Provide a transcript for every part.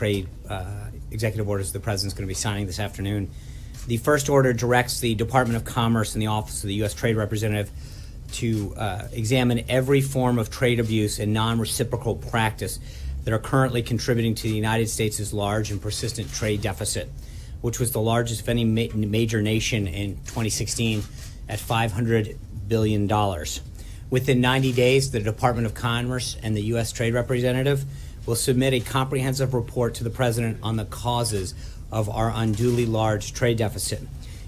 trade executive orders the president's going to be signing this afternoon. The first order directs the Department of Commerce and the Office of the U.S. Trade Representative to examine every form of trade abuse and non-reciprocal practice that are currently contributing to the United States' large and persistent trade deficit, which was the largest of any major nation in 2016 at $500 billion. Within 90 days, the Department of Commerce and the U.S. Trade Representative will submit a comprehensive report to the President on the causes of our unduly large trade deficit.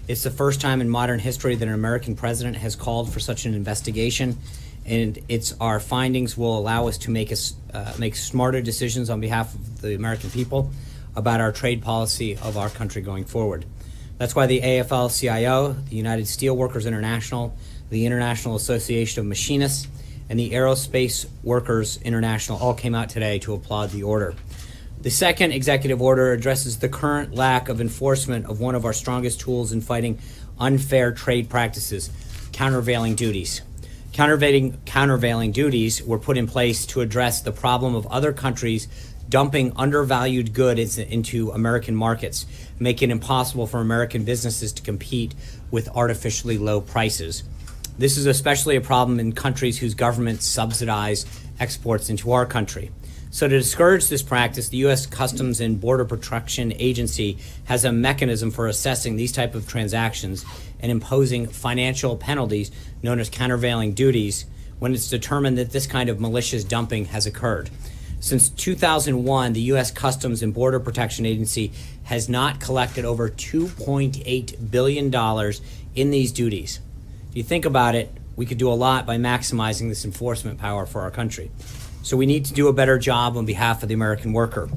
It's the first time in modern history that an American president has called for such an investigation, and our findings will allow us to make smarter decisions on behalf of the American people about our trade policy of our country going forward. That's why the AFL-CIO, the United Steelworkers International, the International Association of Machinists, and the Aerospace Workers International all came out today to applaud the order. The second executive order addresses the current lack of enforcement of one of our strongest tools in fighting unfair trade practices, countervailing duties. Countervailing duties were put in place to address the problem of other countries dumping undervalued goods into American markets, making it impossible for American businesses to compete with artificially low prices. This is especially a problem in countries whose governments subsidize exports into our country. So to discourage this practice, the U.S. Customs and Border Protection Agency has a mechanism for assessing these type of transactions and imposing financial penalties known as countervailing duties when it's determined that this kind of malicious dumping has occurred. Since 2001, the U.S. Customs and Border Protection Agency has not collected over $2.8 billion in these duties. If you think about it, we could do a lot by maximizing this enforcement power for our country. So we need to do a better job on behalf of the American worker.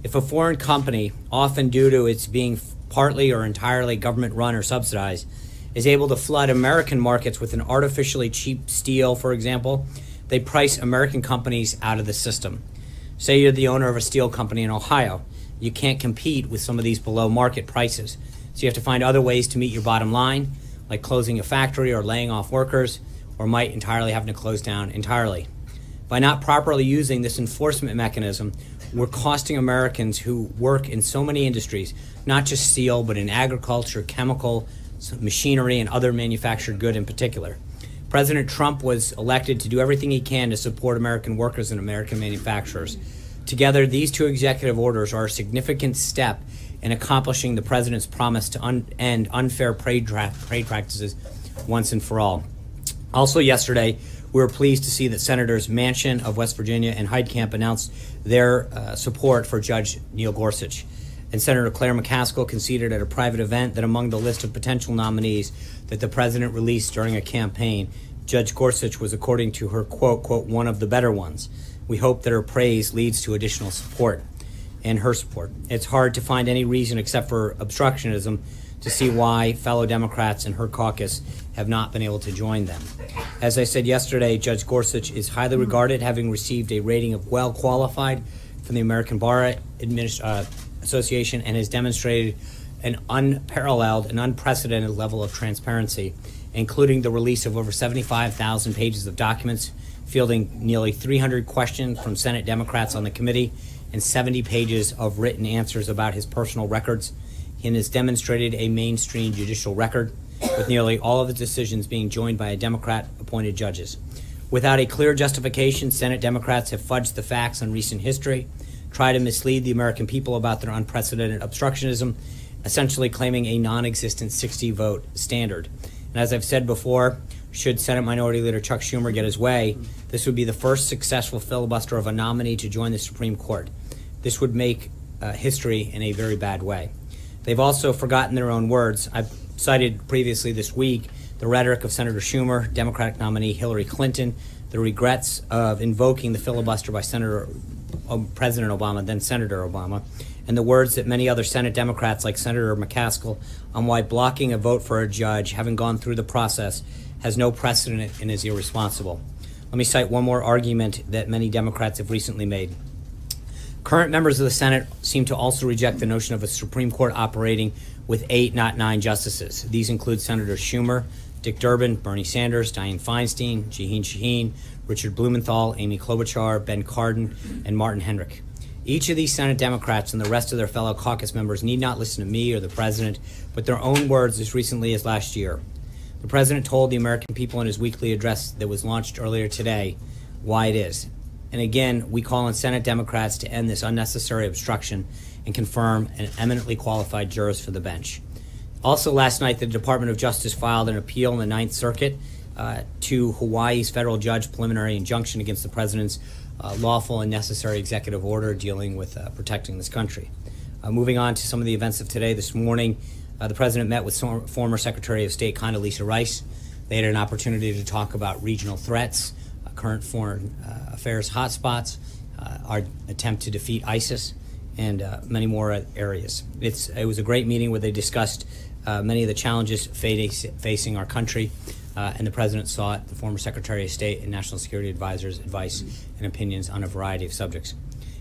If a foreign company, often due to its being partly or entirely government run or subsidized, is able to flood American markets with an artificially cheap steel, for example, they price American companies out of the system. Say you're the owner of a steel company in Ohio. You can't compete with some of these below market prices. So you have to find other ways to meet your bottom line, like closing a factory or laying off workers, or might entirely having to close down entirely. By not properly using this enforcement mechanism, we're costing Americans who work in so many industries, not just steel, but in agriculture, chemical, machinery, and other manufactured good in particular. President Trump was elected to do everything he can to support American workers and American manufacturers. Together, these two executive orders are a significant step in accomplishing the president's promise to end unfair trade practices once and for all. Also yesterday, we were pleased to see that Senators Manchin of West Virginia and Heitkamp announced their support for Judge Neil Gorsuch. And Senator Claire McCaskill conceded at a private event that among the list of potential nominees that the president released during a campaign, Judge Gorsuch was, according to her, quote, one of the better ones. We hope that her praise leads to additional support and her support. It's hard to find any reason except for obstructionism to see why fellow Democrats in her caucus have not been able to join them. As I said yesterday, Judge Gorsuch is highly regarded, having received a rating of well qualified from the American Bar Association, and has demonstrated an unparalleled and unprecedented level of transparency, including the release of over 75,000 pages of documents, fielding nearly 300 questions from Senate Democrats on the committee, and 70 pages of written answers about his personal records, and has demonstrated a mainstream judicial record, with nearly all of his decisions being joined by a Democrat-appointed judges. Without a clear justification, Senate Democrats have fudged the facts on recent history, tried to mislead the American people about their unprecedented obstructionism, essentially claiming a non-existent 60-vote standard. And as I've said before, should Senate Minority Leader Chuck Schumer get his way, this would be the first successful filibuster of a nominee to join the Supreme Court. This would make history in a very bad way. They've also forgotten their own words. I've cited previously this week the rhetoric of Senator Schumer, Democratic nominee Hillary Clinton, the regrets of invoking the filibuster by President Obama, then Senator Obama, and the words that many other Senate Democrats like Senator McCaskill on why blocking a vote for a judge, having gone through the process, has no precedent and is irresponsible. Let me cite one more argument that many Democrats have recently made. Current members of the Senate seem to also reject the notion of a Supreme Court operating with 8, not 9 justices. These include Senator Schumer, Dick Durbin, Bernie Sanders, Dianne Feinstein, Jeanine Shaheen, Richard Blumenthal, Amy Klobuchar, Ben Cardin, and Martin Hendrick. Each of these Senate Democrats and the rest of their fellow caucus members need not listen to me or the president, but their own words as recently as last year. The president told the American people in his weekly address that was launched earlier today why it is. And again, we call on Senate Democrats to end this unnecessary obstruction and confirm an eminently qualified jurist for the bench. Also last night, the Department of Justice filed an appeal in the Ninth Circuit to Hawaii's federal judge preliminary injunction against the president's lawful and necessary executive order dealing with protecting this country. Moving on to some of the events of today, this morning, the president met with former Secretary of State Condoleezza Rice. They had an opportunity to talk about regional threats, current foreign affairs hotspots, our attempt to defeat ISIS, and many more areas. It was a great meeting where they discussed many of the challenges facing our country, and the president sought the former Secretary of State and National Security Advisor's advice and opinions on a variety of subjects.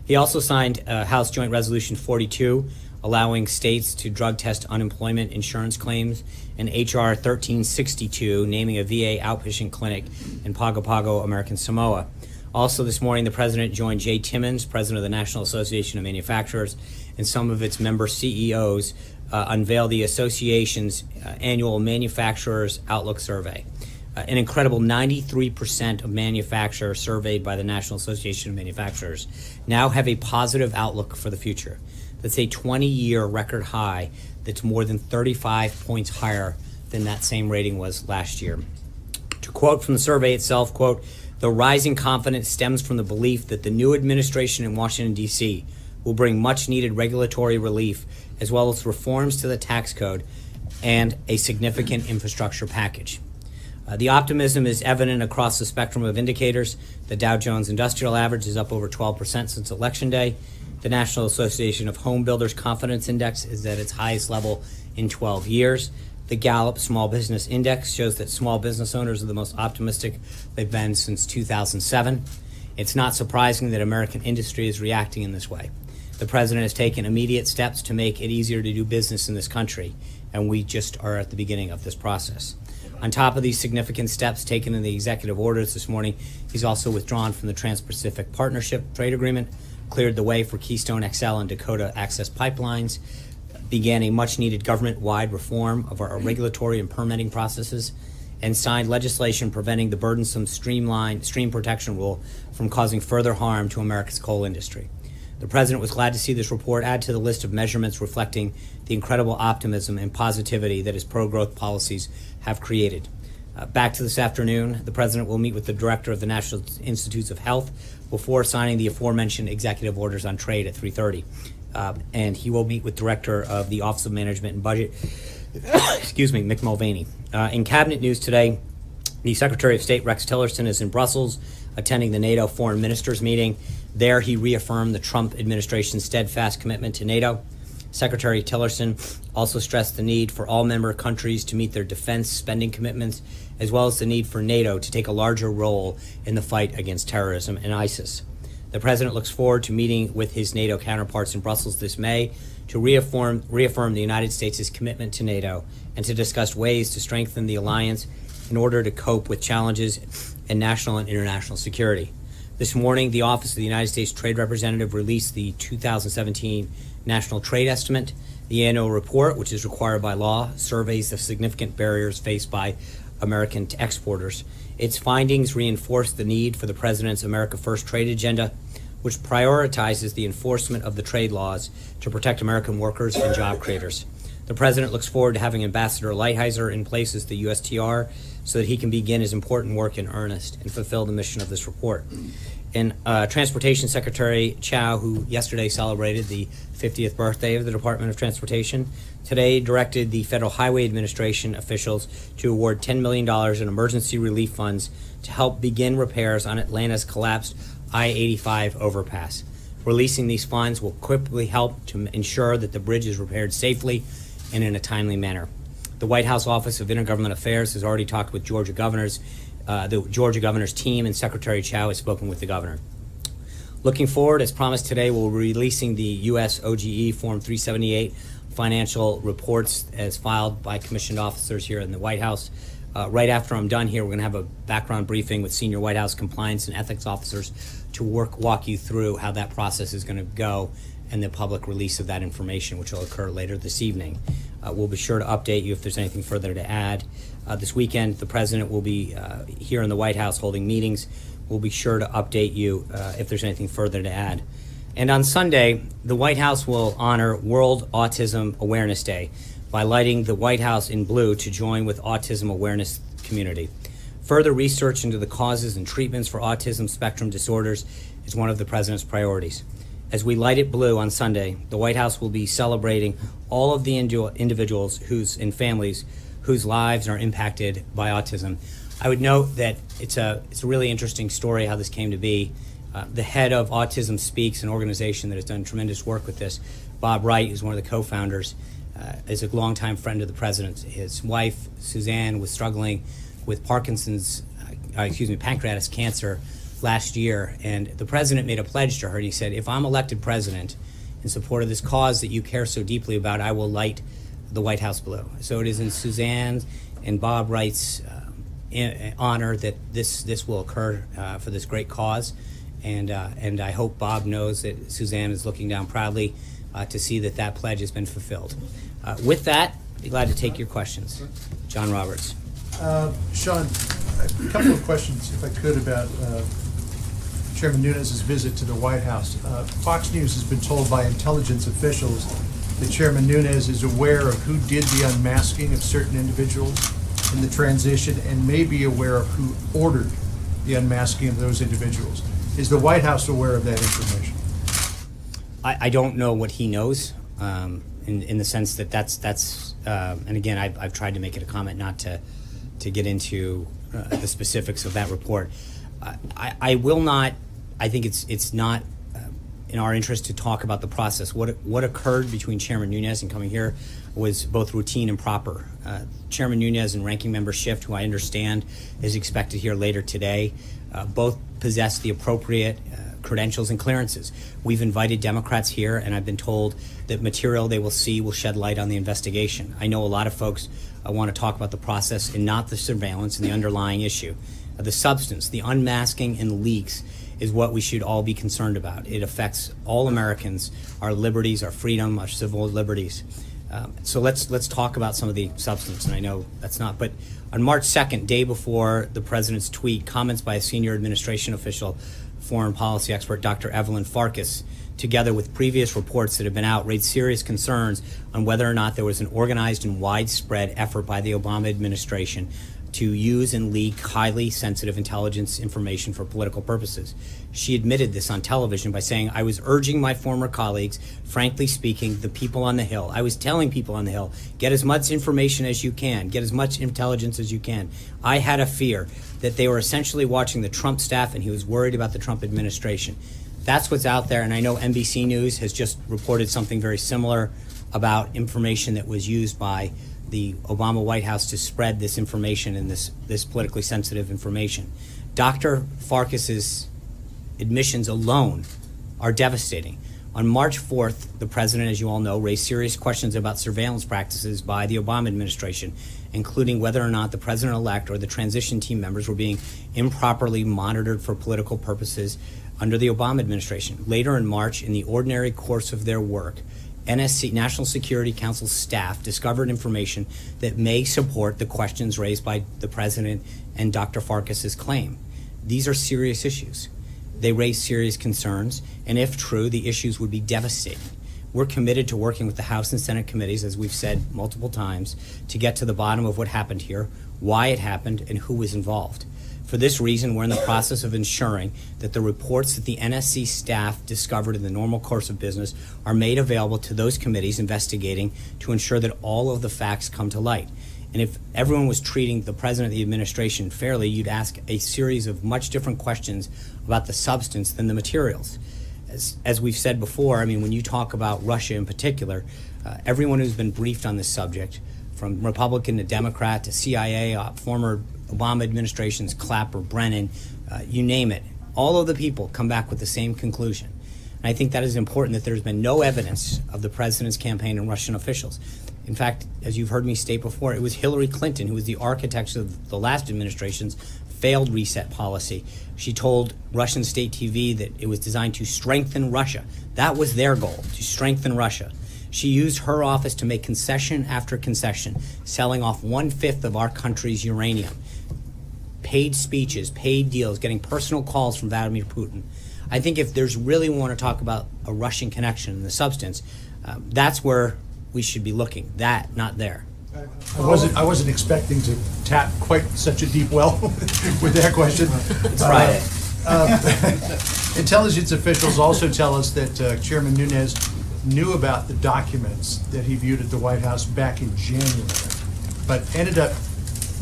He also signed House Joint Resolution 42, allowing states to drug test unemployment insurance claims, and H.R. 1362, naming a VA outpatient clinic in Pago Pago, American Samoa. Also this morning, the president joined Jay Timmons, president of the National Association of Manufacturers, and some of its member CEOs unveiled the association's annual Manufacturers Outlook Survey. An incredible 93% of manufacturers surveyed by the National Association of Manufacturers now have a positive outlook for the future. That's a 20-year record high that's more than 35 points higher than that same rating was last year. To quote from the survey itself, quote, "The rising confidence stems from the belief that the new administration in Washington, D.C. will bring much-needed regulatory relief as well as reforms to the tax code and a significant infrastructure package." The optimism is evident across the spectrum of indicators. The Dow Jones Industrial Average is up over 12% since Election Day. The National Association of Home Builders Confidence Index is at its highest level in 12 years. The Gallup Small Business Index shows that small business owners are the most optimistic they've been since 2007. It's not surprising that American industry is reacting in this way. The president has taken immediate steps to make it easier to do business in this country, and we just are at the beginning of this process. On top of these significant steps taken in the executive orders this morning, he's also withdrawn from the Trans-Pacific Partnership Trade Agreement, cleared the way for Keystone XL and Dakota Access Pipelines, began a much-needed government-wide reform of our regulatory and permitting processes, and signed legislation preventing the burdensome stream protection rule from causing further harm to America's coal industry. The president was glad to see this report add to the list of measurements reflecting the incredible optimism and positivity that his pro-growth policies have created. Back to this afternoon, the president will meet with the director of the National Institutes of Health before signing the aforementioned executive orders on trade at 3:30. And he will meet with director of the Office of Management and Budget, Mick Mulvaney. In cabinet news today, the Secretary of State Rex Tillerson is in Brussels attending the NATO foreign ministers meeting. There he reaffirmed the Trump administration's steadfast commitment to NATO. Secretary Tillerson also stressed the need for all member countries to meet their defense spending commitments, as well as the need for NATO to take a larger role in the fight against terrorism and ISIS. The president looks forward to meeting with his NATO counterparts in Brussels this May to reaffirm the United States' commitment to NATO and to discuss ways to strengthen the alliance in order to cope with challenges in national and international security. This morning, the Office of the United States Trade Representative released the 2017 National Trade Estimate. The annual report, which is required by law, surveys the significant barriers faced by American exporters. Its findings reinforce the need for the president's America First trade agenda, which prioritizes the enforcement of the trade laws to protect American workers and job creators. The president looks forward to having Ambassador Lighthizer in place as the USTR so that he can begin his important work in earnest and fulfill the mission of this report. And Transportation Secretary Chao, who yesterday celebrated the 50th birthday of the Department of Transportation, today directed the Federal Highway Administration officials to award $10 million in emergency relief funds to help begin repairs on Atlanta's collapsed I-85 overpass. Releasing these funds will quickly help to ensure that the bridge is repaired safely and in a timely manner. The White House Office of Intergovernmental Affairs has already talked with Georgia governors. The Georgia governor's team and Secretary Chao has spoken with the governor. Looking forward, as promised today, we'll be releasing the U.S. OGE Form 378 financial reports as filed by commissioned officers here in the White House. Right after I'm done here, we're going to have a background briefing with senior White House compliance and ethics officers to walk you through how that process is going to go and the public release of that information, which will occur later this evening. We'll be sure to update you if there's anything further to add. This weekend, the President will be here in the White House holding meetings. We'll be sure to update you if there's anything further to add. And on Sunday, the White House will honor World Autism Awareness Day by lighting the White House in blue to join with autism awareness community. Further research into the causes and treatments for autism spectrum disorders is one of the President's priorities. As we light it blue on Sunday, the White House will be celebrating all of the individuals and families whose lives are impacted by autism. I would note that it's a really interesting story how this came to be. The head of Autism Speaks, an organization that has done tremendous work with this, Bob Wright, who's one of the co-founders, is a longtime friend of the President. His wife, Suzanne, was struggling with pancreatic cancer last year, and the President made a pledge to her, and he said, if I'm elected President in support of this cause that you care so deeply about, I will light the White House blue. So it is in Suzanne's and Bob Wright's honor that this will occur for this great cause, and I hope Bob knows that Suzanne is looking down proudly to see that pledge has been fulfilled. With that, I'd be glad to take your questions. John Roberts. Sean, a couple of questions, if I could, about Chairman Nunes' visit to the White House. Fox News has been told by intelligence officials that Chairman Nunes is aware of who did the unmasking of certain individuals in the transition and may be aware of who ordered the unmasking of those individuals. Is the White House aware of that information? I don't know what he knows, in the sense that that's and again, I've tried to make it a comment not to get into the specifics of that report. I will not. I think it's not in our interest to talk about the process. What occurred between Chairman Nunes and coming here was both routine and proper. Chairman Nunes and Ranking Member Schiff, who I understand is expected here later today, both possess the appropriate credentials and clearances. We've invited Democrats here, and I've been told that material they will see will shed light on the investigation. I know a lot of folks want to talk about the process and not the surveillance and the underlying issue. The substance, the unmasking and leaks is what we should all be concerned about. It affects all Americans, our liberties, our freedom, our civil liberties. So let's talk about some of the substance, and I know that's not, but on March 2nd, day before the President's tweet, comments by a senior administration official, foreign policy expert Dr. Evelyn Farkas, together with previous reports that have been out, raised serious concerns on whether or not there was an organized and widespread effort by the Obama administration to use and leak highly sensitive intelligence information for political purposes. She admitted this on television by saying, I was urging my former colleagues, frankly speaking, the people on the Hill. I was telling people on the Hill, get as much information as you can, get as much intelligence as you can. I had a fear that they were essentially watching the Trump staff, and he was worried about the Trump administration. That's what's out there, and I know NBC News has just reported something very similar about information that was used by the Obama White House to spread this information and this politically sensitive information. Dr. Farkas's admissions alone are devastating. On March 4th, the President, as you all know, raised serious questions about surveillance practices by the Obama administration, including whether or not the President-elect or the transition team members were being improperly monitored for political purposes under the Obama administration. Later in March, in the ordinary course of their work, NSC, National Security Council staff discovered information that may support the questions raised by the President and Dr. Farkas's claim. These are serious issues. They raise serious concerns, and if true, the issues would be devastating. We're committed to working with the House and Senate committees, as we've said multiple times, to get to the bottom of what happened here, why it happened, and who was involved. For this reason, we're in the process of ensuring that the reports that the NSC staff discovered in the normal course of business are made available to those committees investigating to ensure that all of the facts come to light. And if everyone was treating the President of the administration fairly, you'd ask a series of much different questions about the substance than the materials. As we've said before, I mean, when you talk about Russia in particular, everyone who's been briefed on this subject, from Republican to Democrat to CIA, former Obama administrations, Clapper, Brennan, you name it, all of the people come back with the same conclusion. And I think that is important, that there's been no evidence of the President's campaign and Russian officials. In fact, as you've heard me state before, it was Hillary Clinton who was the architect of the last administration's failed reset policy. She told Russian state TV that it was designed to strengthen Russia. That was their goal, to strengthen Russia. She used her office to make concession after concession, selling off 1/5 of our country's uranium. Paid speeches, paid deals, getting personal calls from Vladimir Putin. I think if there's really want to talk about a Russian connection in the substance, that's where we should be looking. That, not there. I wasn't expecting to tap quite such a deep well with that question. It's Friday. Intelligence officials also tell us that Chairman Nunes knew about the documents that he viewed at the White House back in January, but ended up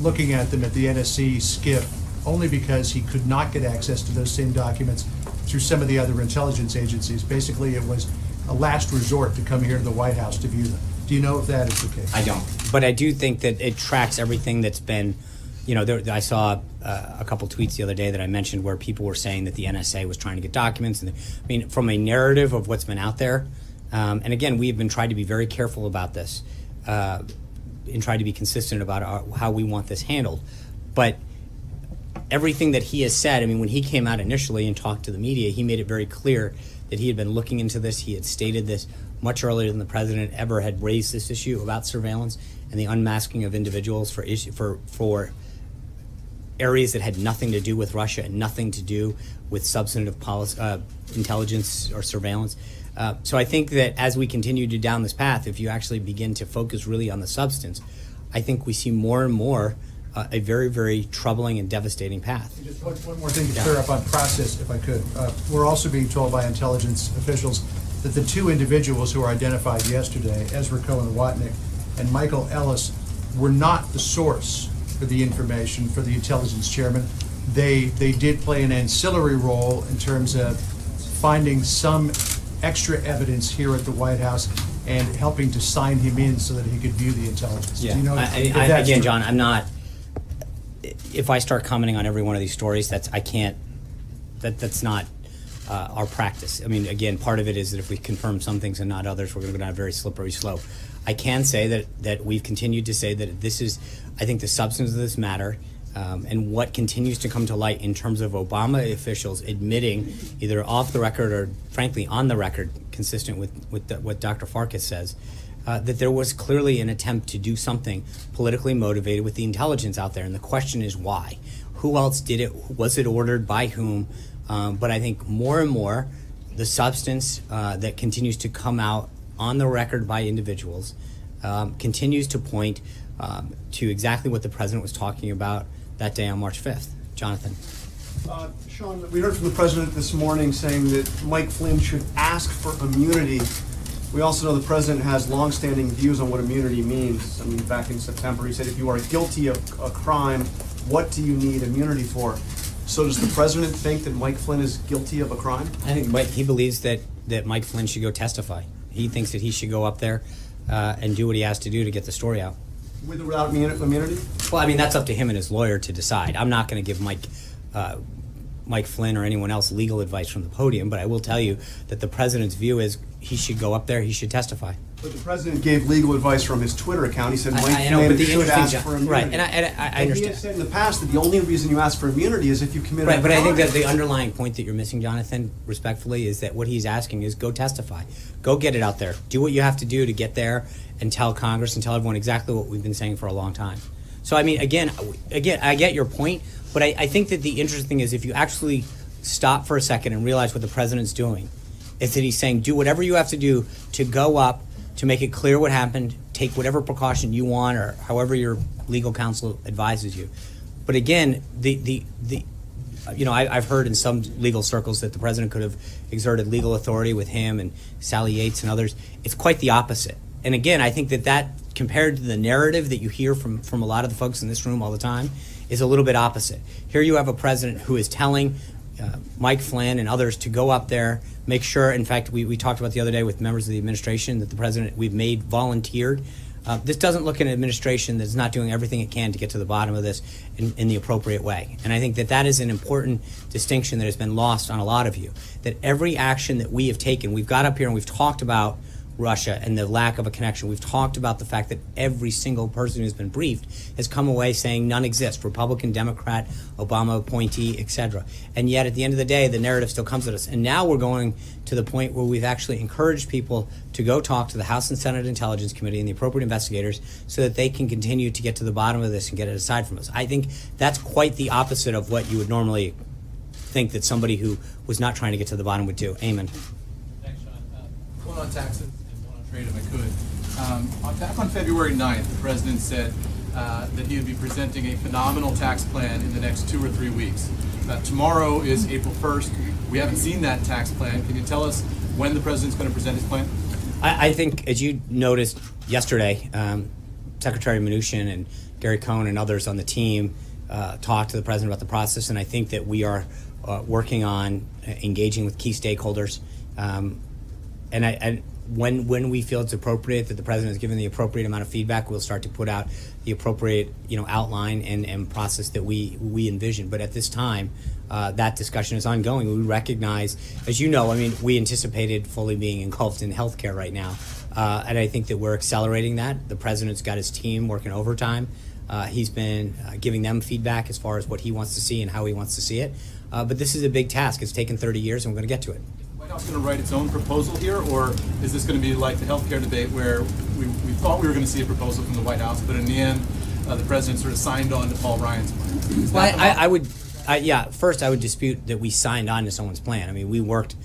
looking at them at the NSC SCIF only because he could not get access to those same documents through some of the other intelligence agencies. Basically, it was a last resort to come here to the White House to view them. Do you know if that is the case? I don't. But I do think that it tracks everything that's been, I saw a couple tweets the other day that I mentioned where people were saying that the NSA was trying to get documents. And from a narrative of what's been out there, and again, we have been trying to be very careful about this and try to be consistent about how we want this handled. But everything that he has said, when he came out initially and talked to the media, he made it very clear that he had been looking into this. He had stated this much earlier than the president ever had raised this issue about surveillance and the unmasking of individuals for areas that had nothing to do with Russia and nothing to do with substantive policy, intelligence or surveillance. So I think that as we continue to down this path, if you actually begin to focus really on the substance, I think we see more and more a very, very troubling and devastating path. Just one more thing to clear up on process, if I could. We're also being told by intelligence officials that the two individuals who were identified yesterday, Ezra Cohen-Watnick and Michael Ellis, were not the source for the information for the intelligence chairman. They did play an ancillary role in terms of finding some extra evidence here at the White House and helping to sign him in so that he could view the intelligence. Yeah. Do you know if that's Again, true? John, I'm not. If I start commenting on every one of these stories, that's not our practice. Again, part of it is that if we confirm some things and not others, we're going to go down a very slippery slope. I can say that we've continued to say that this is, I think, the substance of this matter, and what continues to come to light in terms of Obama officials admitting, either off the record or frankly on the record, consistent with what Dr. Farkas says, that there was clearly an attempt to do something politically motivated with the intelligence out there. And the question is why? Who else did it? Was it ordered by whom? But I think more and more the substance that continues to come out on the record by individuals continues to point to exactly what the president was talking about that day on March 5th. Jonathan. Sean, we heard from the president this morning saying that Mike Flynn should ask for immunity. We also know the president has longstanding views on what immunity means. Back in September, he said, if you are guilty of a crime, what do you need immunity for? So does the president think that Mike Flynn is guilty of a crime? I think he believes that Mike Flynn should go testify. He thinks that he should go up there and do what he has to do to get the story out. With or without immunity? Well, that's up to him and his lawyer to decide. I'm not going to give Mike Flynn or anyone else legal advice from the podium, but I will tell you that the president's view is he should go up there, he should testify. But the president gave legal advice from his Twitter account. He said Mike I know, Flynn but the should ask interesting for immunity. right, and I understand. He has said in the past that the only reason you ask for immunity is if you committed a Right, but crime. I think that the underlying point that you're missing, Jonathan, respectfully, is that what he's asking is go testify. Go get it out there. Do what you have to do to get there and tell Congress and tell everyone exactly what we've been saying for a long time. So, again, I get your point, but I think that the interesting thing is if you actually stop for a second and realize what the president's doing, is that he's saying do whatever you have to do to go up, to make it clear what happened, take whatever precaution you want or however your legal counsel advises you. But again, I've heard in some legal circles that the president could have exerted legal authority with him and Sally Yates and others. It's quite the opposite. And again, I think that compared to the narrative that you hear from a lot of the folks in this room all the time is a little bit opposite. Here you have a president who is telling Mike Flynn and others to go up there, make sure, in fact, we talked about the other day with members of the administration that the president we've made volunteered. This doesn't look at an administration that's not doing everything it can to get to the bottom of this in the appropriate way. And I think that is an important distinction that has been lost on a lot of you, that every action that we have taken, we've got up here and we've talked about Russia and the lack of a connection. We've talked about the fact that every single person who's been briefed has come away saying none exist, Republican, Democrat, Obama appointee, etc. And yet at the end of the day, the narrative still comes at us. And now we're going to the point where we've actually encouraged people to go talk to the House and Senate Intelligence Committee and the appropriate investigators so that they can continue to get to the bottom of this and get it aside from us. I think that's quite the opposite of what you would normally think that somebody who was not trying to get to the bottom would do. Eamon. Thanks, Sean. One on taxes and one on trade, if I could. Back on February 9th, the president said that he would be presenting a phenomenal tax plan in the next 2 or 3 weeks. Tomorrow is April 1st. We haven't seen that tax plan. Can you tell us when the president's going to present his plan? I think, as you noticed yesterday, Secretary Mnuchin and Gary Cohn and others on the team talked to the president about the process, and I think that we are working on engaging with key stakeholders. And when we feel it's appropriate, that the president has given the appropriate amount of feedback, we'll start to put out the appropriate outline and process that we envision. But at this time, that discussion is ongoing. We recognize, as you know, I mean, we anticipated fully being engulfed in healthcare right now. And I think that we're accelerating that. The president's got his team working overtime. He's been giving them feedback as far as what he wants to see and how he wants to see it. But this is a big task. It's taken 30 years, and we're going to get to it. Is the White House going to write its own proposal here, or is this going to be like the healthcare debate where we thought we were going to see a proposal from the White House, but in the end, the president sort of signed on to Paul Ryan's plan? Well, first I would dispute that we signed on to someone's plan. I mean, we worked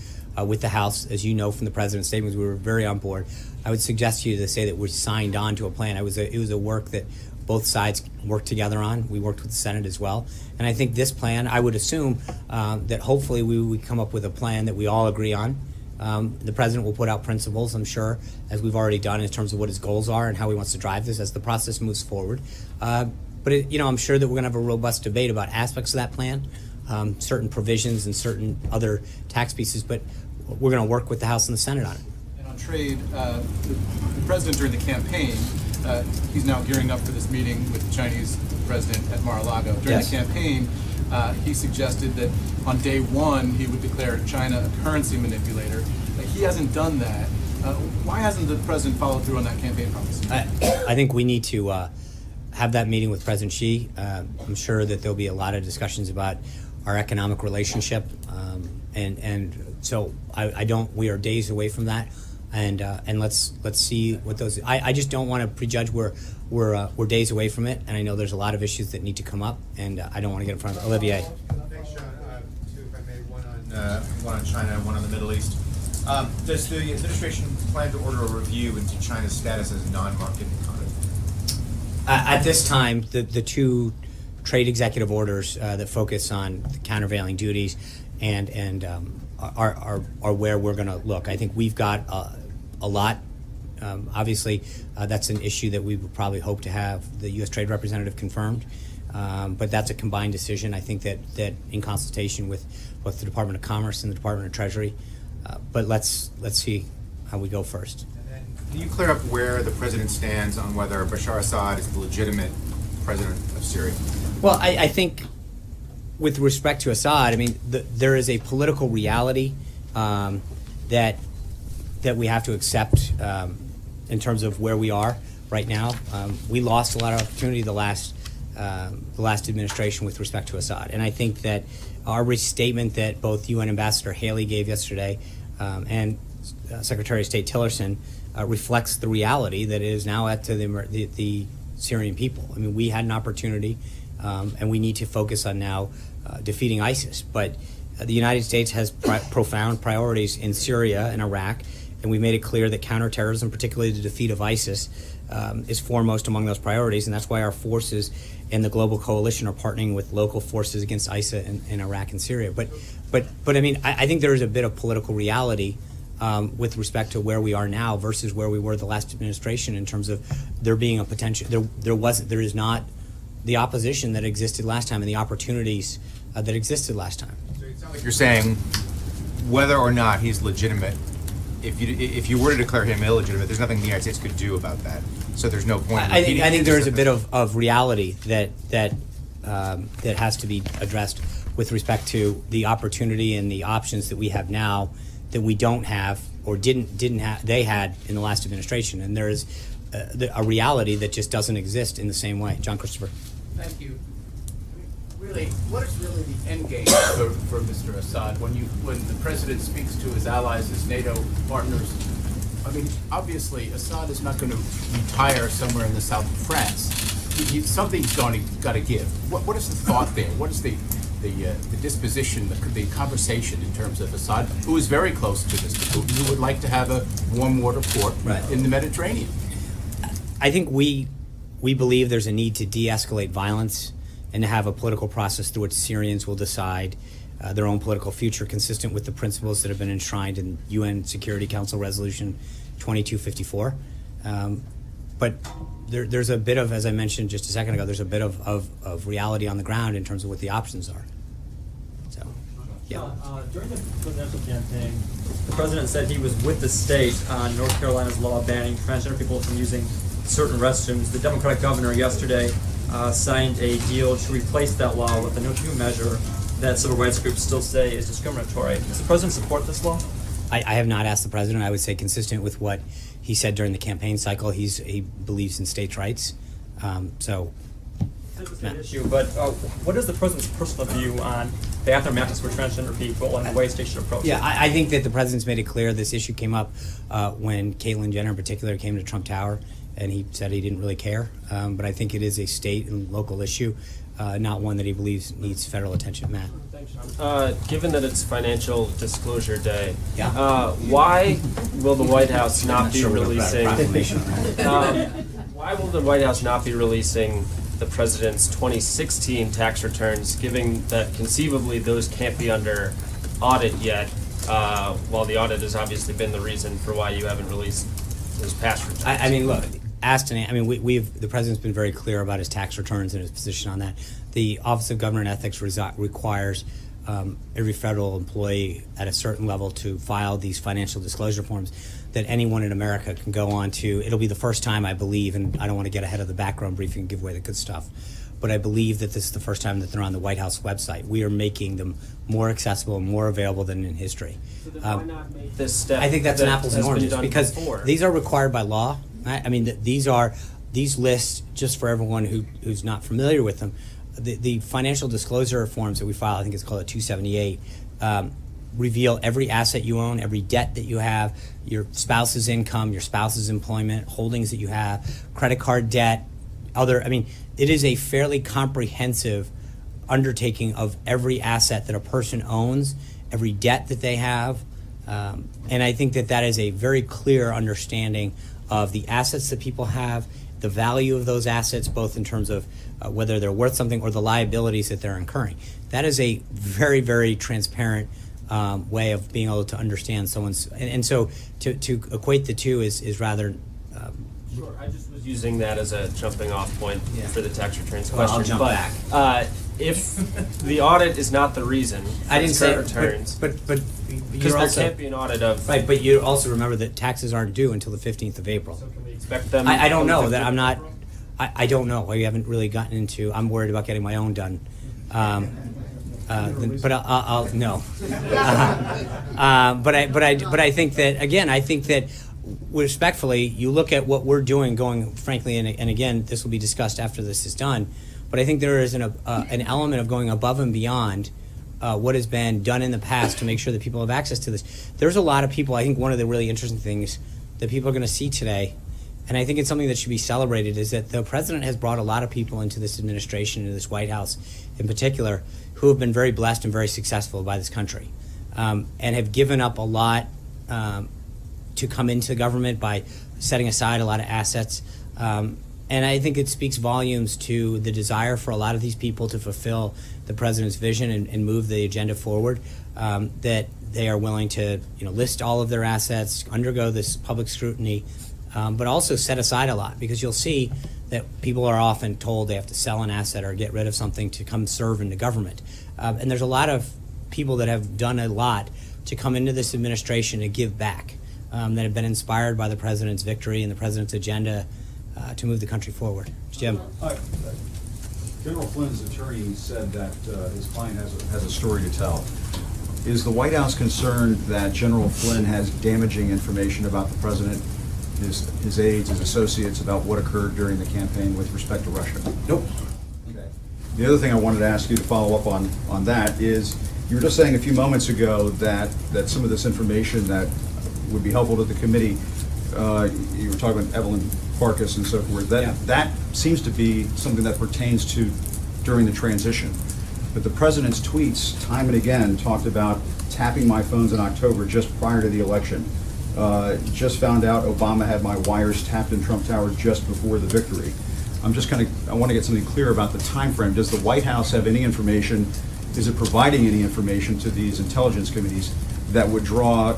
with the House, as you know from the president's statements. We were very on board. I would suggest to you to say that we signed on to a plan. It was a work that both sides worked together on. We worked with the Senate as well. And I think this plan, I would assume that hopefully we would come up with a plan that we all agree on. The president will put out principles, I'm sure, as we've already done, in terms of what his goals are and how he wants to drive this as the process moves forward. But I'm sure that we're going to have a robust debate about aspects of that plan, certain provisions and certain other tax pieces, but we're going to work with the House and the Senate on it. And on trade, the president during the campaign, he's now gearing up for this meeting with the Chinese president at Mar-a-Lago. During Yes. the campaign, he suggested that on day one he would declare China a currency manipulator. He hasn't done that. Why hasn't the president followed through on that campaign promise? I think we need to have that meeting with President Xi. I'm sure that there'll be a lot of discussions about our economic relationship, and so we are days away from that, and let's see what those. I just don't want to prejudge. We're days away from it, and I know there's a lot of issues that need to come up, and I don't want to get in front of it. Olivier. Thanks, Sean. Two, if I may, one on China and one on the Middle East. Does the administration plan to order a review into China's status as a non-market economy? At this time, the two trade executive orders that focus on the countervailing duties and are where we're going to look. I think we've got a lot. Obviously, that's an issue that we would probably hope to have the U.S. Trade Representative confirmed. But that's a combined decision. I think that in consultation with both the Department of Commerce and the Department of Treasury. But let's see how we go first. And then, can you clear up where the president stands on whether Bashar Assad is the legitimate president of Syria? Well, I think with respect to Assad, I mean, there is a political reality that we have to accept in terms of where we are right now. We lost a lot of opportunity the last administration with respect to Assad, and I think that our restatement that both UN Ambassador Haley gave yesterday and Secretary of State Tillerson reflects the reality that it is now at to the Syrian people. I mean, we had an opportunity, and we need to focus on now defeating ISIS. But the United States has profound priorities in Syria and Iraq, and we made it clear that counterterrorism, particularly the defeat of ISIS, is foremost among those priorities, and that's why our forces and the global coalition are partnering with local forces against ISIS in Iraq and Syria. But I mean, I think there is a bit of political reality with respect to where we are now versus where we were the last administration in terms of there being a potential. There is not the opposition that existed last time and the opportunities that existed last time. So it sounds like you're saying whether or not he's legitimate, if you were to declare him illegitimate, there's nothing the United States could do about that. So there's no point. I think there is a bit of reality that has to be addressed with respect to the opportunity and the options that we have now that we don't have or didn't have they had in the last administration, and there is a reality that just doesn't exist in the same way. John Christopher. Thank you. Really, what is really the end game for Mr. Assad when the president speaks to his allies, his NATO partners? I mean, obviously, Assad is not going to retire somewhere in the south of France. Something's got to give. What is the thought there? What is the disposition, the conversation in terms of Assad, who is very close to Mr. Putin, who would like to have a warm water port in the Mediterranean? I think we believe there's a need to de-escalate violence and to have a political process through which Syrians will decide their own political future, consistent with the principles that have been enshrined in UN Security Council Resolution 2254. But there's a bit of, as I mentioned just a second ago, there's a bit of reality on the ground in terms of what the options are. So, yeah. During the presidential campaign, the president said he was with the state on North Carolina's law banning transgender people from using certain restrooms. The Democratic governor yesterday signed a deal to replace that law with a new measure that civil rights groups still say is discriminatory. Does the president support this law? I have not asked the president. I would say consistent with what he said during the campaign cycle. He believes in states' rights. So. It's an issue, but what is the president's personal view on bathroom matches for transgender people and the ways they should approach it? Yeah, I think that the president's made it clear this issue came up when Caitlyn Jenner in particular came to Trump Tower, and he said he didn't really care. But I think it is a state and local issue, not one that he believes needs federal attention. Matt. Given that it's Financial Disclosure Day, Yeah. Why will the White House not be releasing? Why will the White House not be releasing the president's 2016 tax returns, given that conceivably those can't be under audit yet, while the audit has obviously been the reason for why you haven't released those past returns? I mean, look, the president's been very clear about his tax returns and his position on that. The Office of Government Ethics requires every federal employee at a certain level to file these financial disclosure forms that anyone in America can go on to. It'll be the first time, I believe, and I don't want to get ahead of the background briefing and give away the good stuff, but I believe that this is the first time that they're on the White House website. We are making them more accessible and more available than in history. So then why not make this step? I think that's an that apples has and been oranges done because before? these are required by law. I mean, these lists, just for everyone who's not familiar with them, the financial disclosure forms that we file, I think it's called a 278, reveal every asset you own, every debt that you have, your spouse's income, your spouse's employment, holdings that you have, credit card debt, it is a fairly comprehensive undertaking of every asset that a person owns, every debt that they have, and I think that is a very clear understanding of the assets that people have, the value of those assets, both in terms of whether they're worth something or the liabilities that they're incurring. That is a very, very transparent way of being able to understand someone's, and so to equate the two is rather. Sure, I just was using that as a jumping off point for the tax returns Well, question. I'll jump back. If the audit is not the reason for I didn't say returns, but because there can't be an audit of right. But you also remember that taxes aren't due until the 15th of April. So can we expect them? I don't on the know 15th that of I'm not. April? I don't know. We haven't really gotten into. I'm worried about getting my own done. But I'll no. But I think that again. I think that respectfully, you look at what we're doing, going frankly, and again, this will be discussed after this is done. But I think there is an element of going above and beyond what has been done in the past to make sure that people have access to this. There's a lot of people. I think one of the really interesting things that people are going to see today, and I think it's something that should be celebrated, is that the president has brought a lot of people into this administration, into this White House in particular, who have been very blessed and very successful by this country, and have given up a lot to come into government by setting aside a lot of assets. And I think it speaks volumes to the desire for a lot of these people to fulfill the president's vision and move the agenda forward, that they are willing to list all of their assets, undergo this public scrutiny, but also set aside a lot, because you'll see that people are often told they have to sell an asset or get rid of something to come serve in the government. And there's a lot of people that have done a lot to come into this administration and give back, that have been inspired by the president's victory and the president's agenda to move the country forward. Jim. General Flynn's attorney said that his client has a story to tell. Is the White House concerned that General Flynn has damaging information about the president, his aides, his associates, about what occurred during the campaign with respect to Russia? Nope. Okay. The other thing I wanted to ask you to follow up on that is, you were just saying a few moments ago that some of this information that would be helpful to the committee, you were talking about Evelyn Farkas and so forth, that seems to be something that pertains to during the transition. But the president's tweets, time and again, talked about tapping my phones in October just prior to the election. Just found out Obama had my wires tapped in Trump Towers just before the victory. I want to get something clear about the time frame. Does the White House have any information, is it providing any information to these intelligence committees that would draw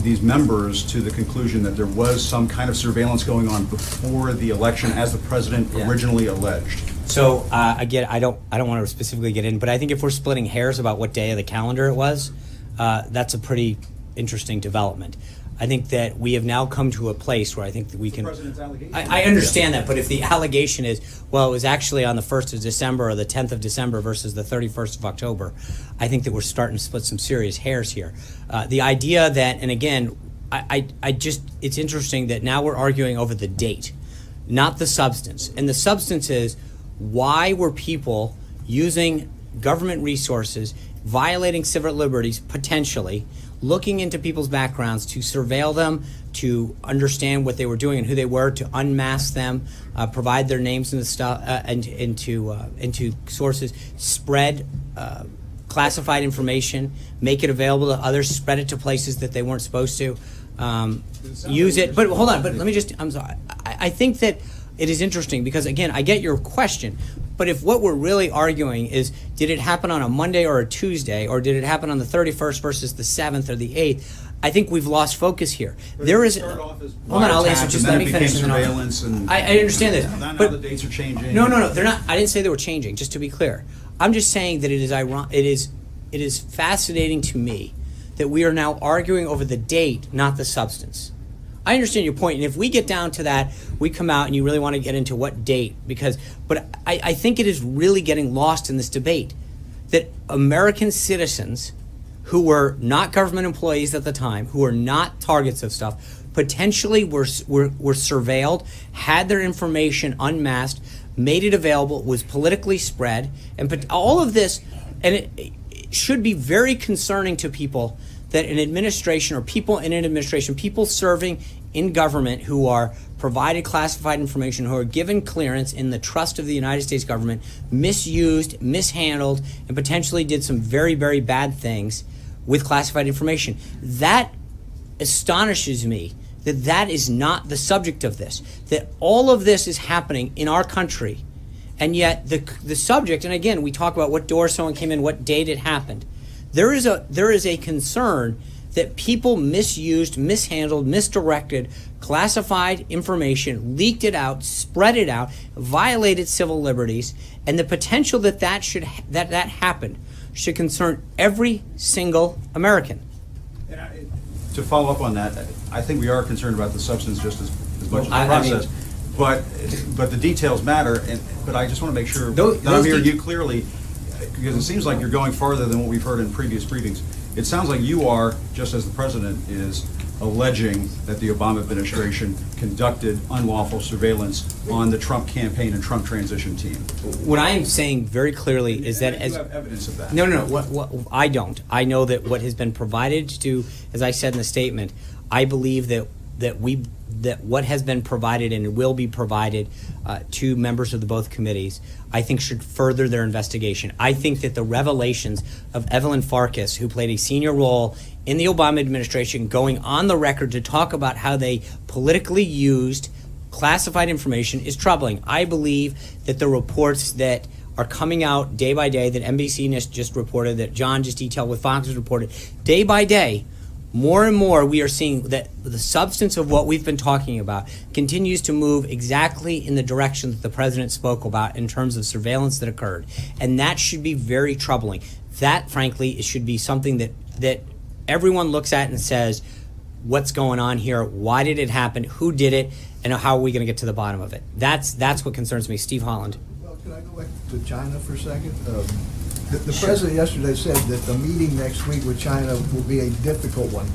these members to the conclusion that there was some kind of surveillance going on before the election as the president originally alleged? So again, I don't want to specifically get in, but I think if we're splitting hairs about what day of the calendar it was, that's a pretty interesting development. I think that we have now come to a place where I think that we can. The president's allegation. I understand that, but if the allegation is, well, it was actually on the 1st of December or the 10th of December versus the 31st of October, I think that we're starting to split some serious hairs here. The idea that, and again, I just, it's interesting that now we're arguing over the date, not the substance. And the substance is, why were people using government resources, violating civil liberties, potentially, looking into people's backgrounds to surveil them, to understand what they were doing and who they were, to unmask them, provide their names and the stuff, and into sources, spread classified information, make it available to others, spread it to places that they weren't supposed to, use it. But hold on, but let me just, I'm sorry. I think that it is interesting because, again, I get your question, but if what we're really arguing is, did it happen on a Monday or a Tuesday, or did it happen on the 31st versus the 7th or the 8th, I think we've lost focus here. There is, hold on, I'll answer, just let me finish. Surveillance and I understand this, now but the dates are changing. no, they're not. I didn't say they were changing. Just to be clear, I'm just saying that it is fascinating to me that we are now arguing over the date, not the substance. I understand your point, and if we get down to that, we come out and you really want to get into what date, but I think it is really getting lost in this debate that American citizens who were not government employees at the time, who were not targets of stuff, potentially were surveilled, had their information unmasked, made it available, was politically spread, and all of this, and it should be very concerning to people that an administration or people in an administration, people serving in government who are provided classified information, who are given clearance in the trust of the United States government, misused, mishandled, and potentially did some very, very bad things with classified information. That astonishes me that that is not the subject of this, that all of this is happening in our country, and yet the subject, and again, we talk about what door someone came in, what date it happened. There is a concern that people misused, mishandled, misdirected classified information, leaked it out, spread it out, violated civil liberties, and the potential that that happened should concern every single American. To follow up on that, I think we are concerned about the substance just as much as the I mean, process. But the details matter, but I just want to make sure Those that I'm hearing you clearly, because it seems like you're going farther than what we've heard in previous briefings. It sounds like you are, just as the president is, alleging that the Obama administration conducted unlawful surveillance on the Trump campaign and Trump transition team. What I am saying very clearly is that you have evidence of that. No. What I don't. I know that what has been provided to, as I said in the statement, I believe that what has been provided and will be provided to members of the both committees, I think should further their investigation. I think that the revelations of Evelyn Farkas, who played a senior role in the Obama administration, going on the record to talk about how they politically used classified information, is troubling. I believe that the reports that are coming out day by day, that NBC just reported, that John just detailed, what Fox has reported, day by day, more and more we are seeing that the substance of what we've been talking about continues to move exactly in the direction that the president spoke about in terms of surveillance that occurred. And that should be very troubling. That, frankly, it should be something that everyone looks at and says, what's going on here? Why did it happen? Who did it? And how are we going to get to the bottom of it? That's what concerns me. Steve Holland. Well, can I go back to China for a second? The president yesterday said that the meeting next week with China will be a difficult one,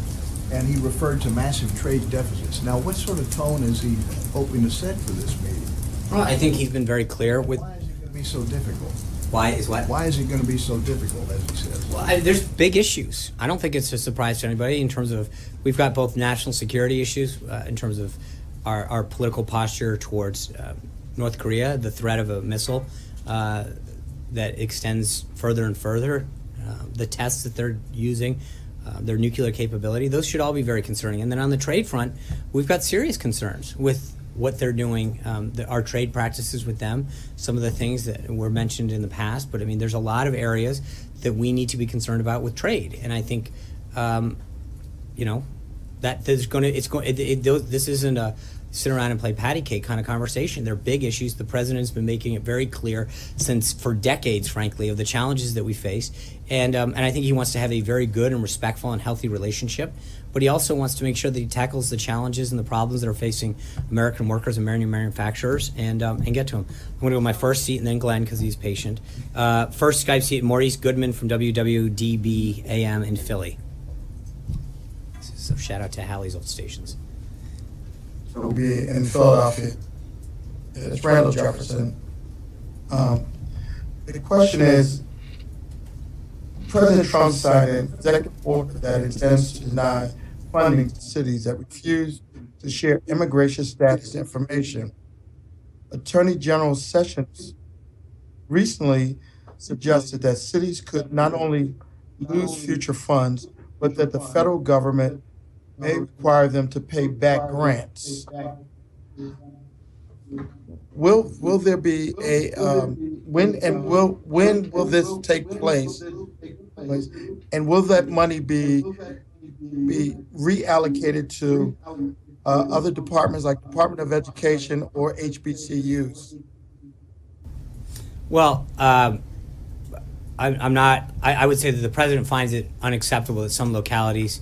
and he referred to massive trade deficits. Now, what sort of tone is he hoping to set for this meeting? Well, I think he's been very clear with Why is it going to be so difficult? why is what. Why is it going to be so difficult, as he says? Well, there's big issues. I don't think it's a surprise to anybody in terms of we've got both national security issues in terms of our political posture towards North Korea, the threat of a missile that extends further and further, the tests that they're using, their nuclear capability. Those should all be very concerning. And then on the trade front, we've got serious concerns with what they're doing, our trade practices with them, some of the things that were mentioned in the past. But I mean, there's a lot of areas that we need to be concerned about with trade. And I think, that there's going to, this isn't a sit around and play patty cake kind of conversation. They're big issues. The president's been making it very clear for decades, frankly, of the challenges that we face. And I think he wants to have a very good and respectful and healthy relationship. But he also wants to make sure that he tackles the challenges and the problems that are facing American workers, American manufacturers, and get to them. I'm going to go my first seat and then Glenn because he's patient. First Skype seat, Maurice Goodman from WWDB AM in Philly. So shout out to Hallie's old stations. Will be in Philadelphia. It's Randall Jefferson. The question is, President Trump signed an executive order that intends to deny funding to cities that refuse to share immigration status information. Attorney General Sessions recently suggested that cities could not only lose future funds, but that the federal government may require them to pay back grants. Will there be a when will this take place? And will that money be reallocated to other departments like Department of Education or HBCUs? Well, I'm not. I would say that the president finds it unacceptable that some localities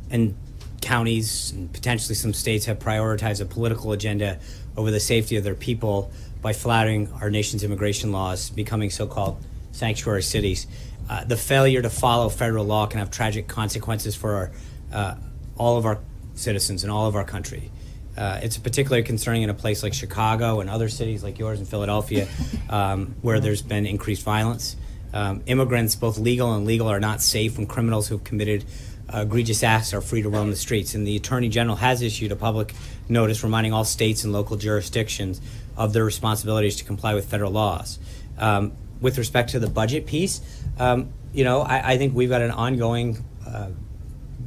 and counties and potentially some states have prioritized a political agenda over the safety of their people by flouting our nation's immigration laws, becoming so-called sanctuary cities. The failure to follow federal law can have tragic consequences for all of our citizens and all of our country. It's particularly concerning in a place like Chicago and other cities like yours in Philadelphia, where there's been increased violence. Immigrants, both legal and illegal, are not safe when criminals who've committed egregious acts are free to roam the streets. And the Attorney General has issued a public notice reminding all states and local jurisdictions of their responsibilities to comply with federal laws. With respect to the budget piece, I think we've got an ongoing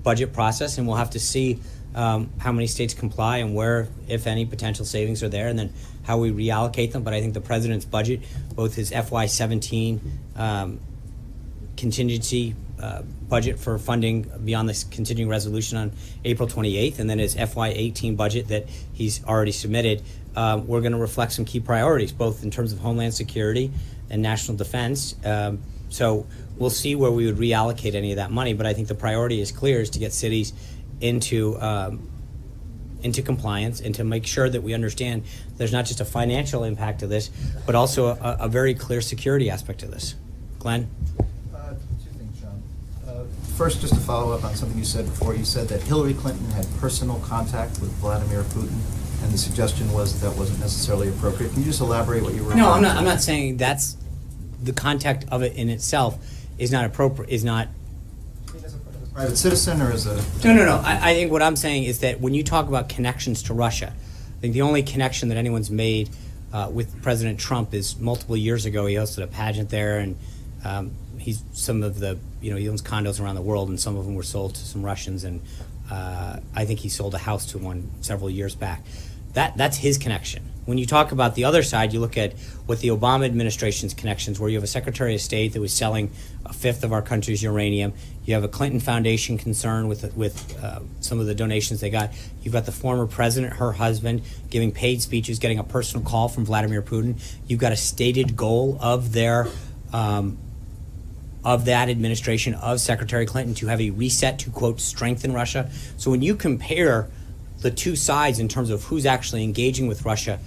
budget process, and we'll have to see how many states comply and where, if any, potential savings are there, and then how we reallocate them. But I think the president's budget, both his FY17 contingency budget for funding beyond this continuing resolution on April 28th, and then his FY18 budget that he's already submitted, we're going to reflect some key priorities, both in terms of homeland security and national defense. So we'll see where we would reallocate any of that money, but I think the priority is clear, is to get cities into compliance and to make sure that we understand there's not just a financial impact to this, but also a very clear security aspect to this. Glenn? Two things, John. First, just to follow up on something you said before, you said that Hillary Clinton had personal contact with Vladimir Putin, and the suggestion was that wasn't necessarily appropriate. Can you just elaborate what you were No, referring to? I'm not saying that's the contact of it in itself is not appropriate, is not. As a private citizen or as a... No. I think what I'm saying is that when you talk about connections to Russia, I think the only connection that anyone's made with President Trump is multiple years ago. He hosted a pageant there, and he owns condos around the world, and some of them were sold to some Russians, and I think he sold a house to one several years back. That's his connection. When you talk about the other side, you look at what the Obama administration's connections, where you have a Secretary of State that was selling a fifth of our country's uranium. You have a Clinton Foundation concern with some of the donations they got. You've got the former president, her husband, giving paid speeches, getting a personal call from Vladimir Putin. You've got a stated goal of their of that administration, of Secretary Clinton, to have a reset to, quote, strengthen Russia. So when you compare the two sides in terms of who's actually engaging with Russia,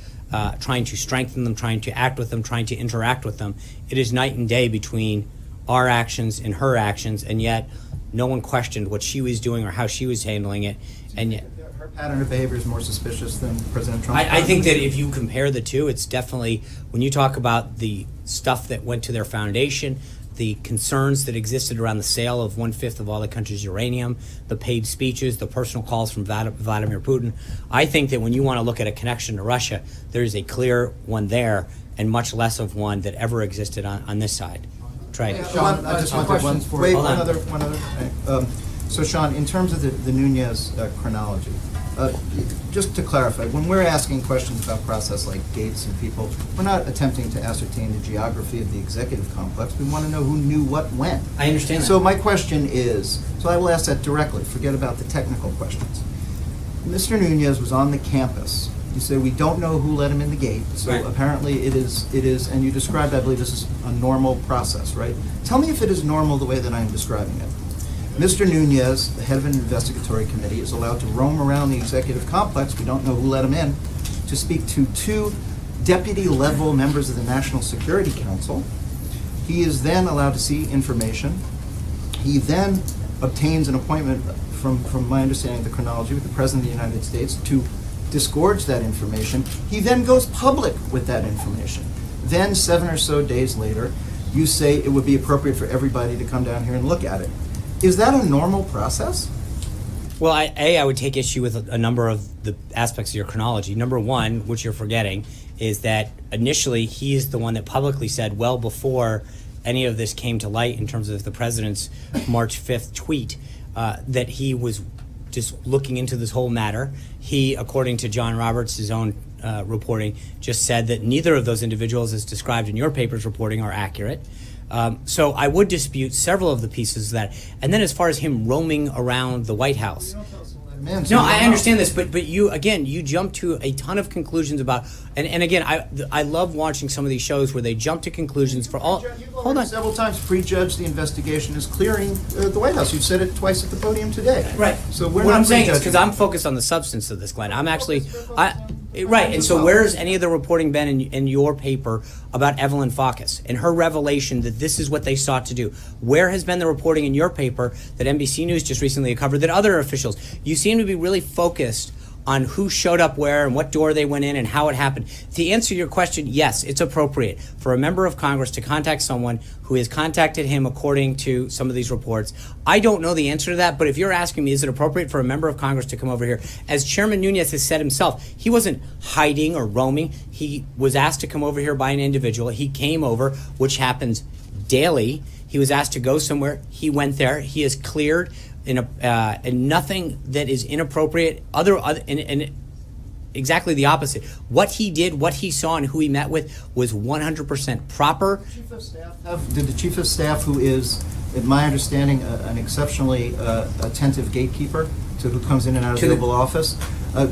trying to strengthen them, trying to act with them, trying to interact with them. It is night and day between our actions and her actions, and yet no one questioned what she was doing or how she was handling it. And yet, Her pattern of behavior is more suspicious than President Trump's. I think that if you compare the two, it's definitely, when you talk about the stuff that went to their foundation, the concerns that existed around the sale of 1/5 of all the country's uranium, the paid speeches, the personal calls from Vladimir Putin, I think that when you want to look at a connection to Russia, there is a clear one there and much less of one that ever existed on this side. Try. Sean, I just wanted one, wait, Hold one on. other thing. So Sean, in terms of the Nunez chronology, just to clarify, when we're asking questions about process like gates and people, we're not attempting to ascertain the geography of the executive complex. We want to know who knew what when. I understand that. So my question is, so I will ask that directly, forget about the technical questions. Mr. Nunez was on the campus. You say we don't know who let him in the gate, so Right. apparently it is, and you described, I believe this is a normal process, right? Tell me if it is normal the way that I am describing it. Mr. Nunez, the head of an investigatory committee, is allowed to roam around the executive complex, we don't know who let him in, to speak to two deputy-level members of the National Security Council. He is then allowed to see information. He then obtains an appointment, from my understanding of the chronology, with the President of the United States to disgorge that information. He then goes public with that information. Then, 7 or so days later, you say it would be appropriate for everybody to come down here and look at it. Is that a normal process? Well, I would take issue with a number of the aspects of your chronology. Number one, which you're forgetting, is that initially he is the one that publicly said, well before any of this came to light in terms of the president's March 5th tweet, that he was just looking into this whole matter. He, according to John Roberts' his own reporting, just said that neither of those individuals, as described in your paper's reporting, are accurate. So I would dispute several of the pieces of that. And then as far as him roaming around the White House. Man, so No, you I don't understand know. this, but you, again, you jump to a ton of conclusions about, and again, I love watching some of these shows where they jump to conclusions for all, You've hold already on. several times prejudged the investigation is clearing the White House. You've said it twice at the podium today. Right. So we're what not I'm saying is prejudging. because I'm focused on the substance of this, Glenn. I'm actually, right. And so where's any of the reporting been in your paper about Evelyn Faucus and her revelation that this is what they sought to do? Where has been the reporting in your paper that NBC News just recently covered that other officials? You seem to be really focused on who showed up where and what door they went in and how it happened. To answer your question, yes, it's appropriate for a member of Congress to contact someone who has contacted him according to some of these reports. I don't know the answer to that, but if you're asking me, is it appropriate for a member of Congress to come over here? As Chairman Nunez has said himself, he wasn't hiding or roaming. He was asked to come over here by an individual. He came over, which happens daily. He was asked to go somewhere. He went there. He is cleared. And nothing that is inappropriate, and exactly the opposite. What he did, what he saw, and who he met with was 100% proper. Did the Chief of Staff, who is, in my understanding, an exceptionally attentive gatekeeper to who comes in and out of To the the- Oval Office,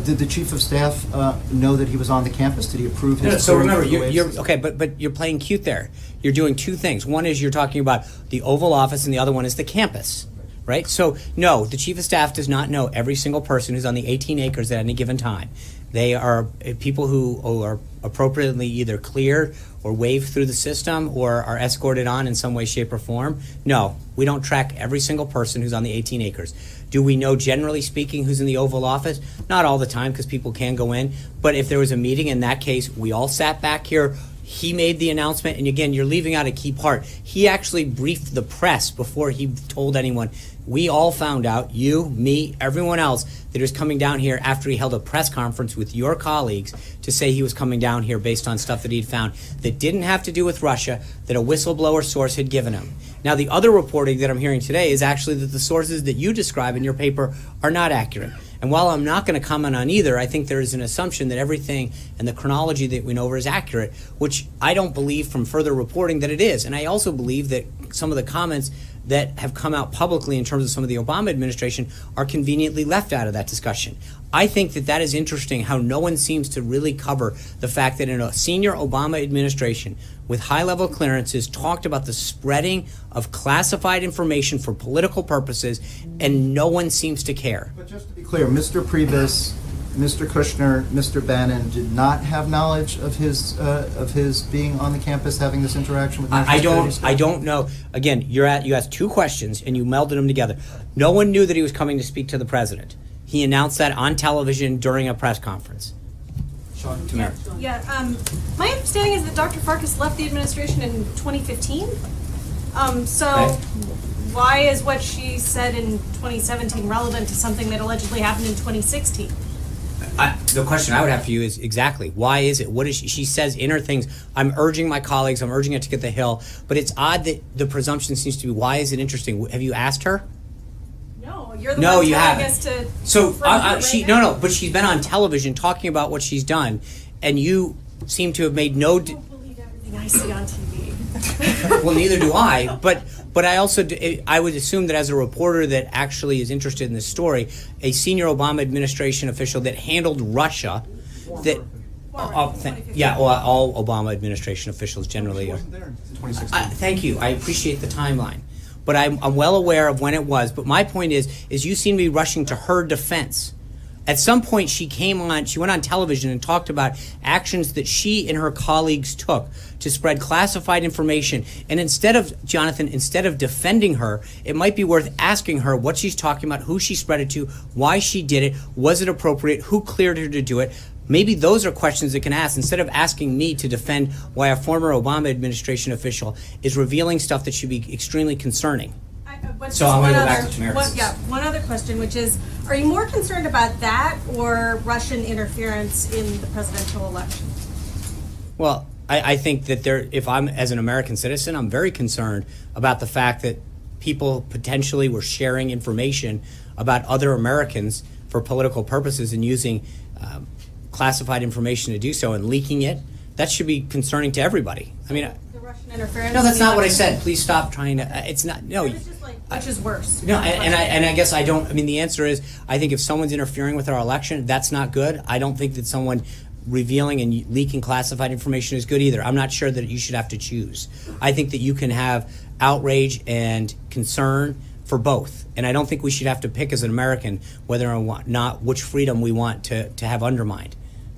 did the Chief of Staff know that he was on the campus? Did he approve his? So clearing remember, for the you're Oasis? okay, but you're playing cute there. You're doing two things. One is you're talking about the Oval Office, and the other one is the campus. Right? So, no, the Chief of Staff does not know every single person who's on the 18 acres at any given time. They are people who are appropriately either cleared or waved through the system or are escorted on in some way, shape, or form. No, we don't track every single person who's on the 18 acres. Do we know, generally speaking, who's in the Oval Office? Not all the time, because people can go in. But if there was a meeting, in that case, we all sat back here. He made the announcement, and again, you're leaving out a key part. He actually briefed the press before he told anyone. We all found out, you, me, everyone else, that he was coming down here after he held a press conference with your colleagues to say he was coming down here based on stuff that he'd found that didn't have to do with Russia, that a whistleblower source had given him. Now, the other reporting that I'm hearing today is actually that the sources that you describe in your paper are not accurate. And while I'm not going to comment on either, I think there is an assumption that everything and the chronology that we know over is accurate, which I don't believe from further reporting that it is. And I also believe that some of the comments that have come out publicly in terms of some of the Obama administration are conveniently left out of that discussion. I think that that is interesting how no one seems to really cover the fact that in a senior Obama administration with high-level clearances talked about the spreading of classified information for political purposes, and no one seems to care. But just to be clear, Mr. Priebus Mr. Kushner, Mr. Bannon did not have knowledge of his being on the campus, having this interaction with national security staff? I don't know. Again, you asked two questions and you melded them together. No one knew that he was coming to speak to the president. He announced that on television during a press conference. Tamara. Yeah, my understanding is that Dr. Farkas left the administration in 2015. So Okay. why is what she said in 2017 relevant to something that allegedly happened in 2016? The question I would have for you is exactly, why is it? What is she says in her things, I'm urging my colleagues, I'm urging it to get the Hill, but it's odd that the presumption seems to be, why is it interesting? Have you asked her? No, you're the No, one you telling haven't. us to. So confront her right now. but she's been on television talking about what she's done, and you seem to have made no. I don't believe everything I see on TV. Well, neither do I. But I also I would assume that as a reporter that actually is interested in this story, a senior Obama administration official that handled Russia, that. Yeah, well, all Obama administration officials generally are. Thank you. I appreciate the timeline. But I'm well aware of when it was. But my point is you seem to be rushing to her defense. At some point, she went on television and talked about actions that she and her colleagues took to spread classified information. And instead of defending her, it might be worth asking her what she's talking about, who she spread it to, why she did it, was it appropriate, who cleared her to do it. Maybe those are questions that can ask instead of asking me to defend why a former Obama administration official is revealing stuff that should be extremely concerning. So I'm going to go back to Tamara's. One other question, which is, are you more concerned about that or Russian interference in the presidential election? Well, I think that if I'm, as an American citizen, I'm very concerned about the fact that people potentially were sharing information about other Americans for political purposes and using classified information to do so and leaking it. That should be concerning to everybody. I mean, The Russian interference? no, that's in the not what I election? said. Please stop trying to. It's not. No. It's just like, which is worse? No, and I guess I don't. I mean, the answer is I think if someone's interfering with our election, that's not good. I don't think that someone revealing and leaking classified information is good either. I'm not sure that you should have to choose. I think that you can have outrage and concern for both, and I don't think we should have to pick as an American whether or not which freedom we want to have undermined.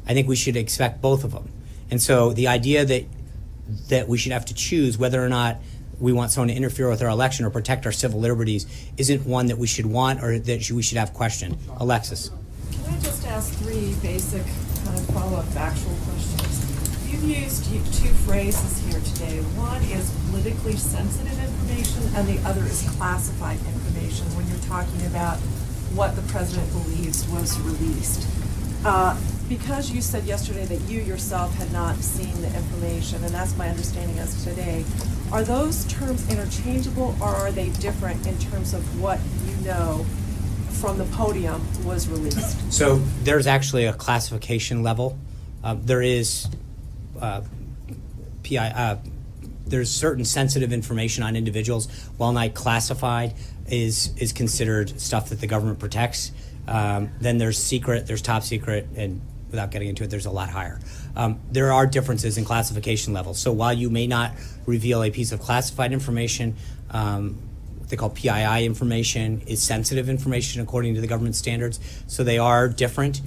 I think we should expect both of them, and so the idea that we should have to choose whether or not we want someone to interfere with our election or protect our civil liberties isn't one that we should want or that we should have questioned. Alexis. Can I just ask three basic kind of follow-up factual questions? You've used two phrases here today. One is politically sensitive information and the other is classified information when you're talking about what the president believes was released. Because you said yesterday that you yourself had not seen the information, and that's my understanding as of today, are those terms interchangeable or are they different in terms of what you know from the podium was released? So there's actually a classification level. There is there's certain sensitive information on individuals. While not classified, is considered stuff that the government protects. Then there's secret, there's top secret, and without getting into it, there's a lot higher. There are differences in classification levels. So while you may not reveal a piece of classified information, what they call PII information is sensitive information according to the government standards. So they are different.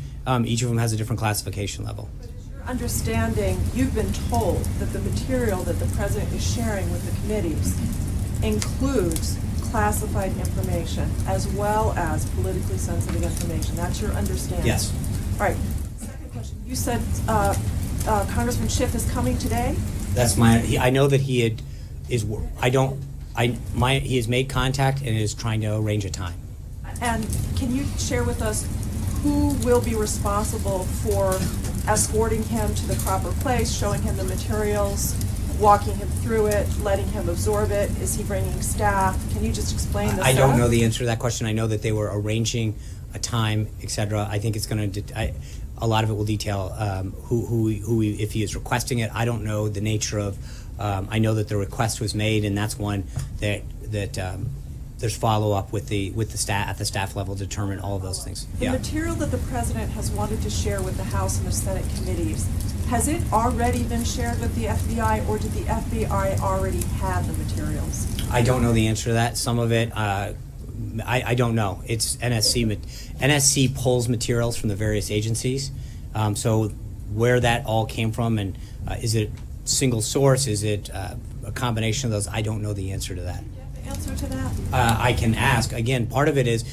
Each of them has a different classification level. But is your understanding, you've been told that the material that the president is sharing with the committees includes classified information as well as politically sensitive information. That's your understanding? Yes. All right. Second question. You said Congressman Schiff is coming today? That's I know that he has made contact and is trying to arrange a time. And can you share with us who will be responsible for escorting him to the proper place, showing him the materials, walking him through it, letting him absorb it? Is he bringing staff? Can you just explain this? I don't know the answer to that question. I know that they were arranging a time, etc. I think it's going to. A lot of it will detail who if he is requesting it. I don't know the nature of. I know that the request was made, and that's one that there's follow up with the staff at the staff level to determine all of those things. The material that the president has wanted to share with the House and the Senate committees, has it already been shared with the FBI, or did the FBI already have the materials? I don't know the answer to that. Some of it I don't know. It's NSC pulls materials from the various agencies. So where that all came from, and is it single source? Is it a combination of those? I don't know the answer to that. Answer to that? I can ask. Again, part of it is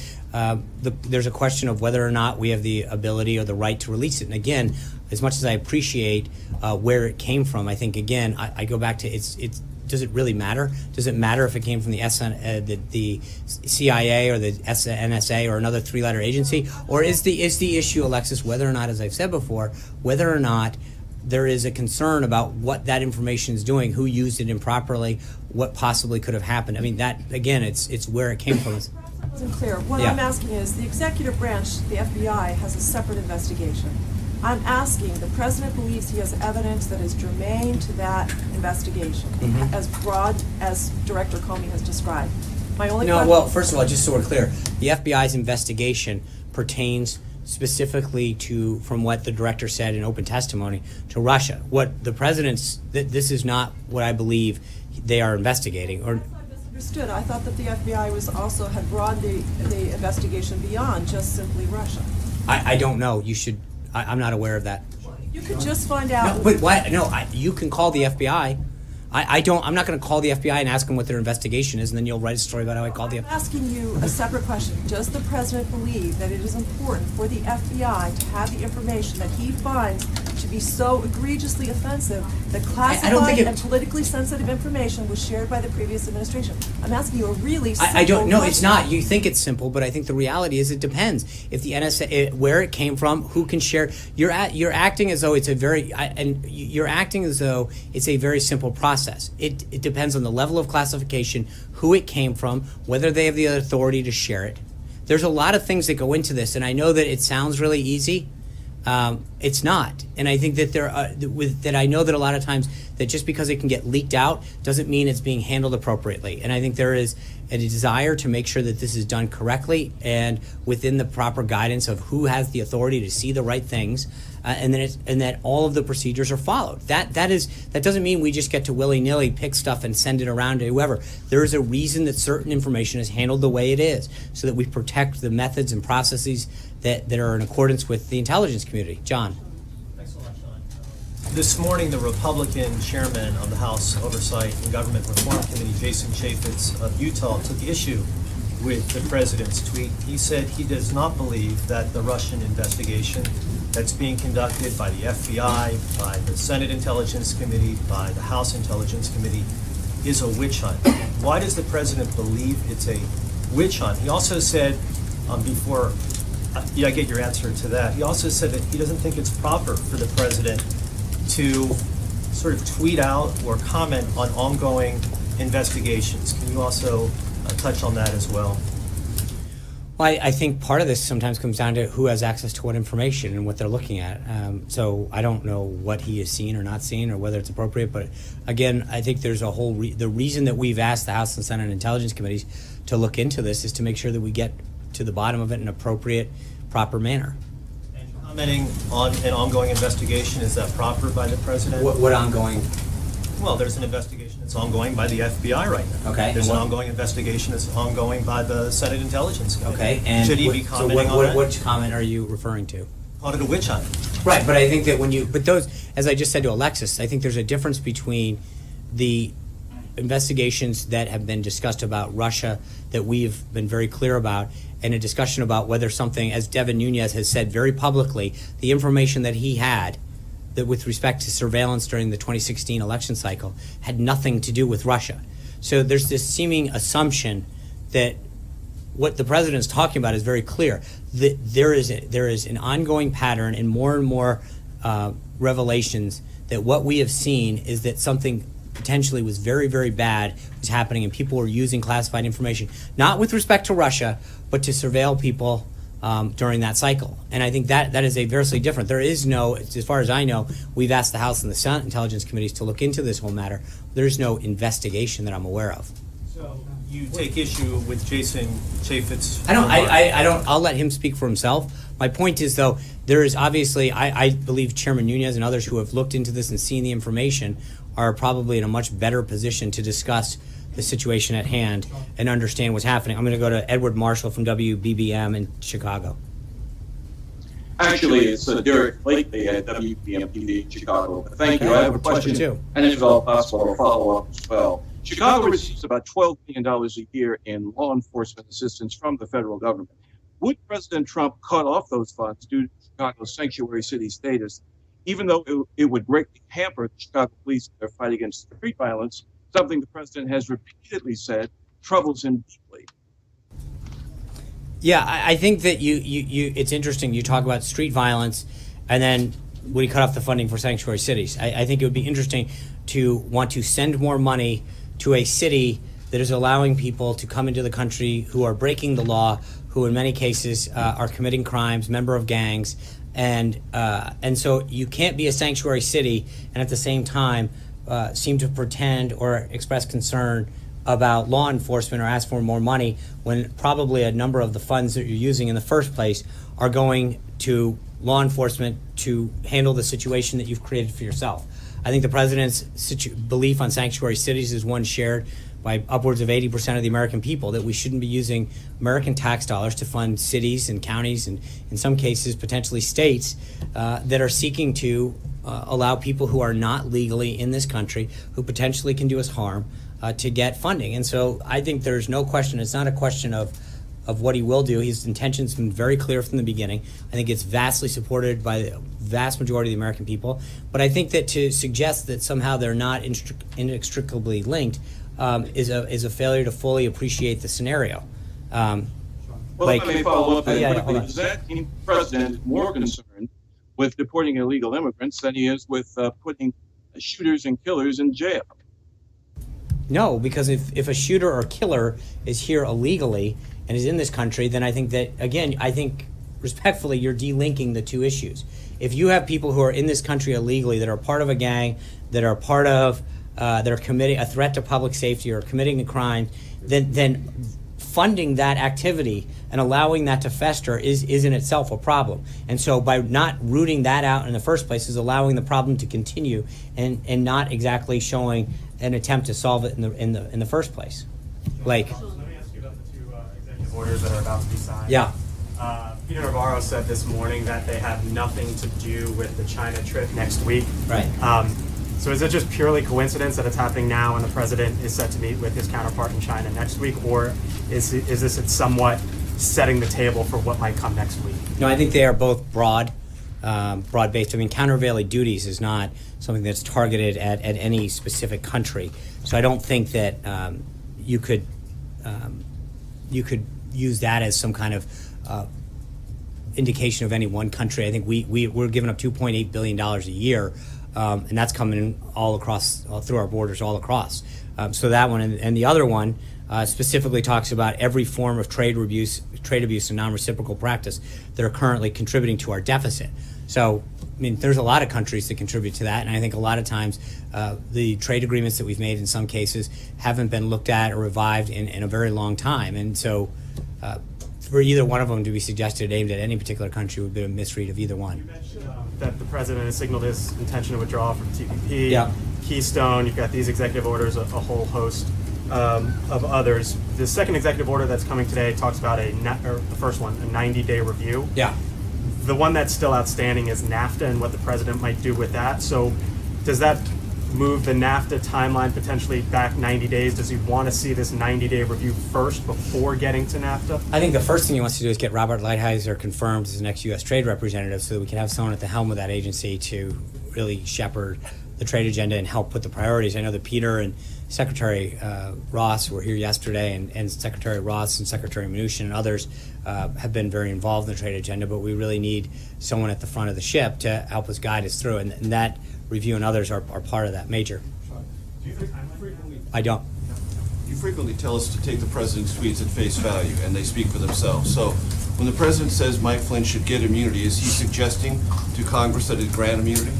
there's a question of whether or not we have the ability or the right to release it. And again, as much as I appreciate where it came from, I think, again, I go back to it's does it really matter? Does it matter if it came from the CIA or the NSA or another three-letter agency? Or is the issue, Alexis, whether or not, as I've said before, whether or not there is a concern about what that information is doing, who used it improperly, what possibly could have happened? I mean, that, again, it's where it came from. That wasn't clear. What Yeah. I'm asking is, the executive branch, the FBI, has a separate investigation. I'm asking, the president believes he has evidence that is germane to that investigation, Mhm. as broad as Director Comey has described. My only No, question. well, first of all, just so we're clear, the FBI's investigation pertains specifically to, from what the director said in open testimony, to Russia. What the president's, this is not what I believe they are investigating, or Understood. I thought that the FBI was also had broadened the investigation beyond just simply Russia. I don't know. You should, I'm not aware of that. You could just find out. No, but why? No, you can call the FBI. I'm not going to call the FBI and ask them what their investigation is, and then you'll write a story about how I called the I'm FBI. asking you a separate question. Does the president believe that it is important for the FBI to have the information that he finds to be so egregiously offensive that I don't classified think it- and politically sensitive information was shared by the previous administration? I'm asking you a really simple I don't. No, it's question. not. You think it's simple, but I think the reality is it depends. If the NSA, where it came from, who can share. You're acting as though it's a very, you're acting as though it's a very simple process. It depends on the level of classification, who it came from, whether they have the authority to share it. There's a lot of things that go into this, and I know that it sounds really easy. It's not, and I think that that I know that a lot of times that just because it can get leaked out doesn't mean it's being handled appropriately. And I think there is a desire to make sure that this is done correctly and within the proper guidance of who has the authority to see the right things, and that all of the procedures are followed. That doesn't mean we just get to willy-nilly pick stuff and send it around to whoever. There is a reason that certain information is handled the way it is, so that we protect the methods and processes that are in accordance with the intelligence community. John. Thanks a lot, Sean. This morning, the Republican chairman of the House Oversight and Government Reform Committee, Jason Chaffetz of Utah, took issue with the president's tweet. He said he does not believe that the Russian investigation that's being conducted by the FBI, by the Senate Intelligence Committee, by the House Intelligence Committee is a witch hunt. Why does the president believe it's a witch hunt? He also said before I get your answer to that. He also said that he doesn't think it's proper for the president to sort of tweet out or comment on ongoing investigations. Can you also touch on that as well? Well, I think part of this sometimes comes down to who has access to what information and what they're looking at. So I don't know what he has seen or not seen or whether it's appropriate. But again, I think there's a whole the reason that we've asked the House and Senate Intelligence Committees to look into this is to make sure that we get to the bottom of it in an appropriate, proper manner. And commenting on an ongoing investigation, is that proper by the president? What ongoing? Well, there's an investigation that's ongoing by the FBI right now. Okay. There's and an ongoing investigation that's ongoing by the Senate Intelligence Committee. Okay. And should he be commenting on that? Which comment are you referring to? Called it a witch hunt. Right, but I think that but those, as I just said to Alexis, I think there's a difference between the investigations that have been discussed about Russia that we've been very clear about, and a discussion about whether something, as Devin Nunes has said very publicly, the information that he had that with respect to surveillance during the 2016 election cycle had nothing to do with Russia. So there's this seeming assumption that what the president is talking about is very clear, that there is an ongoing pattern and more revelations that what we have seen is that something potentially was very, very bad was happening, and people were using classified information, not with respect to Russia, but to surveil people during that cycle. And I think that is a very different. There is no, as far as I know, we've asked the House and the Senate Intelligence Committees to look into this whole matter. There's no investigation that I'm aware of. So you take issue with Jason Chaffetz? I don't. I'll let him speak for himself. My point is, though, there is obviously, I believe Chairman Nunes and others who have looked into this and seen the information are probably in a much better position to discuss the situation at hand and understand what's happening. I'm going to go to Edward Marshall from WBBM in Chicago. Actually, it's Derek Blakely at WBM TV in Chicago. Thank you. I have a question, too. and if at all possible, a follow-up as well. Chicago receives about $12 million a year in law enforcement assistance from the federal government. Would President Trump cut off those funds due to Chicago's sanctuary city status, even though it would greatly hamper the Chicago police in their fight against street violence, something the president has repeatedly said troubles him deeply? Yeah, I think that it's interesting. You talk about street violence, and then would he cut off the funding for sanctuary cities? I think it would be interesting to want to send more money to a city that is allowing people to come into the country who are breaking the law, who in many cases are committing crimes, member of gangs, and so you can't be a sanctuary city and at the same time seem to pretend or express concern about law enforcement or ask for more money when probably a number of the funds that you're using in the first place are going to law enforcement to handle the situation that you've created for yourself. I think the president's belief on sanctuary cities is one shared by upwards of 80% of the American people, that we shouldn't be using American tax dollars to fund cities and counties and in some cases potentially states that are seeking to allow people who are not legally in this country, who potentially can do us harm, to get funding. And so I think there's no question, it's not a question of what he will do. His intention's been very clear from the beginning. I think it's vastly supported by the vast majority of the American people. But I think that to suggest that somehow they're not inextricably linked is a failure to fully appreciate the scenario. Well, if I may follow up quickly, does that mean the president is more concerned with deporting illegal immigrants than he is with putting shooters and killers in jail? No, because if a shooter or killer is here illegally and is in this country, then I think that, again, I think respectfully, you're delinking the two issues. If you have people who are in this country illegally that are part of a gang, that are part of, that are committing a threat to public safety or committing a crime, then funding that activity and allowing that to fester is in itself a problem. And so by not rooting that out in the first place is allowing the problem to continue and not exactly showing an attempt to solve it in the first place. Like, let me ask you about the two executive orders that are about to be signed. Yeah. Peter Navarro said this morning that they have nothing to do with the China trip next week. Right. So is it just purely coincidence that it's happening now and the president is set to meet with his counterpart in China next week, or is this somewhat setting the table for what might come next week? No, I think they are both broad-based. I mean, countervailing duties is not something that's targeted at any specific country. So I don't think that you could use that as some kind of indication of any one country. I think we're giving up $2.8 billion a year, and that's coming in all through our borders all across. So that one, and the other one specifically talks about every form of trade abuse and non-reciprocal practice that are currently contributing to our deficit. So, I mean, there's a lot of countries that contribute to that, and I think a lot of times the trade agreements that we've made in some cases haven't been looked at or revived in a very long time. And so for either one of them to be suggested aimed at any particular country would be a misread of either one. You mentioned that the president has signaled his intention to withdraw from TPP, Yeah. Keystone. You've got these executive orders, a whole host of others. The second executive order that's coming today talks about the first one, a 90-day review. Yeah. The one that's still outstanding is NAFTA and what the president might do with that. So does that move the NAFTA timeline potentially back 90 days? Does he want to see this 90-day review first before getting to NAFTA? I think the first thing he wants to do is get Robert Lighthizer confirmed as the next U.S. trade representative so that we can have someone at the helm of that agency to really shepherd the trade agenda and help put the priorities. I know that Peter and Secretary Ross were here yesterday, and Secretary Ross and Secretary Mnuchin and others have been very involved in the trade agenda, but we really need someone at the front of the ship to help us guide us through, and that review and others are part of that major. I don't. You frequently tell us to take the president's tweets at face value, and they speak for themselves. So when the president says Mike Flynn should get immunity, is he suggesting to Congress that it grant immunity?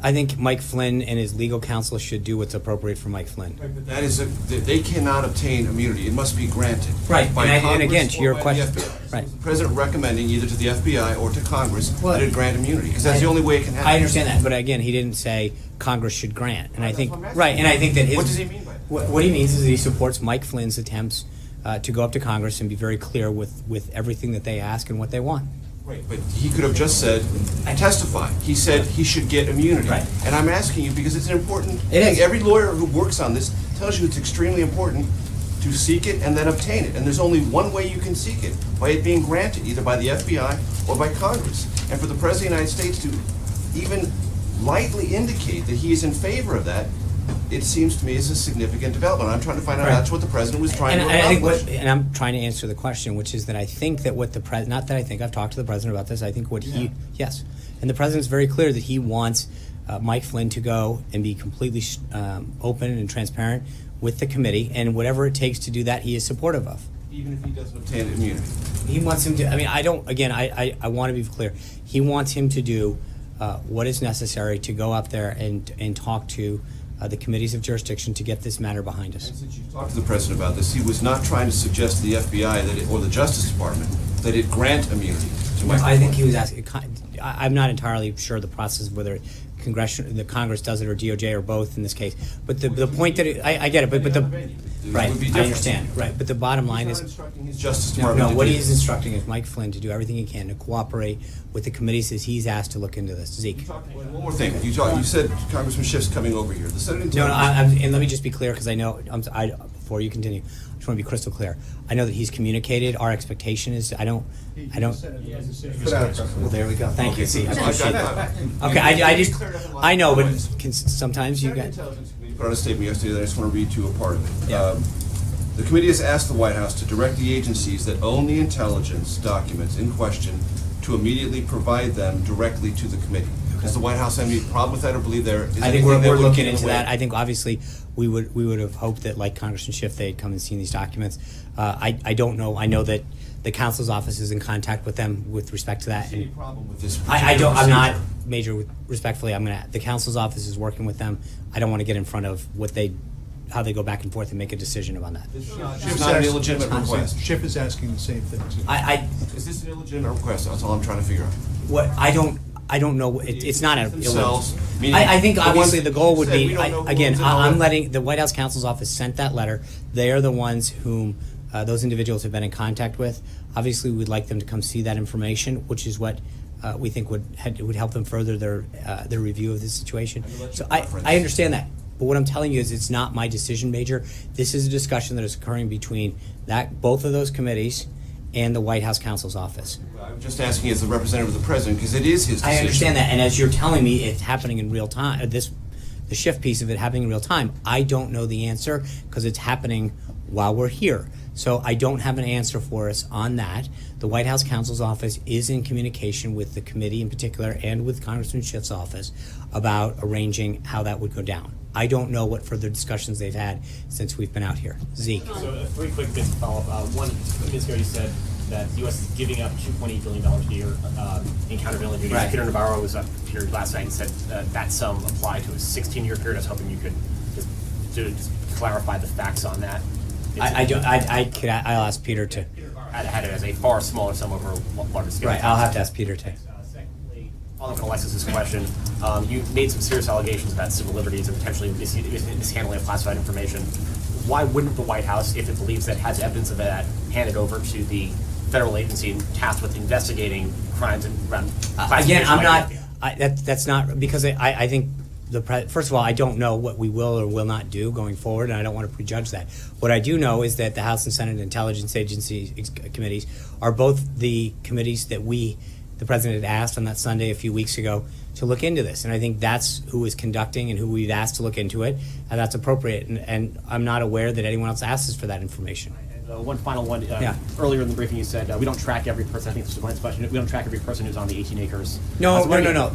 I think Mike Flynn and his legal counsel should do what's appropriate for Mike Flynn. That is, they cannot obtain immunity. It must be granted. Right, by and Congress again, to or your by question, the FBI. right. The president recommending either to the FBI or to Congress that it grant immunity, because that's the only way it can happen. I understand that, but again, he didn't say Congress should grant, and I think what I'm asking. right, and I think that his What does he mean by that? What he means is that he supports Mike Flynn's attempts to go up to Congress and be very clear with everything that they ask and what they want. Right, but he could have just said, testify. He said he should get immunity. Right. And I'm asking you because it's an important It thing. is. Every lawyer who works on this tells you it's extremely important to seek it and then obtain it. And there's only one way you can seek it, by it being granted, either by the FBI or by Congress. And for the President of the United States to even lightly indicate that he is in favor of that, it seems to me is a significant development. I'm trying to find out Right. that's what the President was trying to I think accomplish. and I'm trying to answer the question, which is that I think that what the not that I think, I've talked to the President about this, I think what yes, and the President's very clear that he wants Mike Flynn to go and be completely open and transparent with the committee, and whatever it takes to do that, he is supportive of. Even if he doesn't obtain immunity. He wants him to, I mean, I don't, again, I want to be clear. He wants him to do what is necessary to go up there and talk to the committees of jurisdiction to get this matter behind us. And since you've talked to the President about this, he was not trying to suggest to the FBI that it, or the Justice Department that it grant immunity to Michael I think Flynn. he was asking, I'm not entirely sure the process, whether the Congress does it or DOJ or both in this case. But the point that, I get it, but the, right, would be I different. understand, right. But the bottom line He's is, not instructing his Justice no, Department to what do he is this. instructing is Mike Flynn to do everything he can to cooperate with the committees as he's asked to look into this. Zeke. One more thing. You said Congressman Schiff's coming over here. The Senate No, Intelligence... and let me just be clear, because I know, before you continue, I just want to be crystal clear. I know that he's communicated, our expectation is, well, there we go, thank you, see, I appreciate that. Okay, I just, I know, but sometimes you Senate got, Intelligence Committee put out a statement yesterday that I just want to read to you a part of it. Yeah. The committee has asked the White House to direct the agencies that own the intelligence documents in question to immediately provide them directly to the committee. Does the White House have any problem with that or believe there is I think anything that we're would looking get in into the way? that. I think obviously we would have hoped that, like Congressman Schiff, they'd come and seen these documents. I don't know. I know that the council's office is in contact with them with respect to that. Is there any problem with this I don't. I'm not procedure? major. Respectfully, the council's office is working with them. I don't want to get in front of how they go back and forth and make a decision about that. It's not an illegitimate request. Schiff is asking the same thing. Is this an illegitimate request? That's all I'm trying to figure out. I don't know. It's not a. Themselves, meaning I think the obviously ones the goal you would said be, we don't know who again, owns it and all I'm that. letting, the White House counsel's office sent that letter. They are the ones whom those individuals have been in contact with. Obviously, we'd like them to come see that information, which is what we think would help them further their review of the situation. So I understand that. But what I'm telling you is it's not my decision, Major. This is a discussion that is occurring between both of those committees and the White House counsel's office. I'm just asking as the representative of the president because it is his decision. I understand that, and as you're telling me it's happening in real time, the shift piece of it happening in real time, I don't know the answer because it's happening while we're here. So I don't have an answer for us on that. The White House counsel's office is in communication with the committee in particular and with Congressman Schiff's office about arranging how that would go down. I don't know what further discussions they've had since we've been out here. Zeke. So 3 quick bits of follow-up. One, Ms. Garrity said that the U.S. is giving up $2.8 billion a year in countervailing duties. Right. Peter Navarro was up here last night and said that sum applied to a 16-year period. I was hoping you could just clarify the facts on that. I'll ask Peter to. Had it as a far smaller sum over a larger scale. Right, I'll have to ask Peter to. Secondly, following up on Alexis's question, you made some serious allegations about civil liberties and potentially mishandling of classified information. Why wouldn't the White House, if it believes that it has evidence of that, hand it over to the federal agency tasked with investigating crimes around Again, I'm not. identity? That's not because I think first of all, I don't know what we will or will not do going forward, and I don't want to prejudge that. What I do know is that the House and Senate Intelligence Agency committees are both the committees that the President had asked on that Sunday a few weeks ago to look into this. And I think that's who is conducting and who we've asked to look into it, and that's appropriate. And I'm not aware that anyone else asked us for that information. One final one. Yeah. Earlier in the briefing, you said we don't track every person. I think this was Glenn's question. We don't track every person who's on the 18 acres. No.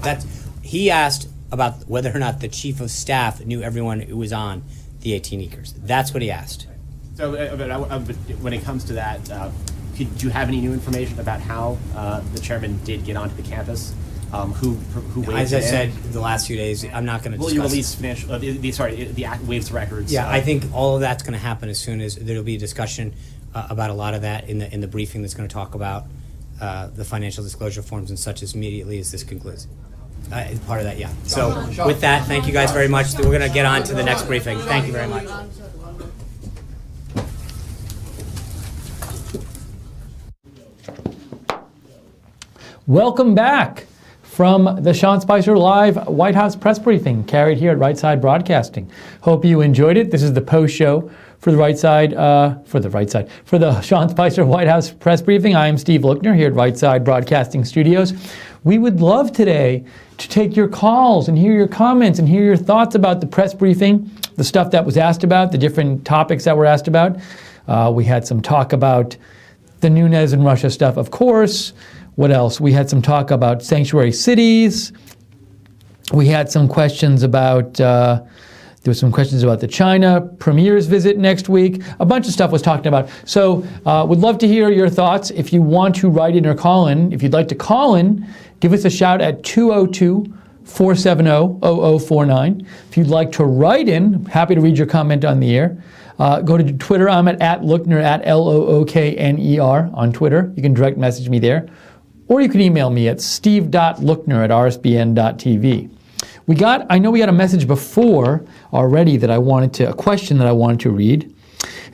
He asked about whether or not the chief of staff knew everyone who was on the 18 acres. That's what he asked. So, but when it comes to that, do you have any new information about how the chairman did get onto the campus? Who waived As I it in? said the last few days, I'm not going to discuss. Will you release financial? The act waives records. Yeah, I think all of that's going to happen as soon as there'll be a discussion about a lot of that in the briefing that's going to talk about the financial disclosure forms and such as immediately as this concludes. Part of that, yeah. So with that, thank you guys very much. We're going to get on to the next briefing. Thank you very much. Welcome back from the Sean Spicer Live White House press briefing, carried here at Right Side Broadcasting. Hope you enjoyed it. This is the post show for the for the Sean Spicer White House press briefing. I am Steve Lookner here at Right Side Broadcasting Studios. We would love today to take your calls and hear your comments and hear your thoughts about the press briefing, the stuff that was asked about, the different topics that were asked about. We had some talk about the Nunes and Russia stuff, of course. What else? We had some talk about sanctuary cities. We had some questions about, there were some questions about the China premier's visit next week. A bunch of stuff was talked about. So would love to hear your thoughts. If you want to write in or call in, if you'd like to call in, give us a shout at 202-470-0049. If you'd like to write in, happy to read your comment on the air. Go to Twitter. I'm at Lookner, at Lookner on Twitter. You can direct message me there. Or you can email me at steve.lookner@rsbn.tv. I know we got a message before already a question that I wanted to read.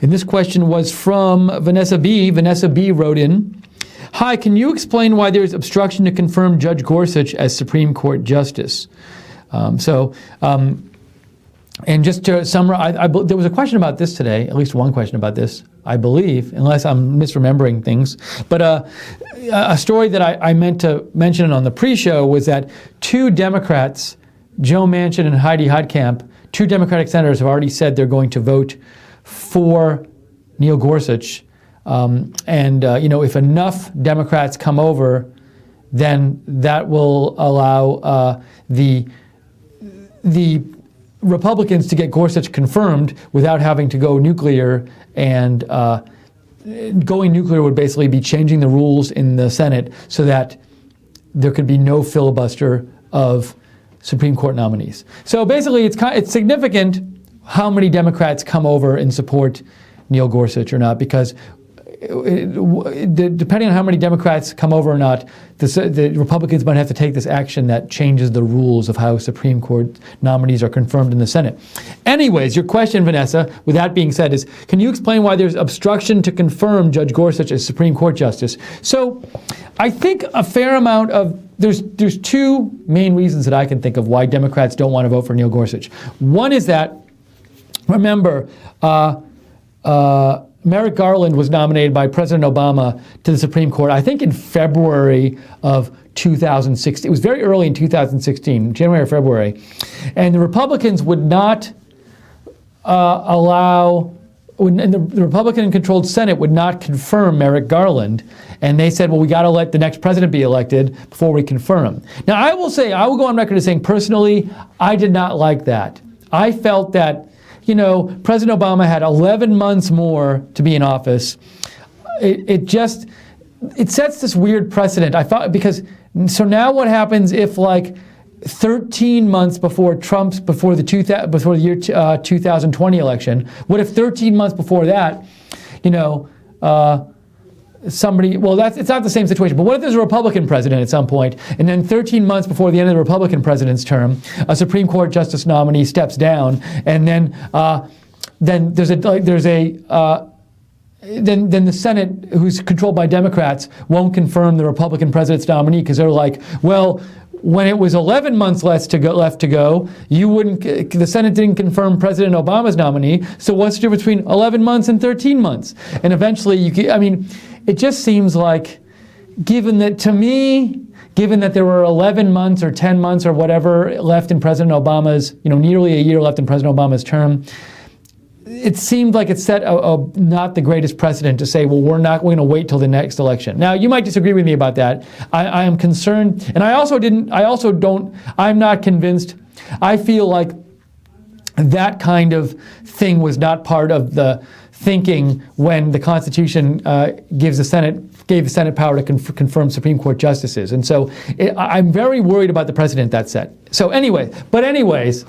And this question was from Vanessa B. Vanessa B. wrote in, "Hi, can you explain why there's obstruction to confirm Judge Gorsuch as Supreme Court Justice?" And just to summarize, there was a question about this today, at least one question about this, I believe, unless I'm misremembering things. But a story that I meant to mention on the pre-show was that two Democrats, Joe Manchin and Heidi Heitkamp, two Democratic senators have already said they're going to vote for Neil Gorsuch. If enough Democrats come over, then that will allow the Republicans to get Gorsuch confirmed without having to go nuclear, and going nuclear would basically be changing the rules in the Senate so that there could be no filibuster of Supreme Court nominees. So basically it's significant how many Democrats come over and support Neil Gorsuch or not, because depending on how many Democrats come over or not, the Republicans might have to take this action that changes the rules of how Supreme Court nominees are confirmed in the Senate. Anyways, your question, Vanessa, with that being said, is can you explain why there's obstruction to confirm Judge Gorsuch as Supreme Court Justice? So I think a fair amount of, there's two main reasons that I can think of why Democrats don't want to vote for Neil Gorsuch. One is that, remember, Merrick Garland was nominated by President Obama to the Supreme Court, I think in February of 2016. It was very early in 2016, January or February. And the Republicans would not and the Republican-controlled Senate would not confirm Merrick Garland. And they said, well, we got to let the next president be elected before we confirm him. Now, I will go on record as saying, personally, I did not like that. I felt that President Obama had 11 months more to be in office. It sets this weird precedent. So now what happens if 13 months before the year 2020 election, what if 13 months before that, it's not the same situation, but what if there's a Republican president at some point, and then 13 months before the end of the Republican president's term, a Supreme Court justice nominee steps down, and then then the Senate, who's controlled by Democrats, won't confirm the Republican president's nominee because they're like, well, when it was 11 months left to go, the Senate didn't confirm President Obama's nominee, so what's the difference between 11 months and 13 months? And eventually, it just seems like, given that there were 11 months or 10 months or whatever left in President Obama's, nearly a year left in President Obama's term, it seemed like it set a not the greatest precedent to say, well, we're going to wait till the next election. Now, you might disagree with me about that. I am concerned, and I'm not convinced. I feel like that kind of thing was not part of the thinking when the Constitution gave the Senate power to confirm Supreme Court justices. And so I'm very worried about the precedent that set. So anyways,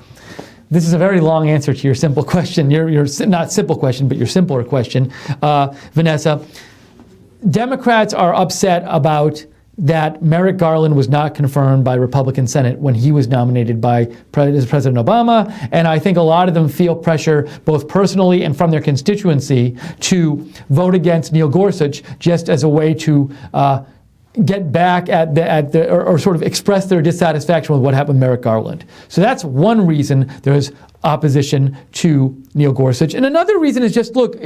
this is a very long answer to your simple question. Your not simple question, but your simpler question, Vanessa. Democrats are upset about that Merrick Garland was not confirmed by Republican Senate when he was nominated by President Obama, and I think a lot of them feel pressure, both personally and from their constituency, to vote against Neil Gorsuch just as a way to get back or sort of express their dissatisfaction with what happened with Merrick Garland. So that's one reason there's opposition to Neil Gorsuch. And another reason is just, look,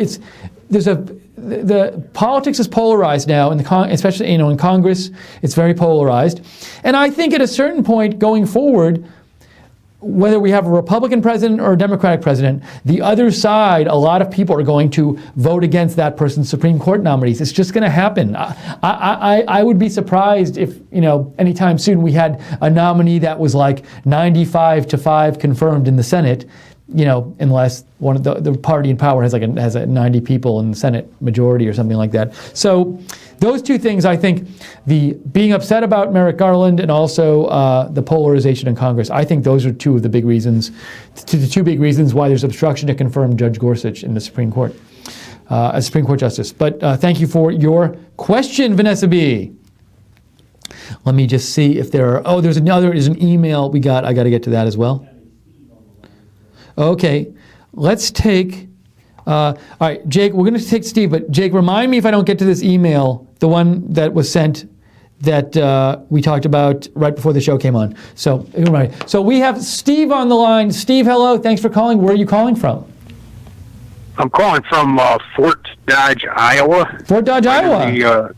the politics is polarized now, especially in Congress. It's very polarized, and I think at a certain point going forward, whether we have a Republican president or a Democratic president, the other side, a lot of people are going to vote against that person's Supreme Court nominees. It's just going to happen. I would be surprised if, anytime soon we had a nominee that was like 95-5 confirmed in the Senate, unless one of the party in power has 90 people in the Senate majority or something like that. So those two things, I think, the being upset about Merrick Garland and also the polarization in Congress, I think those are two of the big reasons, the two big reasons why there's obstruction to confirm Judge Gorsuch in the Supreme Court, as Supreme Court Justice. But thank you for your question, Vanessa B. Let me just see if there are, there's an email we got. I got to get to that as well. Okay, let's take, all right, Jake, we're going to take Steve, but Jake, remind me if I don't get to this email, the one that was sent that we talked about right before the show came on. So we have Steve on the line. Steve, hello, thanks for calling. Where are you calling from? I'm calling from Fort Dodge, Iowa. Fort Dodge, Iowa.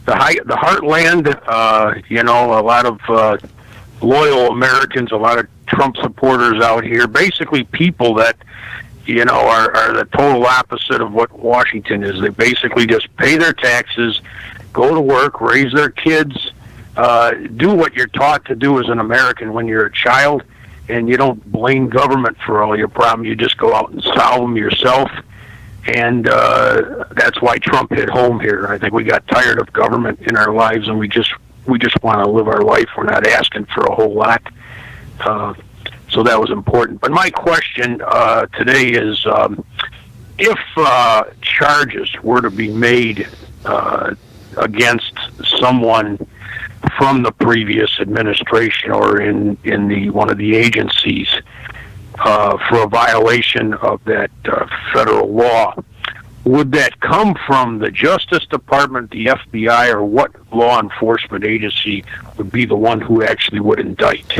The heartland, a lot of loyal Americans, a lot of Trump supporters out here, basically people that, are the total opposite of what Washington is. They basically just pay their taxes, go to work, raise their kids, do what you're taught to do as an American when you're a child, and you don't blame government for all your problems. You just go out and solve them yourself. And that's why Trump hit home here. I think we got tired of government in our lives, and we just want to live our life. We're not asking for a whole lot. So that was important. But my question today is, if charges were to be made against someone from the previous administration or in one of the agencies for a violation of that federal law, would that come from the Justice Department, the FBI, or what law enforcement agency would be the one who actually would indict?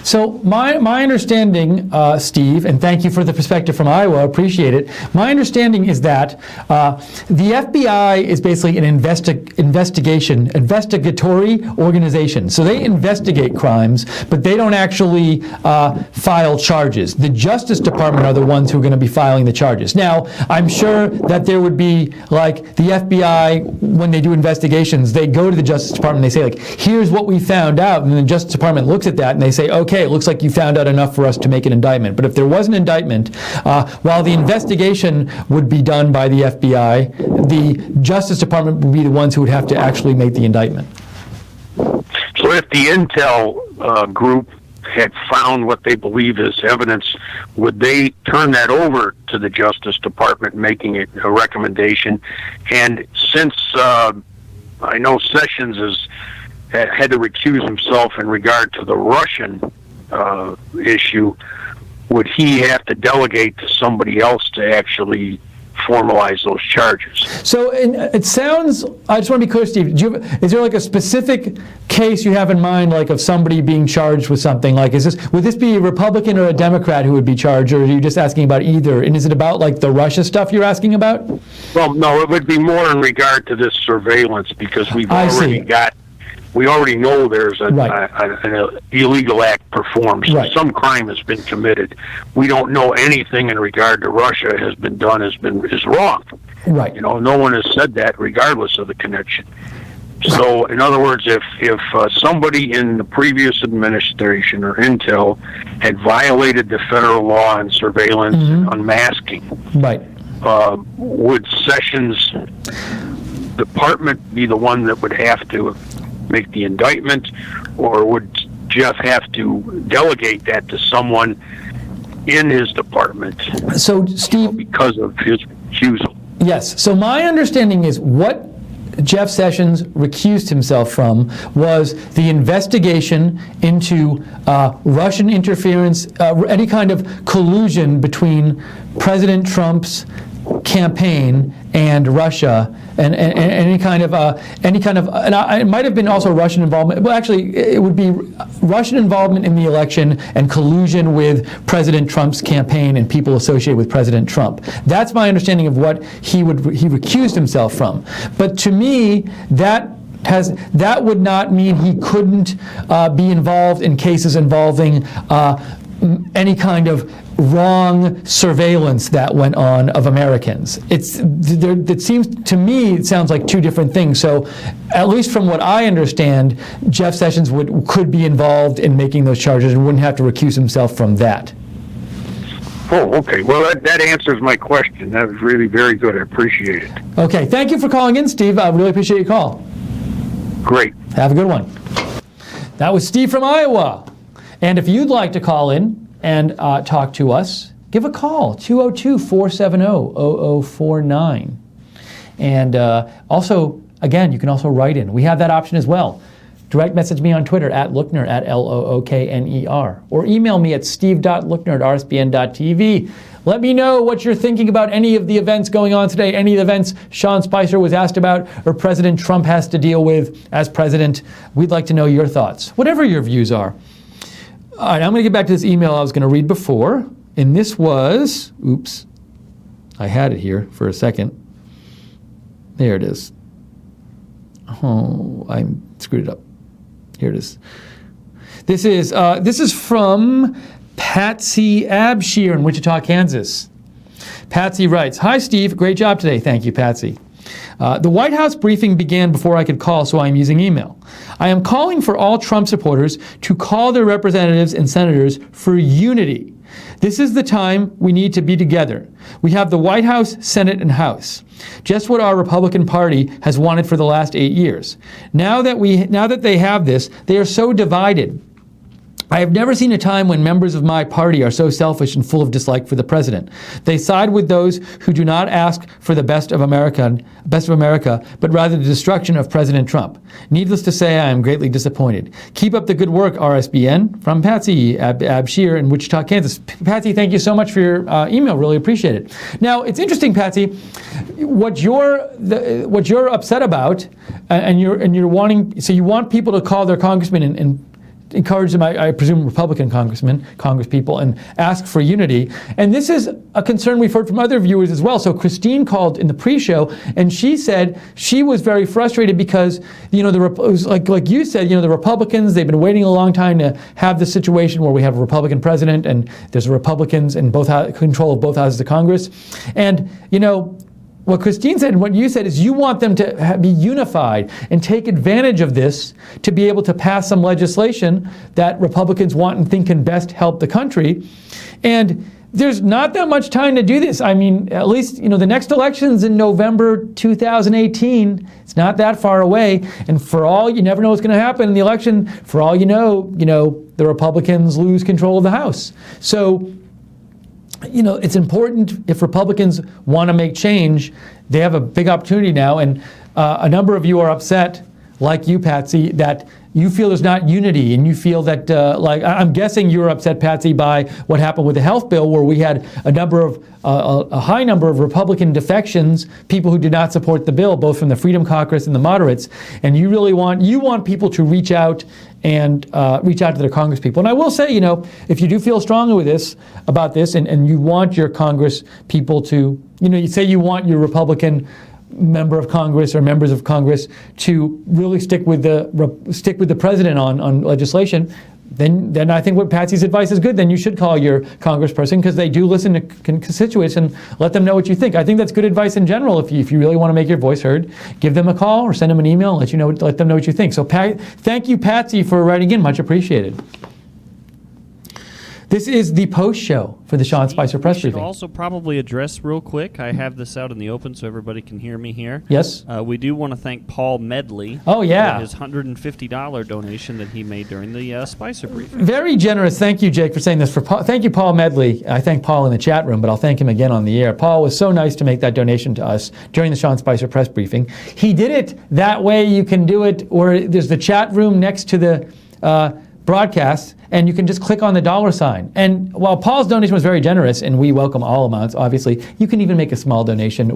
So my understanding, Steve, and thank you for the perspective from Iowa, appreciate it. My understanding is that the FBI is basically an investigatory organization. So they investigate crimes, but they don't actually file charges. The Justice Department are the ones who are going to be filing the charges. Now, I'm sure that there would be, like, the FBI, when they do investigations, they go to the Justice Department and they say, like, here's what we found out, and the Justice Department looks at that and they say, okay, it looks like you found out enough for us to make an indictment. But if there was an indictment, while the investigation would be done by the FBI, the Justice Department would be the ones who would have to actually make the indictment. So if the intel group had found what they believe is evidence, would they turn that over to the Justice Department, making it a recommendation? And since I know Sessions had to recuse himself in regard to the Russian issue, would he have to delegate to somebody else to actually formalize those charges? So it sounds, I just want to be clear, Steve, is there like a specific case you have in mind, like of somebody being charged with something? Like, would this be a Republican or a Democrat who would be charged, or are you just asking about either? And is it about like the Russia stuff you're asking about? Well, no, it would be more in regard to this surveillance, because we already know there's an illegal act performed. So some crime has been committed. We don't know anything in regard to Russia has been done is wrong. Right. No one has said that, regardless of the connection. So, in other words, if somebody in the previous administration or intel had violated the federal law on surveillance and unmasking, would Sessions' department be the one that would have to make the indictment, or would Jeff have to delegate that to someone in his department? So, Steve, because of his recusal. Yes. So my understanding is what Jeff Sessions recused himself from was the investigation into Russian interference, any kind of collusion between President Trump's campaign and Russia, and any kind of, it might have been also Russian involvement. Well, actually, it would be Russian involvement in the election and collusion with President Trump's campaign and people associated with President Trump. That's my understanding of what he recused himself from. But to me, that would not mean he couldn't be involved in cases involving any kind of wrong surveillance that went on of Americans. It seems to me, it sounds like two different things. So at least from what I understand, Jeff Sessions could be involved in making those charges and wouldn't have to recuse himself from that. Oh, okay. Well, that answers my question. That was really very good. I appreciate it. Okay. Thank you for calling in, Steve. I really appreciate your call. Great. Have a good one. That was Steve from Iowa. And if you'd like to call in and talk to us, give a call, 202-470-0049. And also, again, you can also write in. We have that option as well. Direct message me on Twitter at Lookner, at Lookner, or email me at steve.lookner@rspn.tv. Let me know what you're thinking about any of the events going on today, any of the events Sean Spicer was asked about or President Trump has to deal with as president. We'd like to know your thoughts, whatever your views are. All right, I'm going to get back to this email I was going to read before, and this was, oops, I had it here for a second. There it is. Oh, I screwed it up. Here it is. This is from Patsy Abshir in Wichita, Kansas. Patsy writes, "Hi, Steve. Great job today." Thank you, Patsy. The White House briefing began before I could call, so I am using email. I am calling for all Trump supporters to call their representatives and senators for unity. This is the time we need to be together. We have the White House, Senate, and House. Just what our Republican Party has wanted for the last 8 years. Now that they have this, they are so divided. I have never seen a time when members of my party are so selfish and full of dislike for the president. They side with those who do not ask for the best of America, but rather the destruction of President Trump. Needless to say, I am greatly disappointed. Keep up the good work, RSBN. From Patsy Abshir in Wichita, Kansas. Patsy, thank you so much for your email. Really appreciate it. Now, it's interesting, Patsy, what you're upset about, and you're wanting. So you want people to call their congressmen and encourage them, I presume Republican congresspeople, and ask for unity. And this is a concern we've heard from other viewers as well. So Christine called in the pre-show, and she said she was very frustrated because, it was like you said, the Republicans, they've been waiting a long time to have this situation where we have a Republican president and there's Republicans in control of both houses of Congress. And, what Christine said and what you said is you want them to be unified and take advantage of this to be able to pass some legislation that Republicans want and think can best help the country. And there's not that much time to do this. I mean, at least, the next election's in November 2018. It's not that far away. And for all, you never know what's going to happen in the election. For all you know, the Republicans lose control of the House. So, it's important if Republicans want to make change. They have a big opportunity now, and a number of you are upset, like you, Patsy, that you feel there's not unity, and you feel that, I'm guessing you're upset, Patsy, by what happened with the health bill, where we had a high number of Republican defections, people who did not support the bill, both from the Freedom Caucus and the moderates, and you really want people to reach out and reach out to their Congress people. And I will say, if you do feel strongly about this, and you want your Congress people to, you say you want your Republican member of Congress or members of Congress to really stick with the president on legislation, then I think what Patsy's advice is good. Then you should call your congressperson, because they do listen to constituents, and let them know what you think. I think that's good advice in general. If you really want to make your voice heard, give them a call or send them an email and let them know what you think. So thank you, Patsy, for writing in. Much appreciated. This is the post show for the Sean Spicer press We should briefing. also probably address real quick. I have this out in the open so everybody can hear me here. Yes. We do want to thank Paul Medley. Oh, yeah. For his $150 donation that he made during the Spicer briefing. Very generous. Thank you, Jake, for saying this. Thank you, Paul Medley. I thank Paul in the chat room, but I'll thank him again on the air. Paul was so nice to make that donation to us during the Sean Spicer press briefing. He did it that way. You can do it where there's the chat room next to the broadcast, and you can just click on the $sign. And while Paul's donation was very generous, and we welcome all amounts, obviously, you can even make a small donation.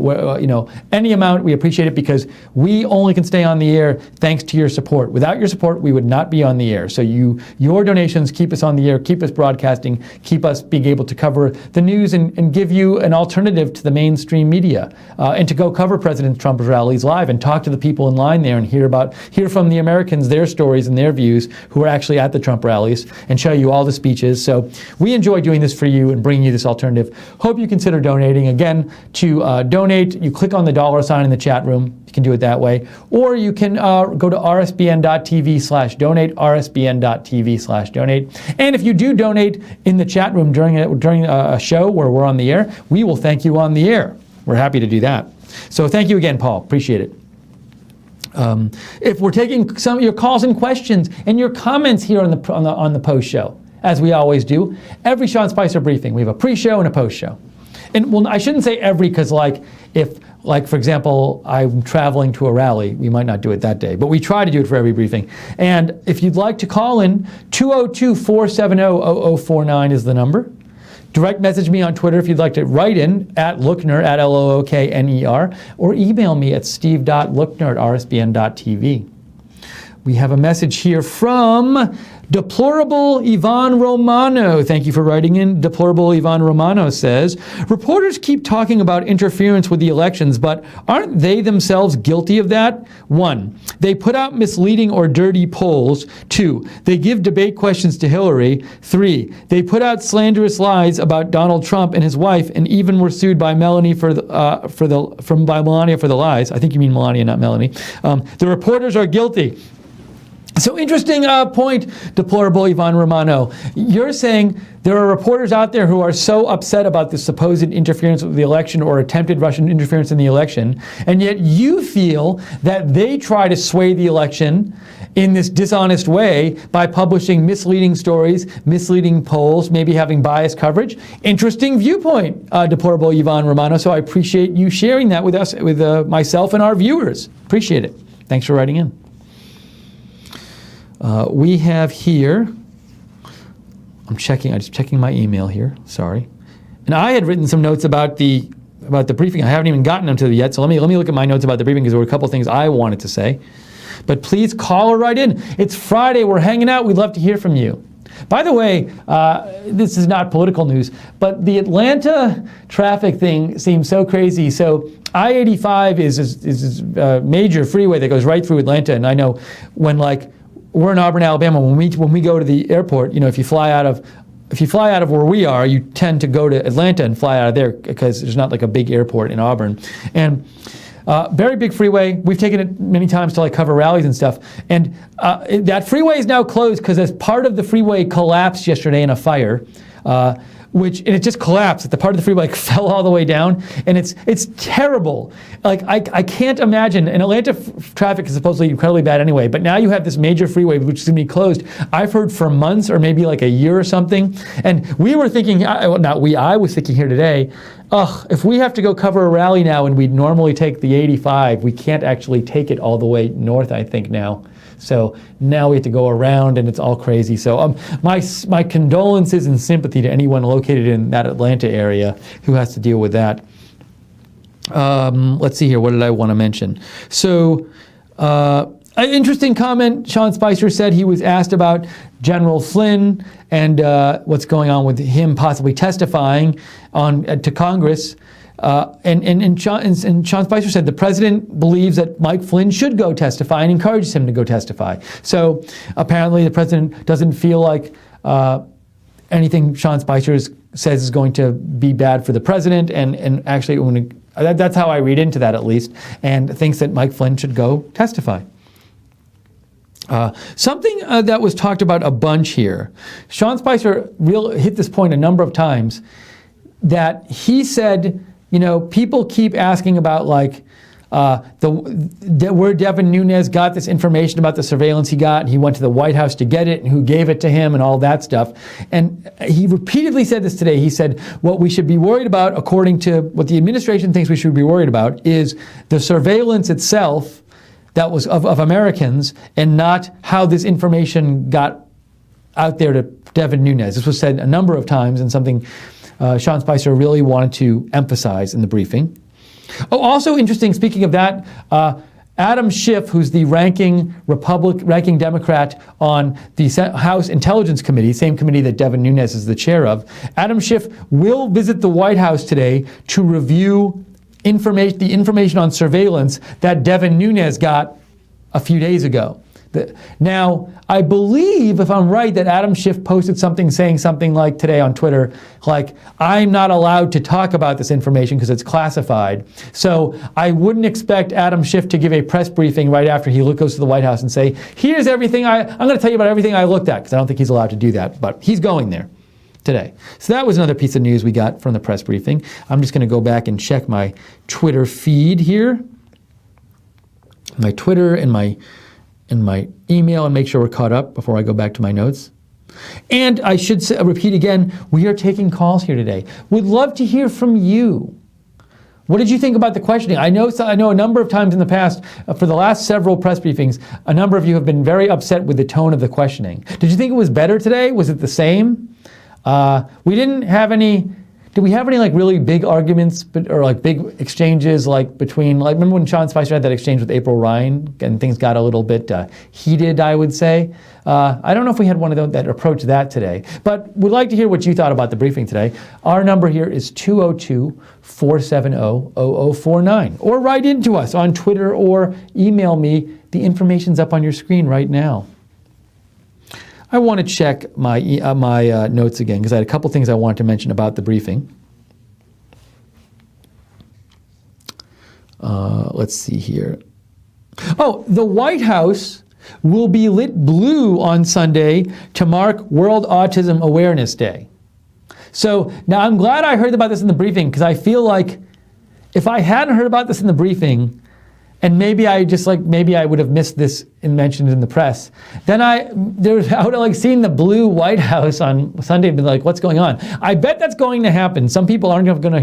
Any amount, we appreciate it because we only can stay on the air thanks to your support. Without your support, we would not be on the air. So your donations keep us on the air, keep us broadcasting, keep us being able to cover the news and give you an alternative to the mainstream media, and to go cover President Trump's rallies live and talk to the people in line there and hear from the Americans, their stories and their views who are actually at the Trump rallies, and show you all the speeches. So we enjoy doing this for you and bringing you this alternative. Hope you consider donating. Again, to donate, you click on the $sign in the chat room. You can do it that way. Or you can go to rsbn.tv/donate, rsbn.tv/donate. And if you do donate in the chat room during a show where we're on the air, we will thank you on the air. We're happy to do that. So thank you again, Paul. Appreciate it. If we're taking some of your calls and questions and your comments here on the post show, as we always do, every Sean Spicer briefing, we have a pre-show and a post show. And well, I shouldn't say every, because if for example, I'm traveling to a rally, we might not do it that day, but we try to do it for every briefing. And if you'd like to call in, 202-470-0049 is the number. Direct message me on Twitter if you'd like to write in at Lookner, at Lookner, or email me at steve.lookner@rsbn.tv. We have a message here from Deplorable Ivan Romano. Thank you for writing in. Deplorable Ivan Romano says, reporters keep talking about interference with the elections, but aren't they themselves guilty of that? 1, they put out misleading or dirty polls. 2, they give debate questions to Hillary. 3, they put out slanderous lies about Donald Trump and his wife, and even were sued by Melania for the lies. I think you mean Melania, not Melanie. The reporters are guilty. So interesting point, Deplorable Ivan Romano. You're saying there are reporters out there who are so upset about the supposed interference with the election or attempted Russian interference in the election, and yet you feel that they try to sway the election in this dishonest way by publishing misleading stories, misleading polls, maybe having biased coverage. Interesting viewpoint, Deplorable Ivan Romano. So I appreciate you sharing that with us, with myself and our viewers. Appreciate it. Thanks for writing in. We have here, I'm just checking my email here, sorry. And I had written some notes about the briefing. I haven't even gotten them to yet, so let me look at my notes about the briefing because there were a couple things I wanted to say. But please call or write in. It's Friday, we're hanging out, we'd love to hear from you. By the way, this is not political news, but the Atlanta traffic thing seems so crazy. So I-85 is a major freeway that goes right through Atlanta, and I know when we're in Auburn, Alabama. When we go to the airport, if you fly out of where we are, you tend to go to Atlanta and fly out of there because there's not like a big airport in Auburn. And very big freeway. We've taken it many times to cover rallies and stuff. And that freeway is now closed because as part of the freeway collapsed yesterday in a fire, and it just collapsed. The part of the freeway fell all the way down, and it's terrible. I can't imagine. And Atlanta traffic is supposedly incredibly bad anyway, but now you have this major freeway which is going to be closed. I've heard for months or maybe a year or something. And we were thinking, I was thinking here today, if we have to go cover a rally now and we'd normally take the 85, we can't actually take it all the way north, I think now. So now we have to go around, and it's all crazy. So my condolences and sympathy to anyone located in that Atlanta area who has to deal with that. Let's see here. What did I want to mention? So an interesting comment. Sean Spicer said he was asked about General Flynn and what's going on with him possibly testifying to Congress. And Sean Spicer said the president believes that Mike Flynn should go testify and encourages him to go testify. So apparently the president doesn't feel like anything Sean Spicer says is going to be bad for the president, and actually that's how I read into that at least, and thinks that Mike Flynn should go testify. Something that was talked about a bunch here. Sean Spicer hit this point a number of times, that he said, people keep asking about where Devin Nunes got this information about the surveillance he got, and he went to the White House to get it, and who gave it to him, and all that stuff. And he repeatedly said this today. He said, what we should be worried about, according to what the administration thinks we should be worried about, is the surveillance itself that was of Americans, and not how this information got out there to Devin Nunes. This was said a number of times, and something Sean Spicer really wanted to emphasize in the briefing. Oh, also interesting, speaking of that, Adam Schiff, who's the ranking Democrat on the House Intelligence Committee, same committee that Devin Nunes is the chair of, Adam Schiff will visit the White House today to review the information on surveillance that Devin Nunes got a few days ago. Now, I believe, if I'm right, that Adam Schiff posted something saying something like today on Twitter, like, I'm not allowed to talk about this information because it's classified. So I wouldn't expect Adam Schiff to give a press briefing right after he goes to the White House and say, here's everything I'm going to tell you about everything I looked at, because I don't think he's allowed to do that, but he's going there today. So that was another piece of news we got from the press briefing. I'm just going to go back and check my Twitter feed here, my Twitter and my email, and make sure we're caught up before I go back to my notes. And I should repeat again, we are taking calls here today. We'd love to hear from you. What did you think about the questioning? I know a number of times in the past, for the last several press briefings, a number of you have been very upset with the tone of the questioning. Did you think it was better today? Was it the same? We didn't have any. Did we have any really big arguments or big exchanges between, remember when Sean Spicer had that exchange with April Ryan and things got a little bit heated, I would say. I don't know if we had one of those that approached that today, but we'd like to hear what you thought about the briefing today. Our number here is 202-470-0049, or write into us on Twitter or email me. The information's up on your screen right now. I want to check my notes again, because I had a couple things I wanted to mention about the briefing. Let's see here. Oh, the White House will be lit blue on Sunday to mark World Autism Awareness Day. So now I'm glad I heard about this in the briefing, because I feel like if I hadn't heard about this in the briefing, and maybe I would have missed this and mentioned it in the press, then I would have seen the blue White House on Sunday and been like, what's going on? I bet that's going to happen. Some people aren't have gonna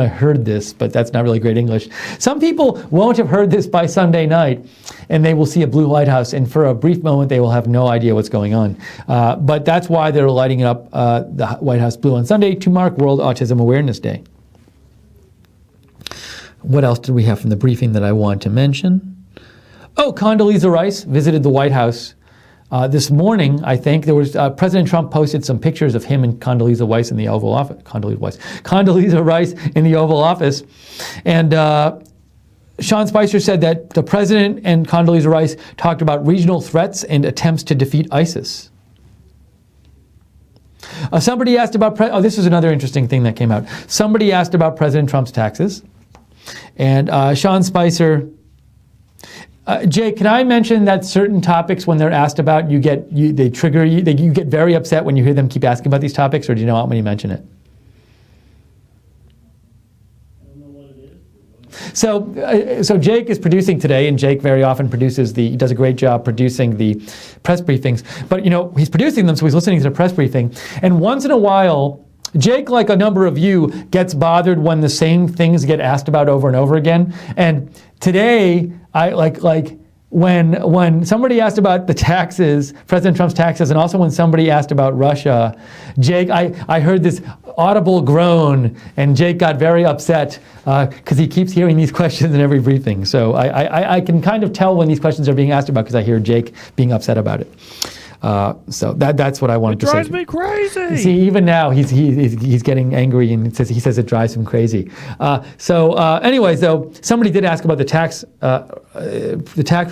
heard this, but that's not really great English. Some people won't have heard this by Sunday night, and they will see a blue White House, and for a brief moment they will have no idea what's going on. But that's why they're lighting up the White House blue on Sunday to mark World Autism Awareness Day. What else did we have from the briefing that I want to mention? Oh, Condoleezza Rice visited the White House this morning, I think. There was President Trump posted some pictures of him and Condoleezza Rice in the Oval Office. Condoleezza Rice in the Oval Office. And Sean Spicer said that the president and Condoleezza Rice talked about regional threats and attempts to defeat ISIS. Somebody asked about, this is another interesting thing that came out. Somebody asked about President Trump's taxes. And Sean Spicer, Jay, can I mention that certain topics, when they're asked about, they trigger you, you get very upset when you hear them keep asking about these topics, or do you not want me to mention it? So Jake is producing today, and Jake very often he does a great job producing the press briefings. But he's producing them, so he's listening to the press briefing. And once in a while, Jake, like a number of you, gets bothered when the same things get asked about over and over again. And today, when somebody asked about the taxes, President Trump's taxes, and also when somebody asked about Russia, Jake, I heard this audible groan, and Jake got very upset because he keeps hearing these questions in every briefing. So I can kind of tell when these questions are being asked about, because I hear Jake being upset about it. So that's what I wanted to say. Drives me crazy. See, even now he's getting angry and he says it drives him crazy. Anyways, though, somebody did ask about the tax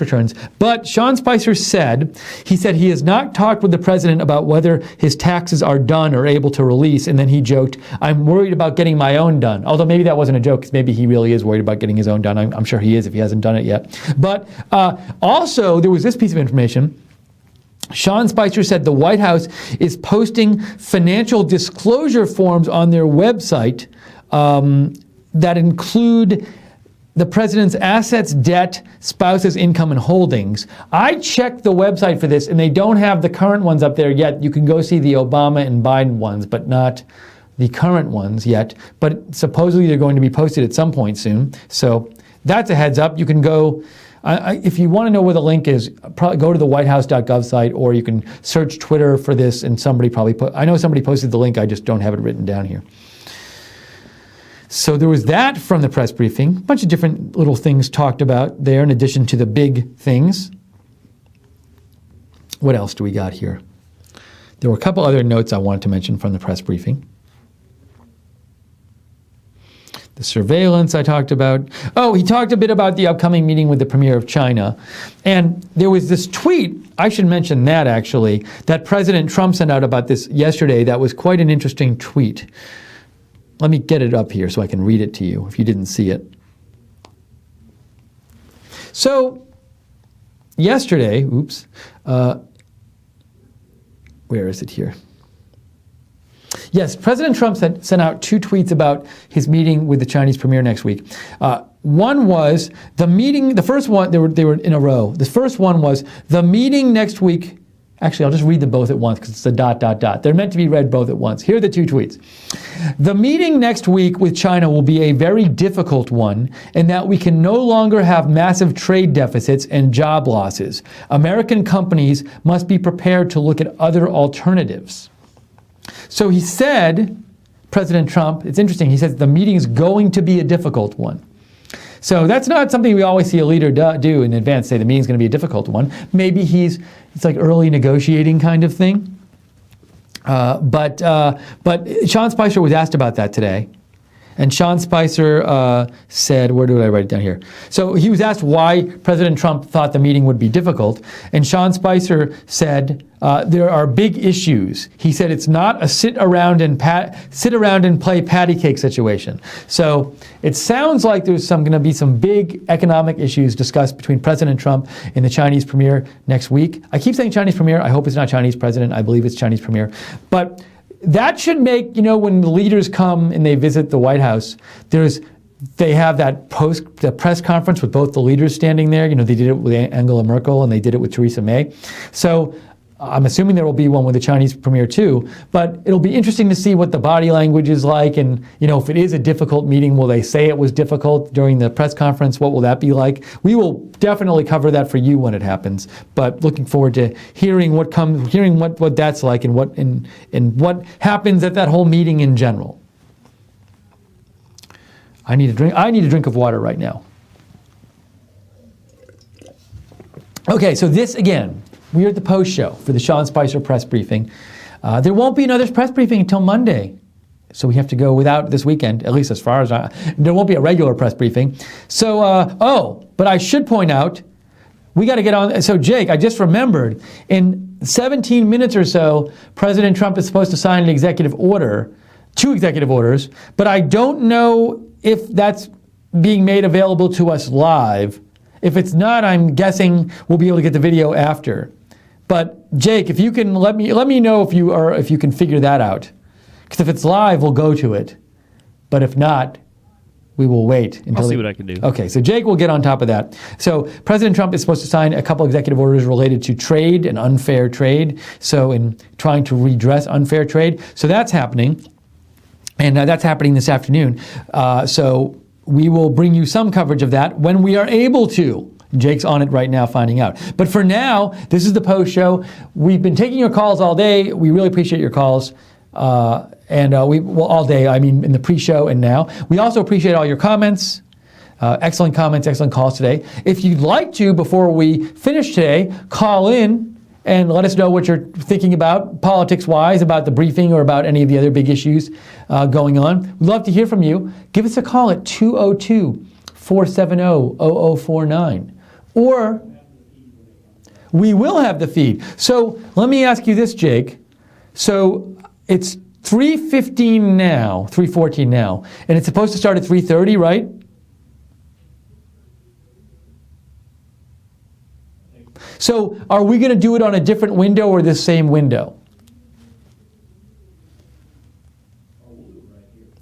returns, but Sean Spicer said he has not talked with the president about whether his taxes are done or able to release, and then he joked, "I'm worried about getting my own done." Although maybe that wasn't a joke, because maybe he really is worried about getting his own done. I'm sure he is if he hasn't done it yet. But also, there was this piece of information. Sean Spicer said the White House is posting financial disclosure forms on their website that include the president's assets, debt, spouse's income, and holdings. I checked the website for this, and they don't have the current ones up there yet. You can go see the Obama and Biden ones, but not the current ones yet. But supposedly they're going to be posted at some point soon. So that's a heads up. You can go... if you want to know where the link is, probably go to the whitehouse.gov site, or you can search Twitter for this, and somebody probably I know somebody posted the link, I just don't have it written down here. So there was that from the press briefing. A bunch of different little things talked about there in addition to the big things. What else do we got here? There were a couple other notes I wanted to mention from the press briefing. The surveillance I talked about. Oh, he talked a bit about the upcoming meeting with the Premier of China. And there was this tweet, I should mention that actually, that President Trump sent out about this yesterday that was quite an interesting tweet. Let me get it up here so I can read it to you if you didn't see it. So, yesterday, where is it here? Yes, President Trump sent out two tweets about his meeting with the Chinese premier next week. One was the meeting, the first one, they were in a row. The first one was the meeting next week. Actually, I'll just read them both at once because it's a ... They're meant to be read both at once. Here are the two tweets. The meeting next week with China will be a very difficult one in that we can no longer have massive trade deficits and job losses. American companies must be prepared to look at other alternatives. So he said, President Trump, it's interesting, he says the meeting is going to be a difficult one. So that's not something we always see a leader do in advance, say the meeting's going to be a difficult one. Maybe it's like early negotiating kind of thing. But Sean Spicer was asked about that today. And Sean Spicer said, where did I write it down here? So he was asked why President Trump thought the meeting would be difficult. And Sean Spicer said, there are big issues. He said it's not a sit around and play patty cake situation. So it sounds like there's going to be some big economic issues discussed between President Trump and the Chinese premier next week. I keep saying Chinese premier. I hope it's not Chinese president. I believe it's Chinese premier. But that should make, when the leaders come and they visit the White House, they have that press conference with both the leaders standing there. They did it with Angela Merkel and they did it with Theresa May. So I'm assuming there will be one with the Chinese premier too, but it'll be interesting to see what the body language is like, and if it is a difficult meeting, will they say it was difficult during the press conference? What will that be like? We will definitely cover that for you when it happens, but looking forward to hearing what that's like and what happens at that whole meeting in general. I need a drink of water right now. Okay, so this again. We are at the post show for the Sean Spicer press briefing. There won't be another press briefing until Monday. So we have to go without this weekend, at least as far as there won't be a regular press briefing. So, but I should point out, we got to get on. So Jake, I just remembered, in 17 minutes or so, President Trump is supposed to sign an executive order, 2 executive orders, but I don't know if that's being made available to us live. If it's not, I'm guessing we'll be able to get the video after. But Jake, if you can let me know if you can figure that out, because if it's live, we'll go to it. But if not, we will wait until I'll see what I can do. Okay, so Jake will get on top of that. So President Trump is supposed to sign a couple executive orders related to trade and unfair trade. So in trying to redress unfair trade, so that's happening, and that's happening this afternoon. So we will bring you some coverage of that when we are able to. Jake's on it right now finding out. But for now, this is the post show. We've been taking your calls all day. We really appreciate your calls. All day, I mean in the pre-show and now. We also appreciate all your comments. Excellent comments, excellent calls today. If you'd like to, before we finish today, call in and let us know what you're thinking about, politics-wise, about the briefing or about any of the other big issues going on. We'd love to hear from you. Give us a call at 202-470-0049. Or we will have the feed. So let me ask you this, Jake. So it's 3:15 now, 3:14 now, and it's supposed to start at 3:30, right? So are we going to do it on a different window or this same window?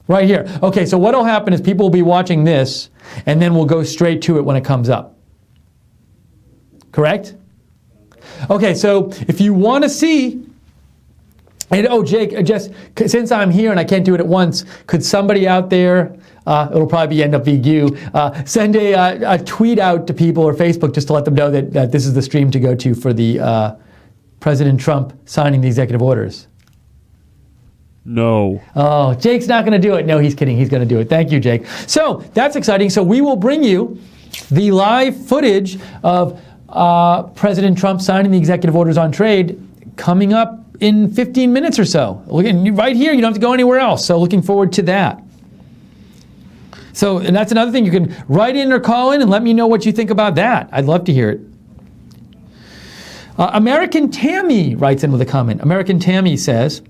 Right here. Okay, so what will happen is people will be watching this, and then we'll go straight to it when it comes up. Correct? Okay, so if you want to see, and Jake, just since I'm here and I can't do it at once, could somebody out there, it'll probably end up being you, send a tweet out to people or Facebook just to let them know that this is the stream to go to for the President Trump signing the executive orders? No. Oh, Jake's not going to do it. No, he's kidding. He's going to do it. Thank you, Jake. So that's exciting. So we will bring you the live footage of President Trump signing the executive orders on trade coming up in 15 minutes or so. Right here, you don't have to go anywhere else. So looking forward to that. So, and that's another thing. You can write in or call in and let me know what you think about that. I'd love to hear it. American Tammy writes in with a comment. American Tammy says,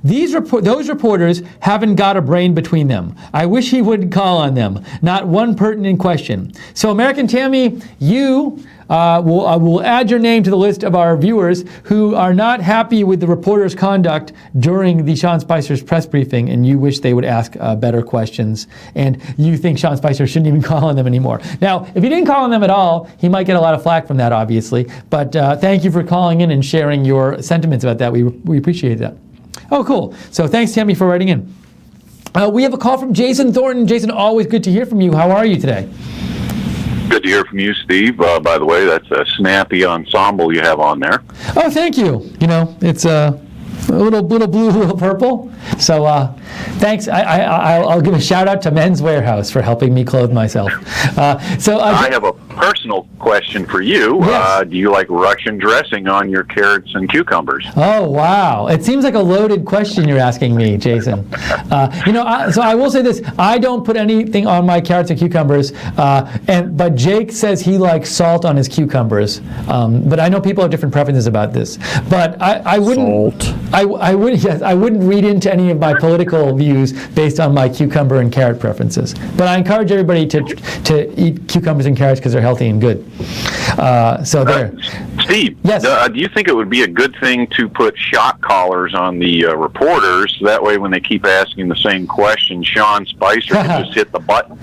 those reporters haven't got a brain between them. I wish he wouldn't call on them. Not one pertinent question. So American Tammy, you will add your name to the list of our viewers who are not happy with the reporter's conduct during the Sean Spicer's press briefing, and you wish they would ask better questions, and you think Sean Spicer shouldn't even call on them anymore. Now, if he didn't call on them at all, he might get a lot of flack from that, obviously, but thank you for calling in and sharing your sentiments about that. We appreciate that. Oh, cool. So thanks, Tammy, for writing in. We have a call from Jason Thornton. Jason, always good to hear from you. How are you today? Good to hear from you, Steve. By the way, that's a snappy ensemble you have on there. Oh, thank you. You know, it's a little blue, little purple. So thanks. I'll give a shout out to Men's Warehouse for helping me clothe myself. I have a personal question for you. Yes. Do you like Russian dressing on your carrots and cucumbers? Oh, wow. It seems like a loaded question you're asking me, Jason. So I will say this. I don't put anything on my carrots and cucumbers, but Jake says he likes salt on his cucumbers. But I know people have different preferences about this. But I wouldn't. Salt. I wouldn't read into any of my political views based on my cucumber and carrot preferences. But I encourage everybody to eat cucumbers and carrots because they're healthy and good. So there. Steve, yes. Do you think it would be a good thing to put shock collars on the reporters? That way, when they keep asking the same question, Sean Spicer can just hit the button.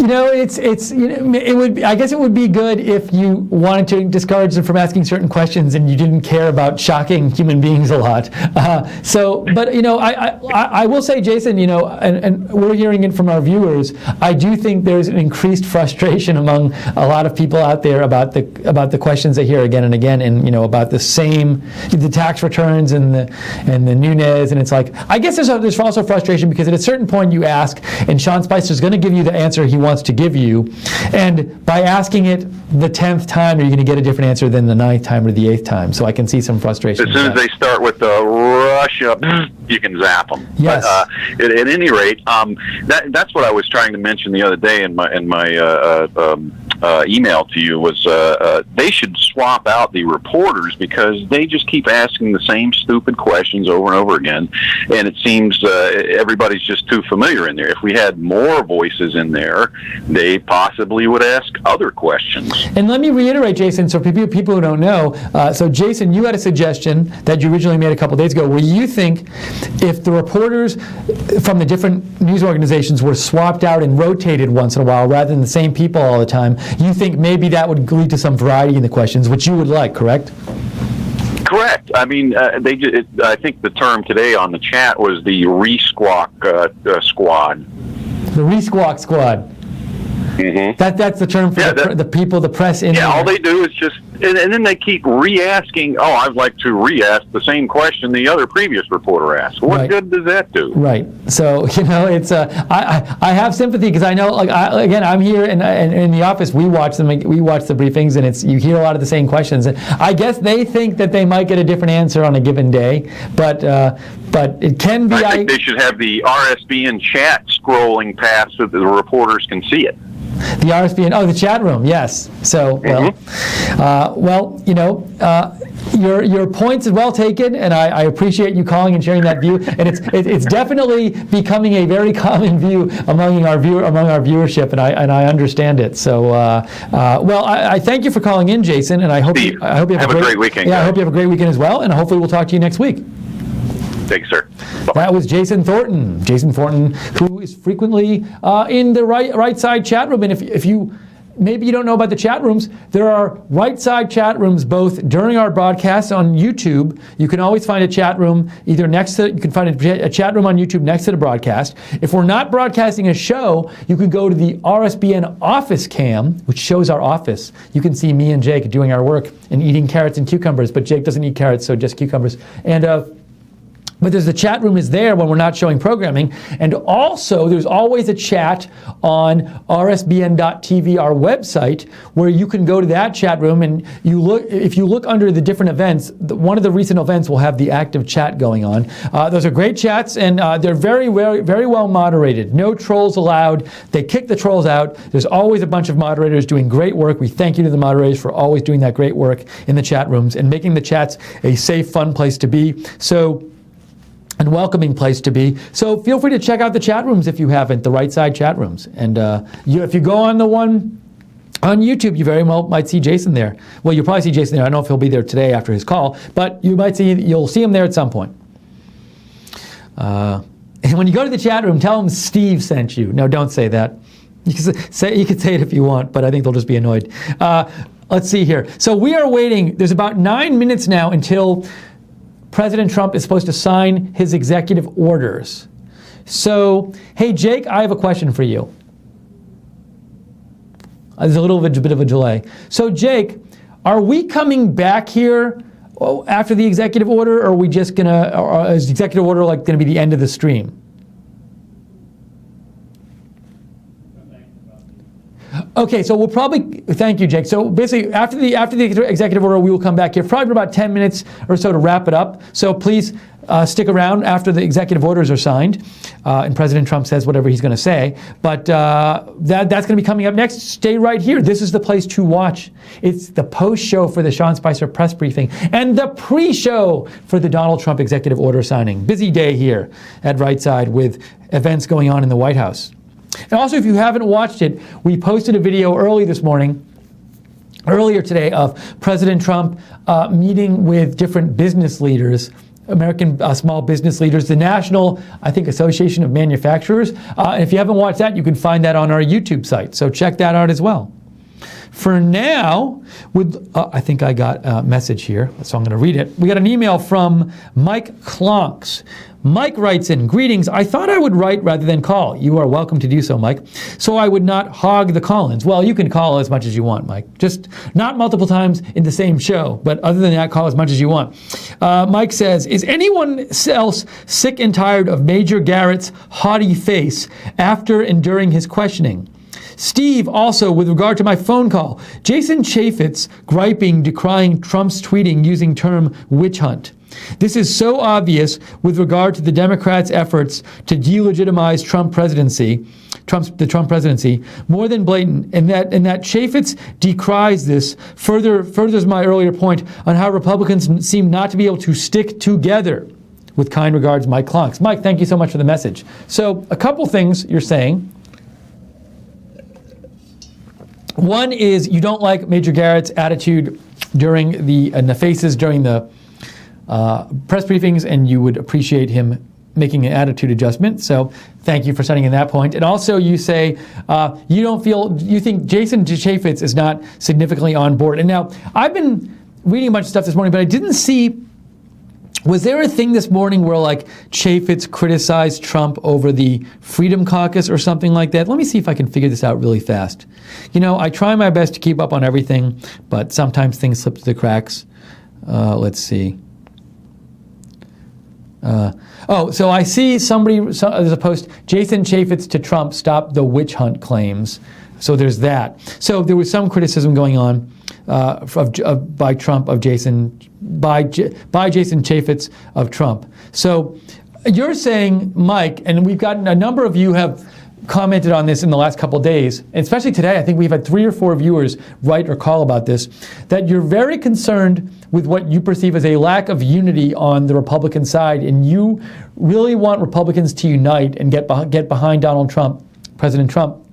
It would. I guess it would be good if you wanted to discourage them from asking certain questions and you didn't care about shocking human beings a lot. I will say, Jason, and we're hearing it from our viewers. I do think there's an increased frustration among a lot of people out there about the questions they hear again and again, and about the tax returns and the Nunes, and it's like, I guess there's also frustration because at a certain point you ask, and Sean Spicer's going to give you the answer he wants to give you, and by asking it the 10th time, you're going to get a different answer than the 9th time or the 8th time. So I can see some frustration. As soon as they start with the Russia, you can zap them. Yes. But, at any rate, that's what I was trying to mention the other day in my email to you was they should swap out the reporters because they just keep asking the same stupid questions over and over again, and it seems everybody's just too familiar in there. If we had more voices in there, they possibly would ask other questions. And let me reiterate, Jason, so people who don't know, so Jason, you had a suggestion that you originally made a couple days ago where you think if the reporters from the different news organizations were swapped out and rotated once in a while rather than the same people all the time, you think maybe that would lead to some variety in the questions, which you would like, correct? Correct. I mean, I think the term today on the chat was the re-squawk squad. The re-squawk squad. That's the term for the people, the press in Yeah, there. all they do is just, and then they keep re-asking, oh, I'd like to re-ask the same question the other previous reporter asked. What Right. good does that do? Right. So, it's I have sympathy because I know, again, I'm here and in the office, we watch the briefings, and you hear a lot of the same questions. And I guess they think that they might get a different answer on a given day, but it can be. I think they should have the RSBN chat scrolling past so that the reporters can see it. The RSBN, the chat room, yes. So, your points are well taken, and I appreciate you calling and sharing that view. And it's definitely becoming a very common view among our viewership, and I understand it. So, I thank you for calling in, Jason, and I hope you have a great weekend. Yeah, I hope you have a great weekend as well, and hopefully we'll talk to you next week. Thanks, sir. That was Jason Thornton. Jason Thornton, who is frequently in the right side chat room. And if you maybe you don't know about the chat rooms, there are right side chat rooms both during our broadcasts on YouTube. You can always find a chat room either next to, you can find a chat room on YouTube next to the broadcast. If we're not broadcasting a show, you can go to the RSBN office cam, which shows our office. You can see me and Jake doing our work and eating carrots and cucumbers, but Jake doesn't eat carrots, so just cucumbers. But the chat room is there when we're not showing programming. And also, there's always a chat on rsbn.tv, our website, where you can go to that chat room and if you look under the different events, one of the recent events will have the active chat going on. Those are great chats, and they're very, very, very well moderated. No trolls allowed. They kick the trolls out. There's always a bunch of moderators doing great work. We thank you to the moderators for always doing that great work in the chat rooms and making the chats a safe, fun place to be. And welcoming place to be. So feel free to check out the chat rooms if you haven't, the right side chat rooms. And if you go on the one on YouTube, you very well might see Jason there. Well, you'll probably see Jason there. I don't know if he'll be there today after his call, but you'll see him there at some point. And when you go to the chat room, tell him Steve sent you. No, don't say that. You can say it if you want, but I think they'll just be annoyed. Let's see here. So we are waiting. There's about 9 minutes now until President Trump is supposed to sign his executive orders. So, hey, Jake, I have a question for you. There's a little bit of a delay. So, Jake, are we coming back here after the executive order, or are we just or is the executive order going to be the end of the stream? Okay, so we'll probably, thank you, Jake. So basically, after the executive order, we will come back here probably for about 10 minutes or so to wrap it up. So please stick around after the executive orders are signed, and President Trump says whatever he's going to say. But that's going to be coming up next. Stay right here. This is the place to watch. It's the post-show for the Sean Spicer press briefing and the pre-show for the Donald Trump executive order signing. Busy day here at Right Side with events going on in the White House. And also, if you haven't watched it, we posted a video earlier today of President Trump meeting with different business leaders, American small business leaders, the National, Association of Manufacturers. And if you haven't watched that, you can find that on our YouTube site. So check that out as well. For now, I think I got a message here, so I'm going to read it. We got an email from Mike Klonks. Mike writes in, greetings, I thought I would write rather than call. You are welcome to do so, Mike. So I would not hog the call-ins. Well, you can call as much as you want, Mike. Just not multiple times in the same show, but other than that, call as much as you want. Mike says, is anyone else sick and tired of Major Garrett's haughty face after and during his questioning? Steve, also, with regard to my phone call, Jason Chaffetz griping, decrying Trump's tweeting using term witch hunt. This is so obvious with regard to the Democrats' efforts to delegitimize the Trump presidency, more than blatant, and that Chaffetz decries this furthers my earlier point on how Republicans seem not to be able to stick together. With kind regards, Mike Klonks. Mike, thank you so much for the message. So, a couple things you're saying. One is you don't like Major Garrett's attitude during the faces during the press briefings, and you would appreciate him making an attitude adjustment. So thank you for setting in that point. And also you say you think Jason Chaffetz is not significantly on board. And now I've been reading a bunch of stuff this morning, but I didn't see Was there a thing this morning where like Chaffetz criticized Trump over the Freedom Caucus or something like that? Let me see if I can figure this out really fast. You know, I try my best to keep up on everything, but sometimes things slip through the cracks. Let's see. So I see there's a post, Jason Chaffetz to Trump, stop the witch hunt claims. So there's that. So there was some criticism going on by Trump of Jason, by Jason Chaffetz of Trump. So you're saying, Mike, and we've gotten a number of you have commented on this in the last couple of days, and especially today, I think we've had 3 or 4 viewers write or call about this, that you're very concerned with what you perceive as a lack of unity on the Republican side, and you really want Republicans to unite and get behind Donald Trump, President Trump,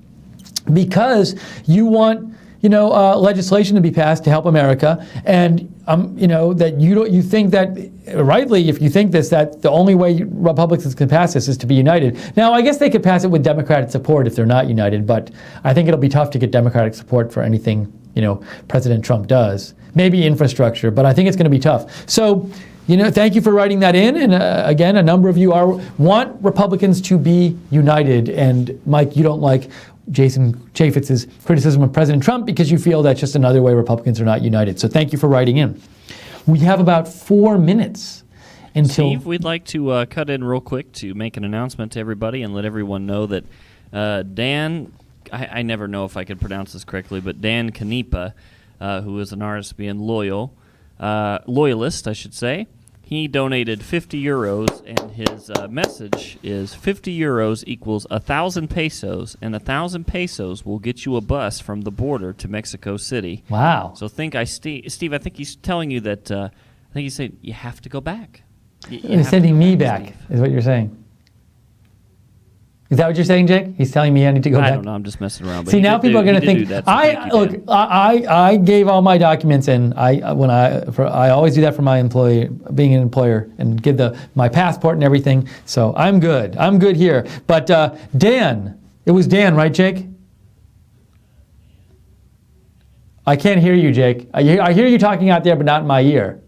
because you want legislation to be passed to help America, and that you think that rightly, if you think this, that the only way Republicans can pass this is to be united. Now, I guess they could pass it with Democratic support if they're not united, but I think it'll be tough to get Democratic support for anything President Trump does. Maybe infrastructure, but I think it's going to be tough. So, thank you for writing that in. And again, a number of you want Republicans to be united. And Mike, you don't like Jason Chaffetz's criticism of President Trump because you feel that's just another way Republicans are not united. So thank you for writing in. We have about 4 minutes until... Steve, we'd like to cut in real quick to make an announcement to everybody and let everyone know that Dan, I never know if I could pronounce this correctly, but Dan Canepa, who is an RSBN loyalist, I should say, he donated 50 euros, and his message is 50 euros equals 1,000 pesos, and 1,000 pesos will get you a bus from the border to Mexico City. Wow. So Steve, I think he's telling you that, I think he's saying you have to go back. He's sending me back, is what you're saying. Is that what you're saying, Jake? He's telling me I need to go back? I don't know. I'm just messing around. But See, now people are going to think. I gave all my documents in. I always do that for my employee, being an employer, and give my passport and everything. So I'm good. I'm good here. But Dan, it was Dan, right, Jake? I can't hear you, Jake. I hear you talking out there, but not in my ear.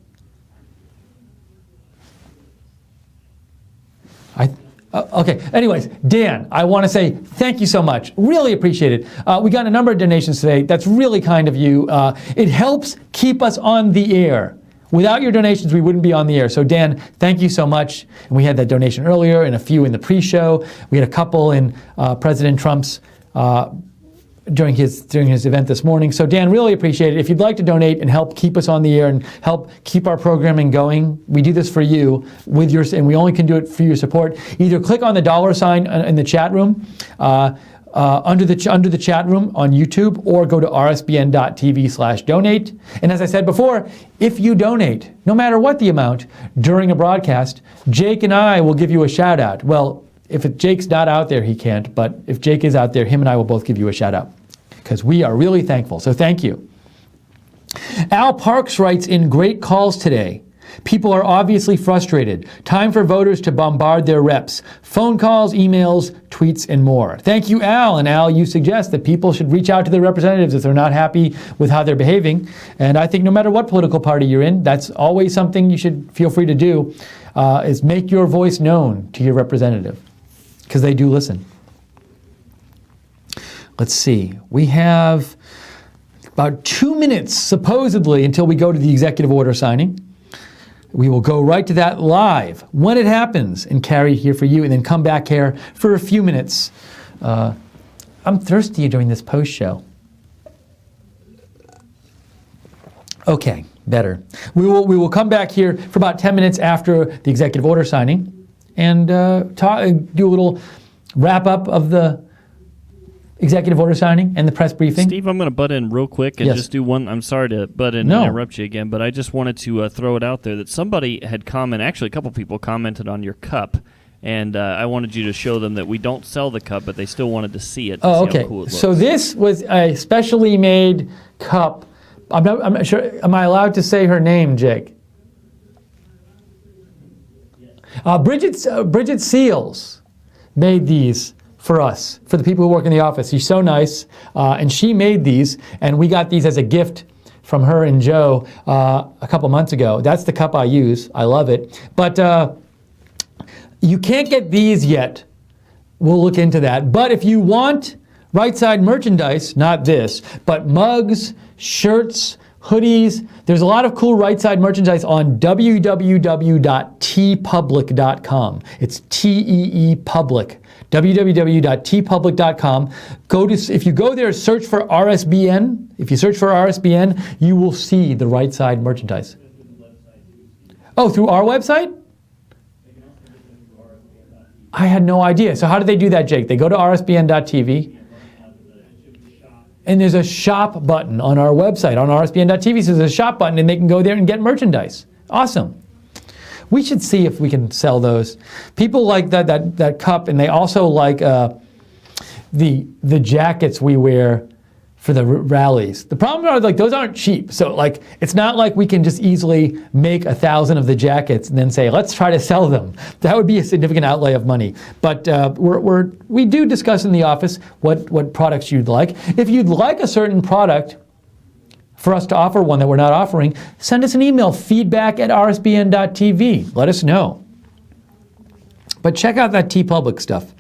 Okay, anyways, Dan, I want to say thank you so much. Really appreciate it. We got a number of donations today. That's really kind of you. It helps keep us on the air. Without your donations, we wouldn't be on the air. So Dan, thank you so much. And we had that donation earlier and a few in the pre-show. We had a couple in President Trump's during his event this morning. So Dan, really appreciate it. If you'd like to donate and help keep us on the air and help keep our programming going, we do this for you and we only can do it for your support. Either click on the $sign in the chat room, under the chat room on YouTube, or go to rsbn.tv/donate. And as I said before, if you donate, no matter what the amount, during a broadcast, Jake and I will give you a shout out. Well, if Jake's not out there, he can't, but if Jake is out there, him and I will both give you a shout out, because we are really thankful. So thank you. Al Parks writes, in great calls today. People are obviously frustrated. Time for voters to bombard their reps. Phone calls, emails, tweets, and more. Thank you, Al. And Al, you suggest that people should reach out to their representatives if they're not happy with how they're behaving. And I think no matter what political party you're in, that's always something you should feel free to do, is make your voice known to your representative, because they do listen. Let's see. We have about 2 minutes, supposedly, until we go to the executive order signing. We will go right to that live when it happens and carry it here for you, and then come back here for a few minutes. I'm thirsty during this post show. Okay, better. We will come back here for about 10 minutes after the executive order signing and do a little wrap up of the executive order signing and the press briefing. Steve, I'm going to butt in real quick and just do one. I'm sorry to butt in and interrupt you again, but I just wanted to throw it out there that somebody had actually a couple people commented on your cup, and I wanted you to show them that we don't sell the cup, but they still wanted to see it. Oh, okay. So this was a specially made cup. I'm not sure. Am I allowed to say her name, Jake? Bridget Seals made these for us, for the people who work in the office. She's so nice, and she made these, and we got these as a gift from her and Joe a couple months ago. That's the cup I use. I love it. But you can't get these yet. We'll look into that. But if you want Right Side merchandise, not this, but mugs, shirts, hoodies, there's a lot of cool Right Side merchandise on www.tpublic.com. It's T-E-E Public. www.tpublic.com. If you go there, search for RSBN. If you search for RSBN, you will see the Right Side merchandise. Oh, through our website? I had no idea. So how do they do that, Jake? They go to rsbn.tv. And there's a shop button on our website, on rsbn.tv. So there's a shop button, and they can go there and get merchandise. Awesome. We should see if we can sell those. People like that cup, and they also like the jackets we wear for the rallies. The problem are, like, those aren't cheap. So, like, it's not like we can just easily make 1,000 of the jackets and then say, let's try to sell them. That would be a significant outlay of money. But we do discuss in the office what products you'd like. If you'd like a certain product for us to offer one that we're not offering, send us an email, feedback@rsbn.tv. Let us know. But check out that TeePublic stuff.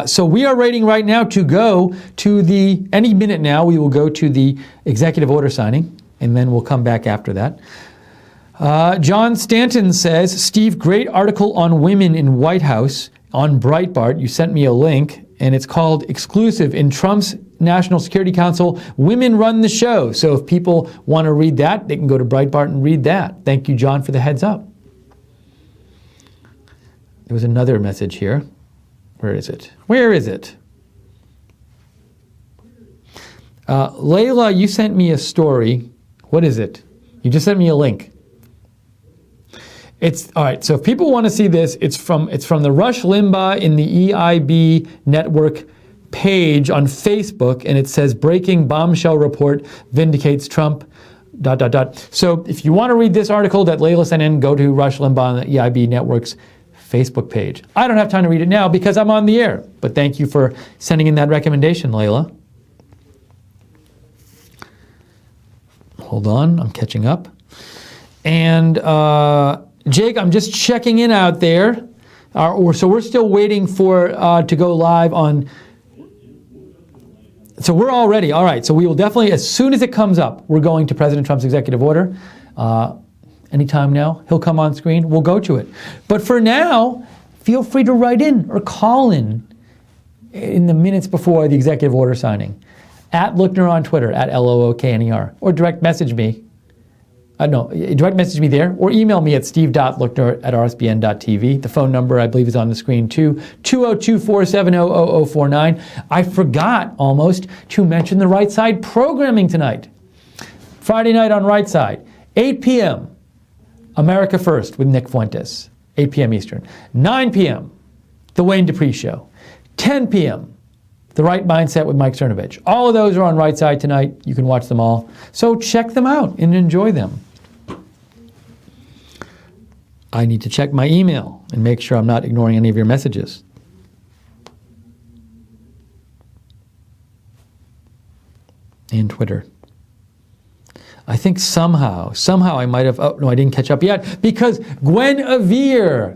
So we are waiting right now to go to any minute now, we will go to the executive order signing, and then we'll come back after that. John Stanton says, Steve, great article on women in White House on Breitbart. You sent me a link, and it's called Exclusive in Trump's National Security Council, Women Run the Show. So if people want to read that, they can go to Breitbart and read that. Thank you, John, for the heads up. There was another message here. Where is it? Where is it? Layla, you sent me a story. What is it? You just sent me a link. It's all right. So if people want to see this, it's from the Rush Limbaugh in the EIB network page on Facebook, and it says breaking bombshell report vindicates Trump. ... So if you want to read this article that Layla sent in, go to Rush Limbaugh and the EIB network's Facebook page. I don't have time to read it now because I'm on the air, but thank you for sending in that recommendation, Layla. Hold on, I'm catching up. And Jake, I'm just checking in out there. So we're still waiting for to go live on. So we're all ready. All right, so we will definitely, as soon as it comes up, we're going to President Trump's executive order. Anytime now, he'll come on screen, we'll go to it. But for now, feel free to write in or call in the minutes before the executive order signing. @Lookner on Twitter, @LOOKNER, or direct message me. Direct message me there, or email me at steve.lookner@rsbn.tv. The phone number, I believe, is on the screen too, 202-470-0049. I forgot almost to mention the Right Side programming tonight. Friday night on Right Side, 8 p.m., America First with Nick Fuentes, 8 p.m. Eastern. 9 p.m., The Wayne Dupree Show. 10 p.m., The Right Mindset with Mike Cernovich. All of those are on Right Side tonight. You can watch them all. So check them out and enjoy them. I need to check my email and make sure I'm not ignoring any of your messages. And Twitter. I think somehow I might have, oh no, I didn't catch up yet, because Gwen Avere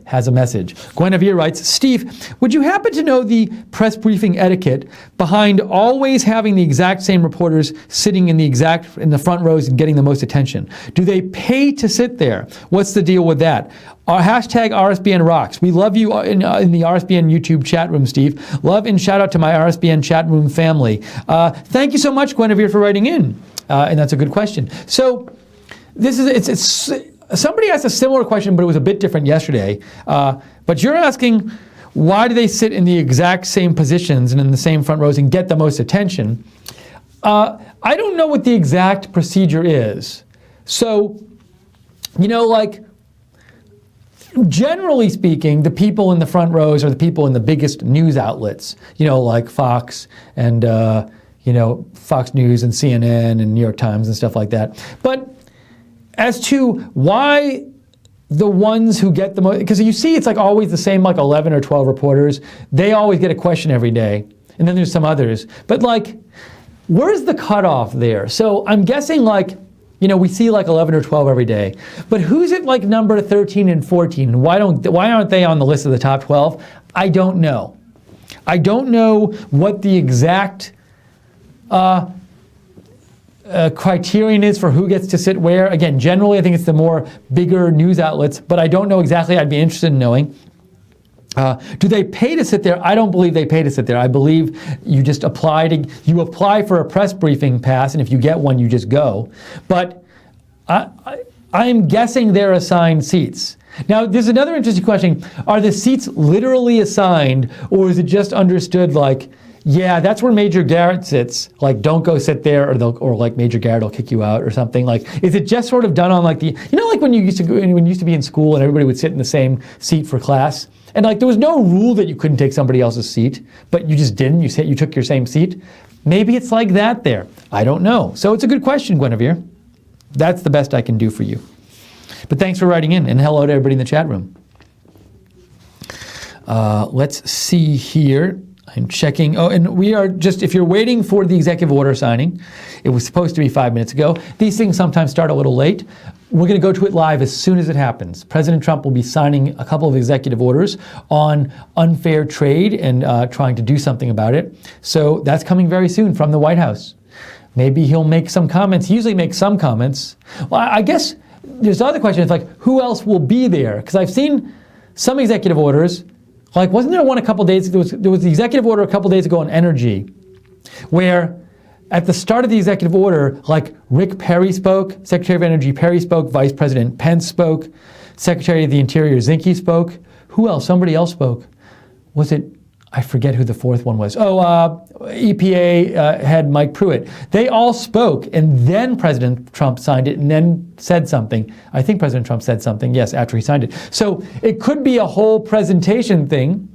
has a message. Gwen Avere writes, Steve, would you happen to know the press briefing etiquette behind always having the exact same reporters sitting in the front rows and getting the most attention? Do they pay to sit there? What's the deal with that? Hashtag RSBN rocks. We love you in the RSBN YouTube chat room, Steve. Love and shout out to my RSBN chat room family. Thank you so much, Gwen Avere, for writing in. And that's a good question. So this is somebody asked a similar question, but it was a bit different yesterday. But you're asking, why do they sit in the exact same positions and in the same front rows and get the most attention? I don't know what the exact procedure is. So, generally speaking, the people in the front rows are the people in the biggest news outlets, like Fox and Fox News and CNN and New York Times and stuff like that. But as to why the ones who get the most, because you see it's like always the same 11 or 12 reporters. They always get a question every day. And then there's some others. But where's the cutoff there? So I'm guessing like, you know, we see like 11 or 12 every day, but who's at like number 13 and 14? And why aren't they on the list of the top 12? I don't know. I don't know what the exact criterion is for who gets to sit where. Again, generally I think it's the more bigger news outlets, but I don't know exactly. I'd be interested in knowing. Do they pay to sit there? I don't believe they pay to sit there. I believe you just apply for a press briefing pass, and if you get one, you just go. But I'm guessing they're assigned seats. Now, there's another interesting question. Are the seats literally assigned, or is it just understood like, yeah, that's where Major Garrett sits, like don't go sit there, or like Major Garrett will kick you out or something? Like, is it just sort of done on like like when you used to be in school and everybody would sit in the same seat for class? And like there was no rule that you couldn't take somebody else's seat, but you just didn't. You took your same seat. Maybe it's like that there. I don't know. So it's a good question, Guinevere. That's the best I can do for you. But thanks for writing in, and hello to everybody in the chat room. Let's see here. I'm checking. Oh, and we are just, if you're waiting for the executive order signing, it was supposed to be 5 minutes ago. These things sometimes start a little late. We're going to go to it live as soon as it happens. President Trump will be signing a couple of executive orders on unfair trade and trying to do something about it. So that's coming very soon from the White House. Maybe he'll make some comments. He usually makes some comments. Well, I guess there's the other question. It's like, who else will be there? Because I've seen some executive orders. Like, wasn't there one a couple days ago? There was the executive order a couple days ago on energy, where at the start of the executive order, like Rick Perry spoke, Secretary of Energy Perry spoke, Vice President Pence spoke, Secretary of the Interior Zinke spoke. Who else? Somebody else spoke. Was it? I forget who the fourth one was. EPA head Mike Pruitt. They all spoke, and then President Trump signed it and then said something. I think President Trump said something, yes, after he signed it. So it could be a whole presentation thing,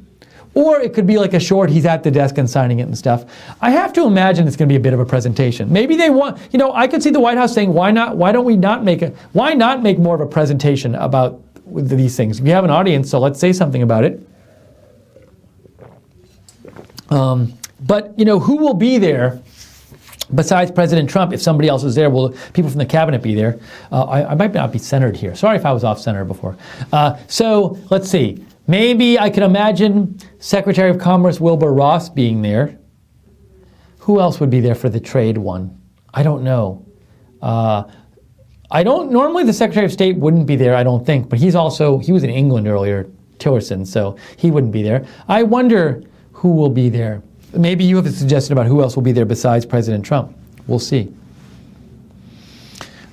or it could be like a short, he's at the desk and signing it and stuff. I have to imagine it's going to be a bit of a presentation. Maybe they want, I could see the White House saying, why not make more of a presentation about these things? We have an audience, so let's say something about it. But who will be there besides President Trump? If somebody else is there, will people from the cabinet be there? I might not be centered here. Sorry if I was off center before. So let's see. Maybe I can imagine Secretary of Commerce Wilbur Ross being there. Who else would be there for the trade one? I don't know. Normally the Secretary of State wouldn't be there, I don't think, but he was in England earlier, Tillerson, so he wouldn't be there. I wonder who will be there. Maybe you have a suggestion about who else will be there besides President Trump. We'll see.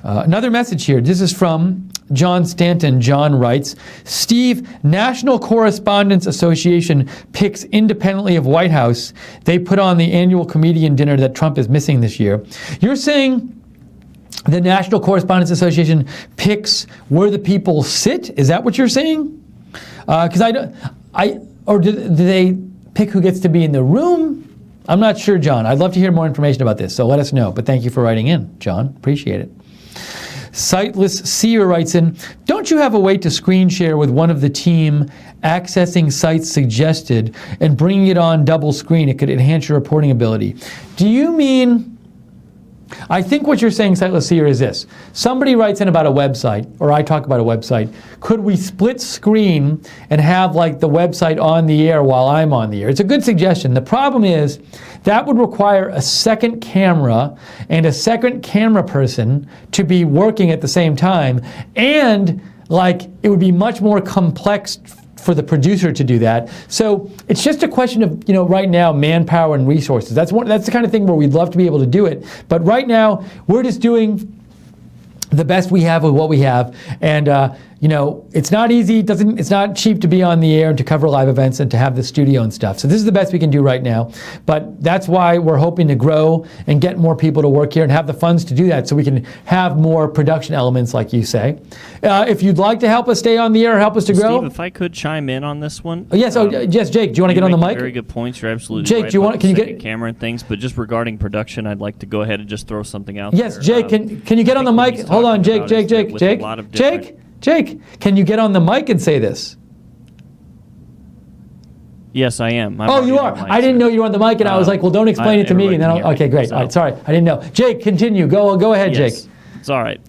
Another message here. This is from John Stanton. John writes, Steve, National Correspondents Association picks independently of White House. They put on the annual comedian dinner that Trump is missing this year. You're saying the National Correspondents Association picks where the people sit? Is that what you're saying? Or do they pick who gets to be in the room? I'm not sure, John. I'd love to hear more information about this, so let us know. But thank you for writing in, John. Appreciate it. Sightless Seer writes in, don't you have a way to screen share with one of the team accessing sites suggested and bringing it on double screen? It could enhance your reporting ability. Do you mean... I think what you're saying, Sightless Seer, is this. Somebody writes in about a website, or I talk about a website. Could we split screen and have like the website on the air while I'm on the air? It's a good suggestion. The problem is that would require a second camera and a second camera person to be working at the same time. And like it would be much more complex for the producer to do that. So it's just a question of, right now, manpower and resources. That's the kind of thing where we'd love to be able to do it. But right now, we're just doing the best we have with what we have. And, it's not easy. It's not cheap to be on the air and to cover live events and to have the studio and stuff. So this is the best we can do right now. But that's why we're hoping to grow and get more people to work here and have the funds to do that so we can have more production elements like you say. If you'd like to help us stay on the air or help us to grow. Steve, if I could chime in on this one. Yes, yes, Jake, do you want to get on the mic? Very good points. You're absolutely Jake, right. Jake, can you get camera and things? But just regarding production, I'd like to go ahead and just throw something out there. Yes, Jake, can you get on the mic? Hold on, Jake, can you get on the mic and say this? Yes, I am. I'm Oh, you are. already on the mic, I didn't sir. know you were on the mic, and I was like, well, don't explain it to me. And then, everybody can hear okay, me, great. so- All right, sorry, I didn't know. Jake, continue. Go ahead, Yes. Jake. It's all right.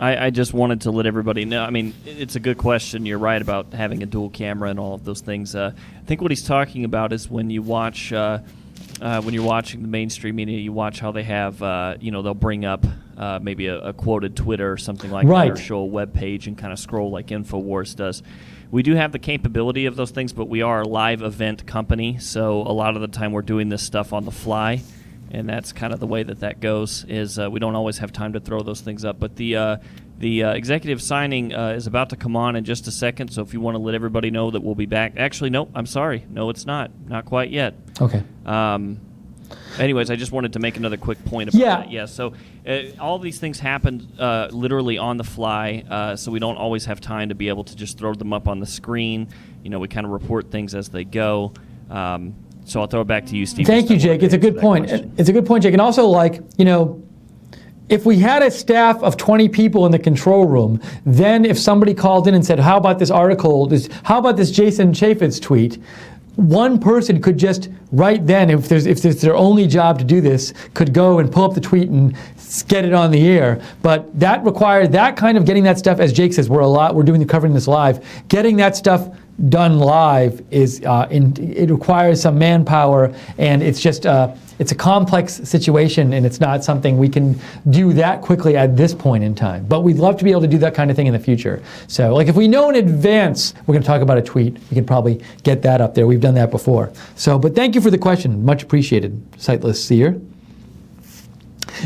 I just wanted to let everybody know. I mean, it's a good question. You're right about having a dual camera and all of those things. I think what he's talking about is when you watch, when you're watching the mainstream media, you watch how they have, they'll bring up maybe a quoted Twitter or something like Right. that, or show a web page and kind of scroll like InfoWars does. We do have the capability of those things, but we are a live event company, so a lot of the time we're doing this stuff on the fly. And that's kind of the way that goes. Is we don't always have time to throw those things up. But the executive signing is about to come on in just a second. So if you want to let everybody know that we'll be back. Actually, no, I'm sorry. No, it's not. Not quite yet. Okay. Anyways, I just wanted to make another quick point about that. Yeah. So all these things happen literally on the fly. So we don't always have time to be able to just throw them up on the screen. We kind of report things as they go. So I'll throw it back to you, Steve. Thank you, Jake. It's a good point. It's a good point, Jake. And also, if we had a staff of 20 people in the control room, then if somebody called in and said, how about this article, how about this Jason Chaffetz tweet, one person could just right then, if it's their only job to do this, could go and pull up the tweet and get it on the air. But that required that kind of getting that stuff, as Jake says, we're covering this live, getting that stuff done live is it requires some manpower, and it's just it's a complex situation, and it's not something we can do that quickly at this point in time. But we'd love to be able to do that kind of thing in the future. So, if we know in advance we're going to talk about a tweet, we can probably get that up there. We've done that before. So, but thank you for the question, much appreciated, Sightless Seer.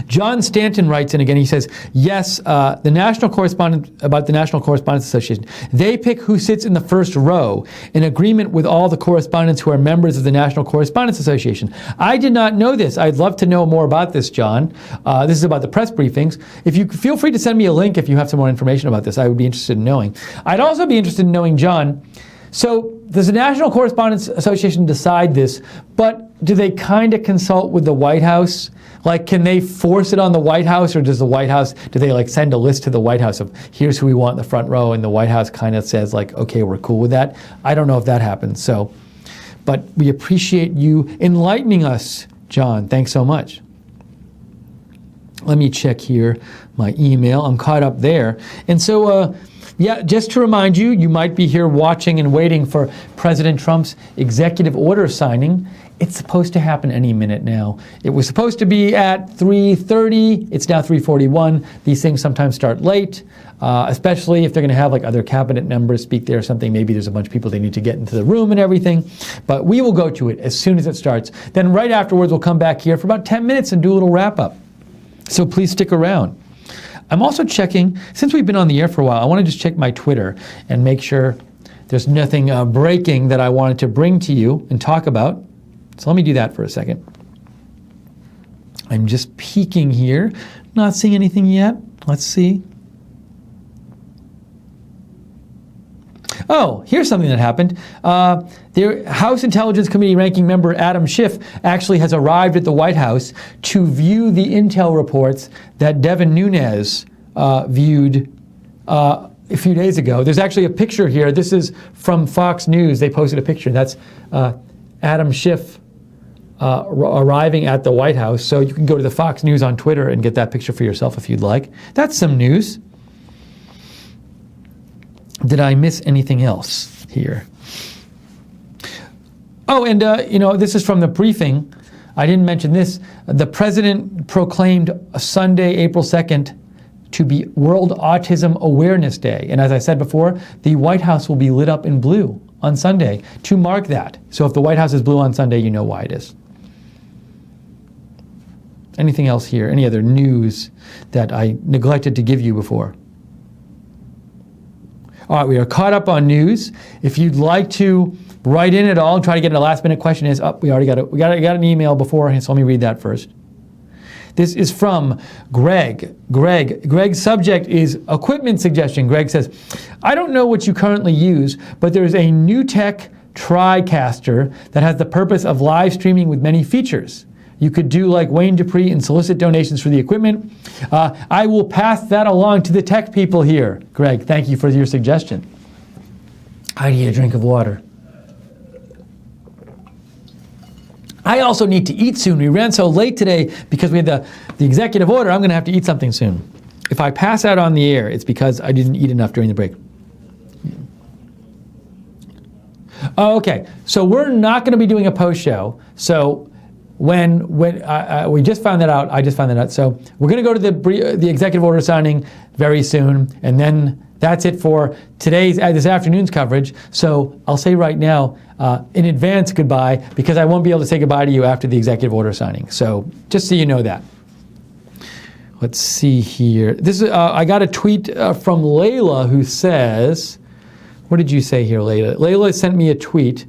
John Stanton writes in again, he says, yes, the National Correspondence Association, they pick who sits in the first row in agreement with all the correspondents who are members of the National Correspondence Association. I did not know this. I'd love to know more about this, John. This is about the press briefings. If you feel free to send me a link if you have some more information about this, I would be interested in knowing. I'd also be interested in knowing, John, so does the National Correspondence Association decide this, but do they kind of consult with the White House? Can they force it on the White House, or do they send a list to the White House of here's who we want in the front row, and the White House kind of says okay, we're cool with that? I don't know if that happens. So, but we appreciate you enlightening us, John. Thanks so much. Let me check here my email. I'm caught up there. And so, just to remind you, you might be here watching and waiting for President Trump's executive order signing. It's supposed to happen any minute now. It was supposed to be at 3:30. It's now 3:41. These things sometimes start late, especially if they're going to have other cabinet members speak there or something. Maybe there's a bunch of people they need to get into the room and everything. But we will go to it as soon as it starts. Then right afterwards, we'll come back here for about 10 minutes and do a little wrap-up. So please stick around. I'm also checking, since we've been on the air for a while, I want to just check my Twitter and make sure there's nothing breaking that I wanted to bring to you and talk about. So let me do that for a second. I'm just peeking here, not seeing anything yet. Let's see. Oh, here's something that happened. The House Intelligence Committee ranking member Adam Schiff actually has arrived at the White House to view the intel reports that Devin Nunes viewed a few days ago. There's actually a picture here. This is from Fox News. They posted a picture. That's Adam Schiff arriving at the White House. So you can go to the Fox News on Twitter and get that picture for yourself if you'd like. That's some news. Did I miss anything else here? Oh, and this is from the briefing. I didn't mention this. The president proclaimed Sunday, April 2nd, to be World Autism Awareness Day. And as I said before, the White House will be lit up in blue on Sunday to mark that. So if the White House is blue on Sunday, you know why it is. Anything else here? Any other news that I neglected to give you before? All right, we are caught up on news. If you'd like to write in at all and try to get a last-minute question, we already got an email beforehand, so let me read that first. This is from Greg. Greg's subject is equipment suggestion. Greg says, I don't know what you currently use, but there's a NewTek TriCaster that has the purpose of live streaming with many features. You could do like Wayne Dupree and solicit donations for the equipment. I will pass that along to the tech people here. Greg, thank you for your suggestion. I need a drink of water. I also need to eat soon. We ran so late today because we had the executive order. I'm going to have to eat something soon. If I pass out on the air, it's because I didn't eat enough during the break. Oh, okay, so we're not going to be doing a post show. So when we just found that out, I just found that out. So we're going to go to the executive order signing very soon, and then that's it for this afternoon's coverage. So I'll say right now, in advance, goodbye, because I won't be able to say goodbye to you after the executive order signing. So just so you know that. Let's see here. This is I got a tweet from Layla who says, what did you say here, Layla? Layla sent me a tweet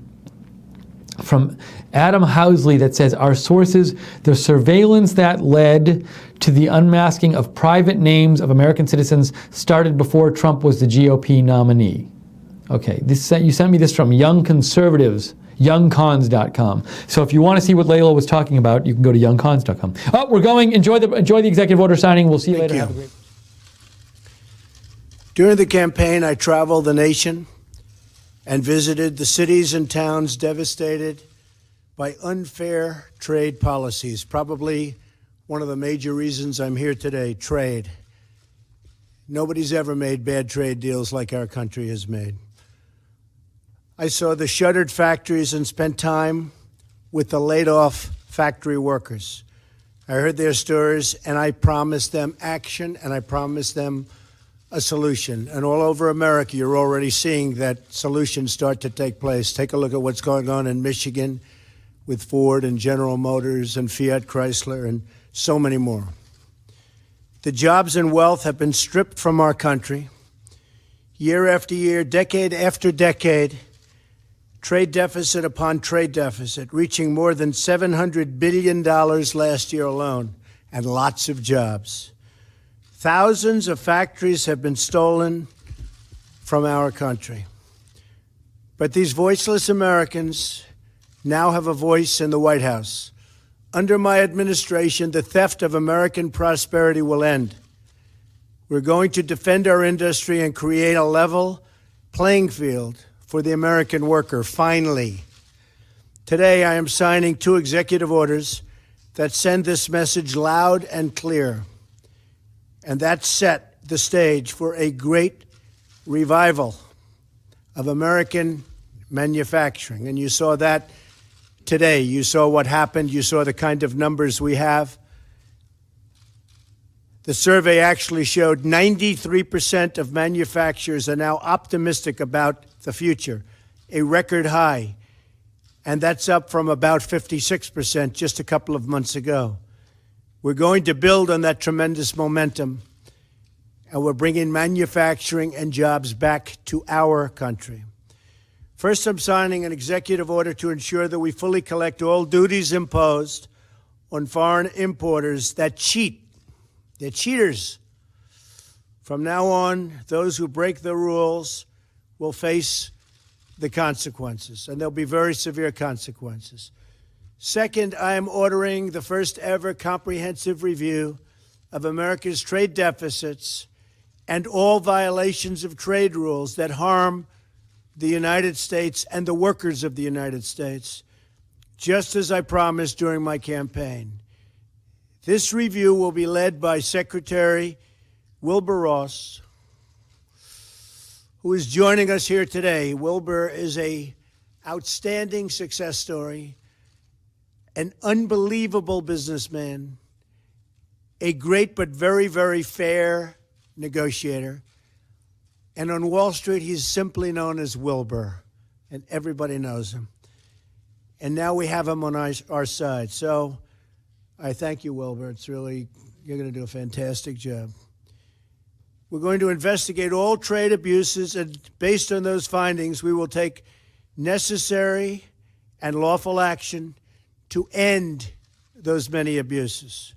from Adam Housley that says, our sources, the surveillance that led to the unmasking of private names of American citizens started before Trump was the GOP nominee. Okay, you sent me this from Young Conservatives, youngcons.com. So if you want to see what Layla was talking about, you can go to youngcons.com. Oh, we're going. Enjoy the executive order signing. We'll see you later. Have a great... During the campaign, I traveled the nation and visited the cities and towns devastated by unfair trade policies. Probably one of the major reasons I'm here today, trade. Nobody's ever made bad trade deals like our country has made. I saw the shuttered factories and spent time with the laid-off factory workers. I heard their stories, and I promised them action, and I promised them a solution. And all over America, you're already seeing that solutions start to take place. Take a look at what's going on in Michigan with Ford and General Motors and Fiat Chrysler and so many more. The jobs and wealth have been stripped from our country. Year after year, decade after decade, trade deficit upon trade deficit, reaching more than $700 billion last year alone, and lots of jobs. Thousands of factories have been stolen from our country. But these voiceless Americans now have a voice in the White House. Under my administration, the theft of American prosperity will end. We're going to defend our industry and create a level playing field for the American worker, finally. Today, I am signing 2 executive orders that send this message loud and clear. And that set the stage for a great revival of American manufacturing. And you saw that today. You saw what happened. You saw the kind of numbers we have. The survey actually showed 93% of manufacturers are now optimistic about the future, a record high. And that's up from about 56% just a couple of months ago. We're going to build on that tremendous momentum, and we're bringing manufacturing and jobs back to our country. First, I'm signing an executive order to ensure that we fully collect all duties imposed on foreign importers that cheat. They're cheaters. From now on, those who break the rules will face the consequences, and there'll be very severe consequences. Second, I am ordering the first ever comprehensive review of America's trade deficits and all violations of trade rules that harm the United States and the workers of the United States, just as I promised during my campaign. This review will be led by Secretary Wilbur Ross, who is joining us here today. Wilbur is an outstanding success story, an unbelievable businessman, a great but very, very fair negotiator. And on Wall Street, he's simply known as Wilbur, and everybody knows him. And now we have him on our side. So I thank you, Wilbur. It's really, you're going to do a fantastic job. We're going to investigate all trade abuses, and based on those findings, we will take necessary and lawful action to end those many abuses.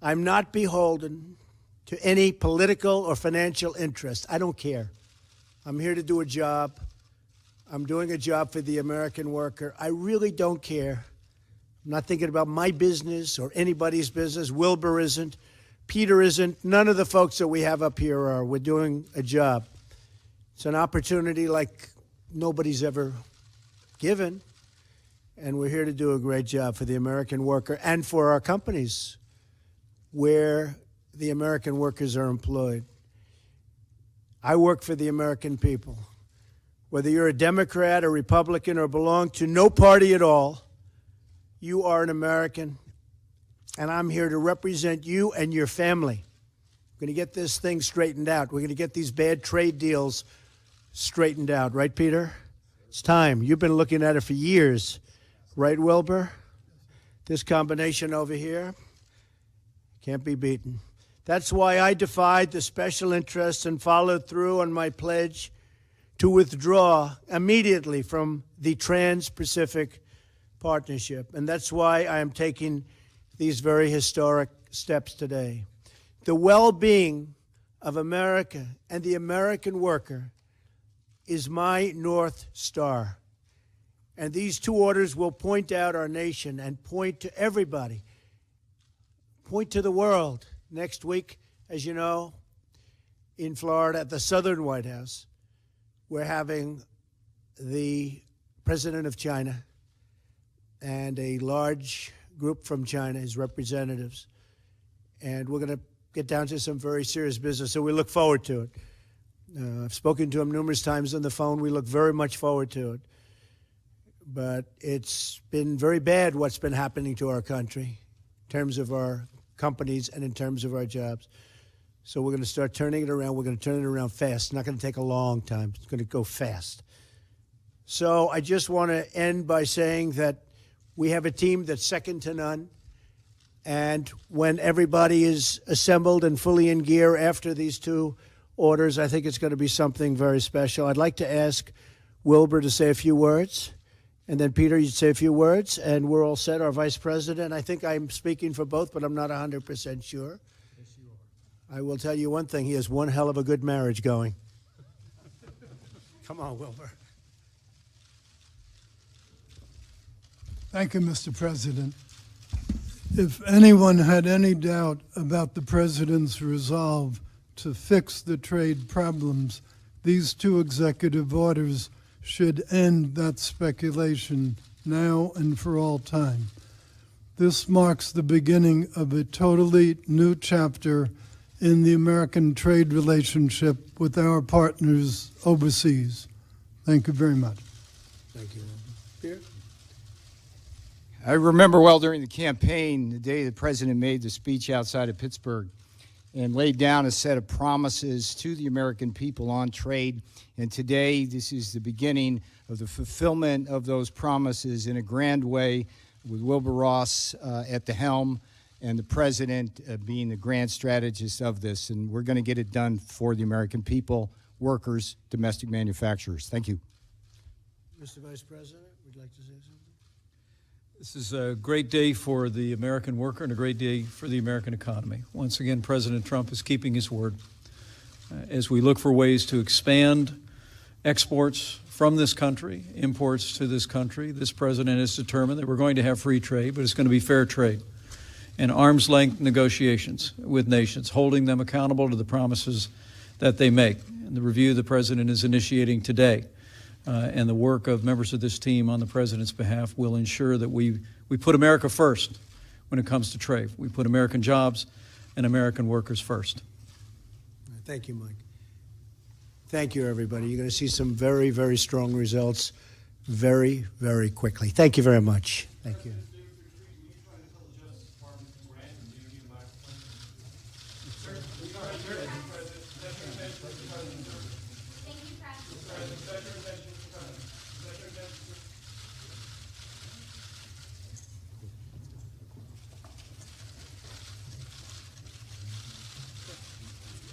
I'm not beholden to any political or financial interest. I don't care. I'm here to do a job. I'm doing a job for the American worker. I really don't care. I'm not thinking about my business or anybody's business. Wilbur isn't. Peter isn't. None of the folks that we have up here are. We're doing a job. It's an opportunity like nobody's ever given. and we're here to do a great job for the American worker and for our companies where the American workers are employed. I work for the American people. Whether you're a Democrat or Republican or belong to no party at all, you are an American, and I'm here to represent you and your family. We're going to get this thing straightened out. We're going to get these bad trade deals straightened out. Right, Peter? It's time. You've been looking at it for years. Right, Wilbur? This combination over here can't be beaten. That's why I defied the special interests and followed through on my pledge to withdraw immediately from the Trans-Pacific Partnership. And that's why I am taking these very historic steps today. The well-being of America and the American worker is my North Star. And these two orders will point out our nation and point to everybody, point to the world. Next week, as you know, in Florida at the Southern White House, we're having the President of China and a large group from China, his representatives. And we're going to get down to some very serious business, so we look forward to it. I've spoken to him numerous times on the phone. We look very much forward to it. But it's been very bad what's been happening to our country in terms of our companies and in terms of our jobs. So we're going to start turning it around. We're going to turn it around fast. It's not going to take a long time. It's going to go fast. So I just want to end by saying that we have a team that's second to none. And when everybody is assembled and fully in gear after these two orders, I think it's going to be something very special. I'd like to ask Wilbur to say a few words. And then, Peter, you'd say a few words, and we're all set. Our Vice President, I think I'm speaking for both, but I'm not 100% sure. Yes, you are. I will tell you one thing. He has one hell of a good marriage going. Come on, Wilbur. Thank you, Mr. President. If anyone had any doubt about the President's resolve to fix the trade problems, these two executive orders should end that speculation now and for all time. This marks the beginning of a totally new chapter in the American trade relationship with our partners overseas. Thank you very much. Thank you, Peter. I remember well during the campaign, the day the President made the speech outside of Pittsburgh and laid down a set of promises to the American people on trade. And today, this is the beginning of the fulfillment of those promises in a grand way, with Wilbur Ross at the helm and the President being the grand strategist of this. And we're going to get it done for the American people, workers, domestic manufacturers. Thank you. Mr. Vice President, would you like to say something? This is a great day for the American worker and a great day for the American economy. Once again, President Trump is keeping his word. As we look for ways to expand exports from this country, imports to this country, this president is determined that we're going to have free trade, but it's going to be fair trade and arm's length negotiations with nations, holding them accountable to the promises that they make. And the review the president is initiating today and the work of members of this team on the president's behalf will ensure that we put America first when it comes to trade. We put American jobs and American workers first. Thank you, Mike. Thank you, everybody. You're going to see some very, very strong results very, very quickly. Thank you very much. Thank you.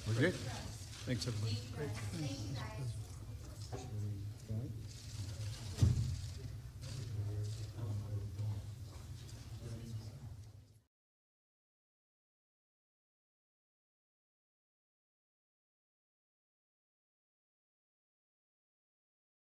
We're good. Thanks, everybody. Great.